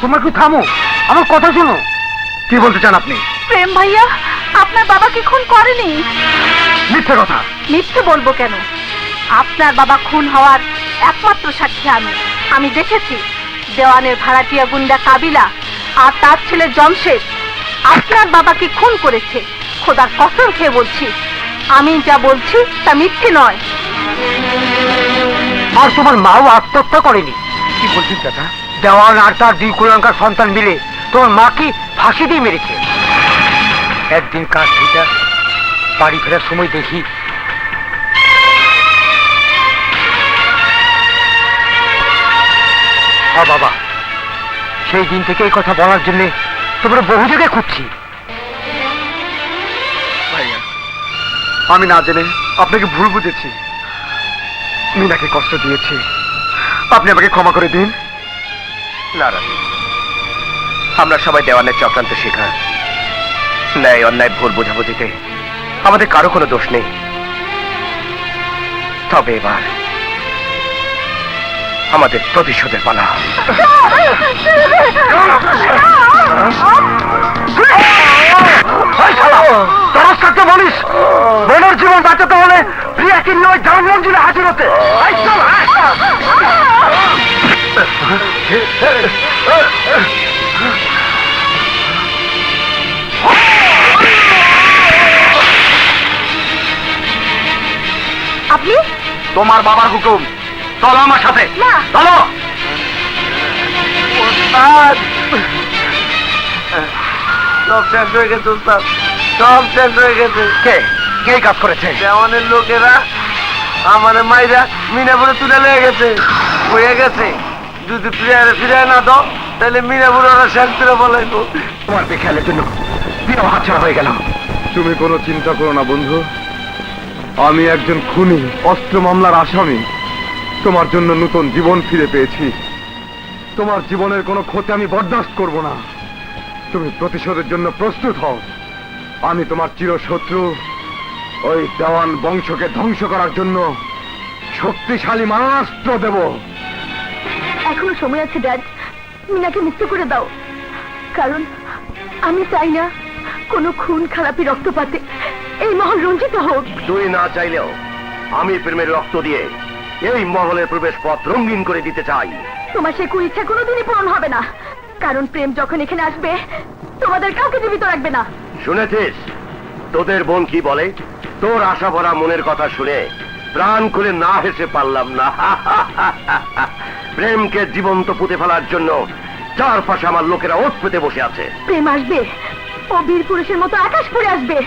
তোমার কি থামো, আমার কথা শোনো। কি বলতে চান আপনি?
প্রেম ভাইয়া আপনার বাবা কি খুন করেনি?
মিথ্যে কথা।
মিথ্যে বলবো কেন? আপনার বাবা খুন হওয়ার একমাত্র সাক্ষী আমি দেখেছি। দেওয়ানের ভাড়াটিয়া গুন্ডা কাবিলা আর তার ছেলে জমশেদ আপনার বাবাকে খুন করেছে। খোদার কসম খেয়ে বলছি, আমি যা বলছি তা মিথ্যে নয়।
আর তোমার মাও আত্মহত্যা করেনি? কি বলছেন চাচা? দেওয়ান আর তার 2 কুলাঙ্গার সন্তান মিলে তোমার মাকে ফাঁসি দিয়ে মেরেছে। একদিন কাজ থেকে বাড়ি ফেরার সময় দেখি বাবা, সেই দিন থেকে এই কথা বলার জন্য তোমরা বহু জায়গায় খুঁজছি। ভাইয়া, আমি না জেনে আপনাকে ভুল বুঝেছি, মিনাকে কষ্ট দিয়েছি, আপনি আমাকে ক্ষমা করে দিন।
না রাজি, আমরা সবাই দেওয়ানের চক্রান্ত শিকার। ন্যায় অন্যায় ভুল বোঝাবুঝিতে আমাদের কারো কোনো দোষ নেই। তবে এবার আমাদের প্রতিশোধের পালা।
তোর সাথে বলিস বোনের জীবন বাঁচাতে হলে প্রিয়াকে নিয়ে ওই জান মঞ্জিলে হাজির হতে।
আপনি?
তোমার বাবার হুকুম, চলো আমার সাথে।
না।
চলো।
সব শেষ হয়ে গেছে উস্তাদ, সব শেষ হয়ে গেছে।
কে কে কাজ করেছে?
দেওয়ানের লোকেরা আমার মাইরা মিনাপুরে তুলে লেগে গেছে, হয়ে গেছে। যদি ফিরে না দাও তাহলে মিনাপুরে ওরা শান্তিরে বলাইবো।
তোমার বেখেয়ালের জন্য প্রিয় হাতছাড়া হয়ে গেল।
তুমি কোনো চিন্তা করো না বন্ধু, আমি একজন খুনি, অস্ত্র মামলার আসামি। তোমার জন্য নতুন জীবন ফিরে পেয়েছি। তোমার জীবনের কোনো ক্ষতি আমি বরদাস্ত করব না। তুমি প্রতিশোধের জন্য প্রস্তুত হও। আমি তোমার চিরশত্রু ওই দেওয়ান বংশকে ধ্বংস করার জন্য শক্তিশালী মারণাস্ত্র দেব।
এখনো সময় আছে ড্যাড, মিনাকে মুক্ত করে দাও। কারণ আমি চাই না কোনো খুন খারাপি রক্তপাতে এই মহল রঞ্জিত হোক।
তুই না চাইলেও আমি প্রেমের রক্ত দিয়ে এই মহলের প্রবেশ পথ রঙিন করে দিতে চাই।
তোমার সে ইচ্ছা কোনোদিনই পূরণ হবে না, কারণ প্রেম যখন এখানে আসবে তোমাদের কাউকে জীবিত রাখবে না।
শুনেছিস তোদের বোন কি বলে? তোর আশা ভরা মনের কথা শুনে প্রাণ খুলে না হেসে পারলাম না। প্রেমকে জীবন্ত পুঁতে ফেলার জন্য চারপাশে আমার লোকেরা ওঠ পেতে বসে আছে।
প্রেম আসবে, ও বীর পুরুষের মতো আকাশ পুড়ে আসবে,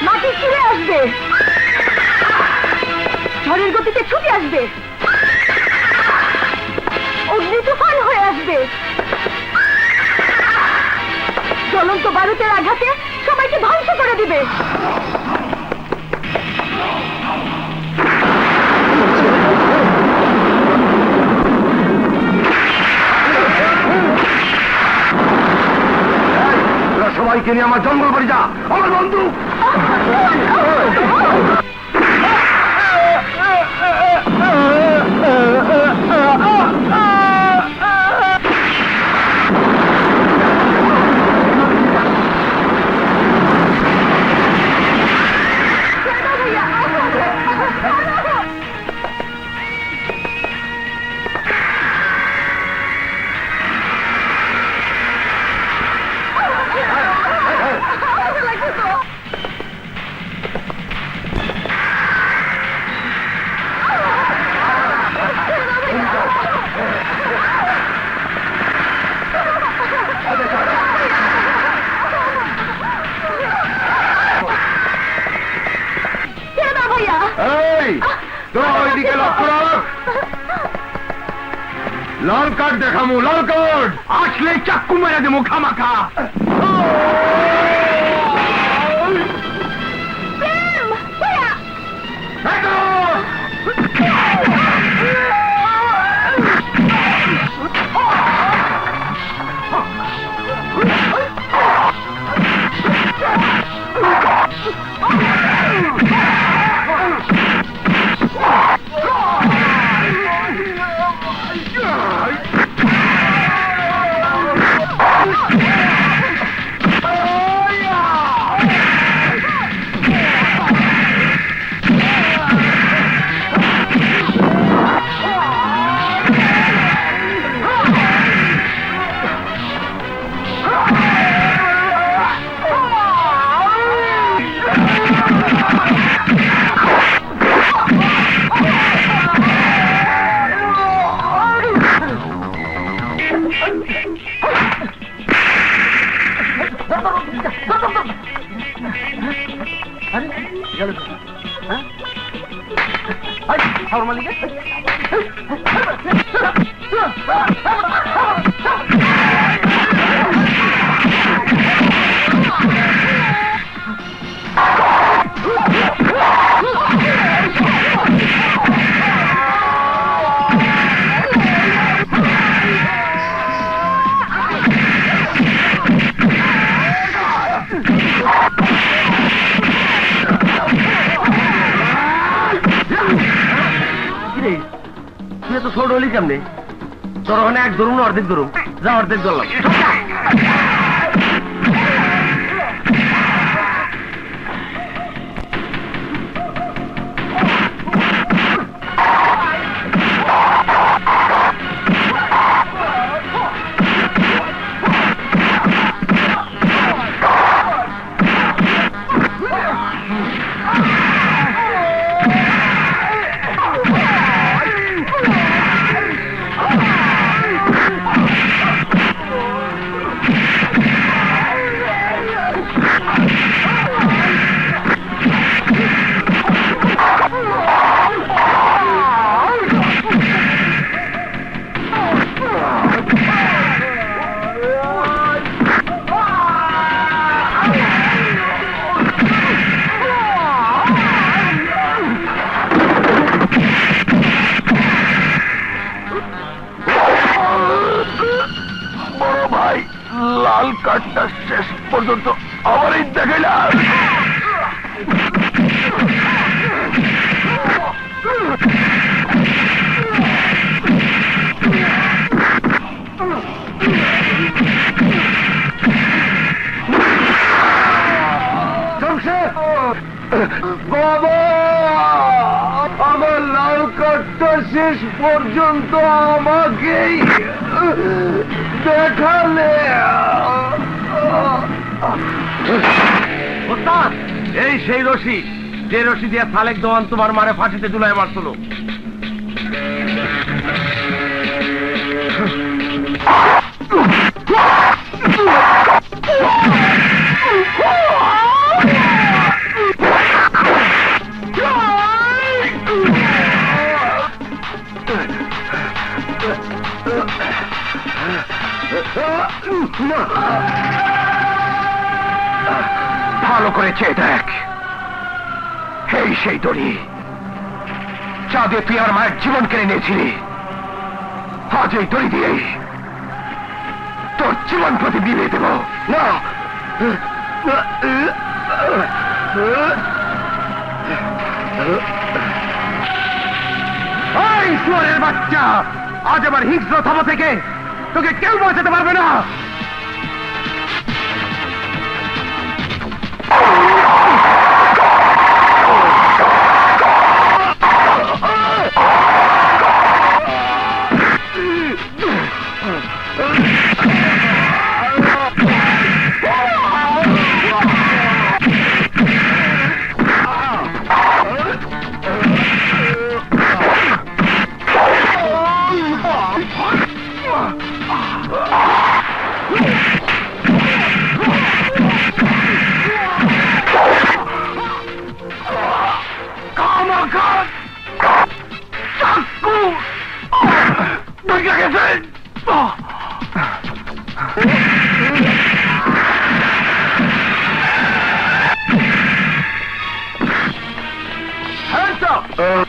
মাটি ছিঁড়ে আসবে, ঝড়ের গতিতে ছুটে আসবে, অগ্নি তুফান হয়ে আসবে, জ্বলন্ত বারুদের আঘাতে সবাইকে ধ্বংস করে দিবে।
তোরা সবাইকে নিয়ে আমার জঙ্গল বাড়ি যা, আমার বন্ধু। এই তোরা ওইদিকে লক্ষ্য রাখ। লাল কার্ড দেখামু, লাল কার্ড আসলে চাক্কু মেরে দেবো খামাখা।
শাওর মালিকে?
তুই তো ছোট হলি কেমনে? তোর ওখানে এক ধরুন অর্ধেক ধরুন, যা অর্ধেক ধরলাম।
লাল কার্ডটা শেষ পর্যন্ত আমারই দেখাইলাম। বাবা, আমার লাল কার্ডটা শেষ পর্যন্ত আমাকেই দেখালে।
ওস্তাদ, এই সেই রশি, যে রশি দিয়ে সালেক দেওয়ান তোমার মারে ফাঁসিতে ঝুলায় মারছিল।
ভালো করে চেয়ে দেখ, এই সেই দড়ি যা দিয়ে তুই আমার মায়ের জীবন কেড়ে নিয়েছিলি। আজ এই দড়ি দিয়েই তোর জীবন প্রতি বিলিয়ে দেব। না, এই শুয়োরের বাচ্চা, আজ আমার হিংস্র থাবা থেকে তোকে কেউ বাঁচাতে পারবে না।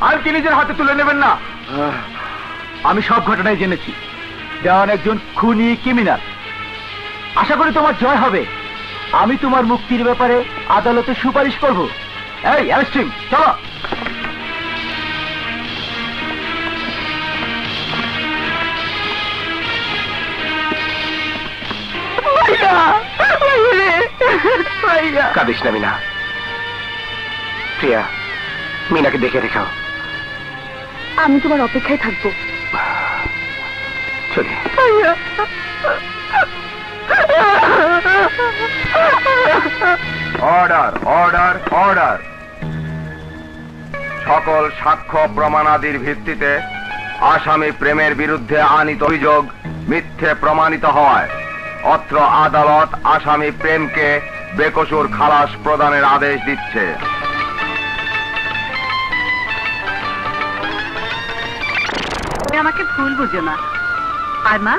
আইনকে নিজের হাতে তুলে নেবেন না। আমি সব ঘটনাই জেনেছি। দেওয়ান একজন খুনি ক্রিমিনাল। আশা করি তোমার জয় হবে। আমি তোমার মুক্তির ব্যাপারে আদালতে সুপারিশ করব। এই অ্যারেস্টিং, চলো।
কাঁদিস না মিনা। প্রিয়া, মিনাকে দেখে রেখাও।
আমি তোমার অপেক্ষায় থাকবো।
চলি।
Order, order, order. সকল সাক্ষ্য প্রমাণাদির ভিত্তিতে আসামি প্রেমের বিরুদ্ধে আনীত অভিযোগ মিথ্যে প্রমাণিত হওয়ায় অত্র আদালত আসামি প্রেমকে বেকসুর খালাস প্রদানের আদেশ দিচ্ছে।
আমাকে ভুল বুঝো না আর মা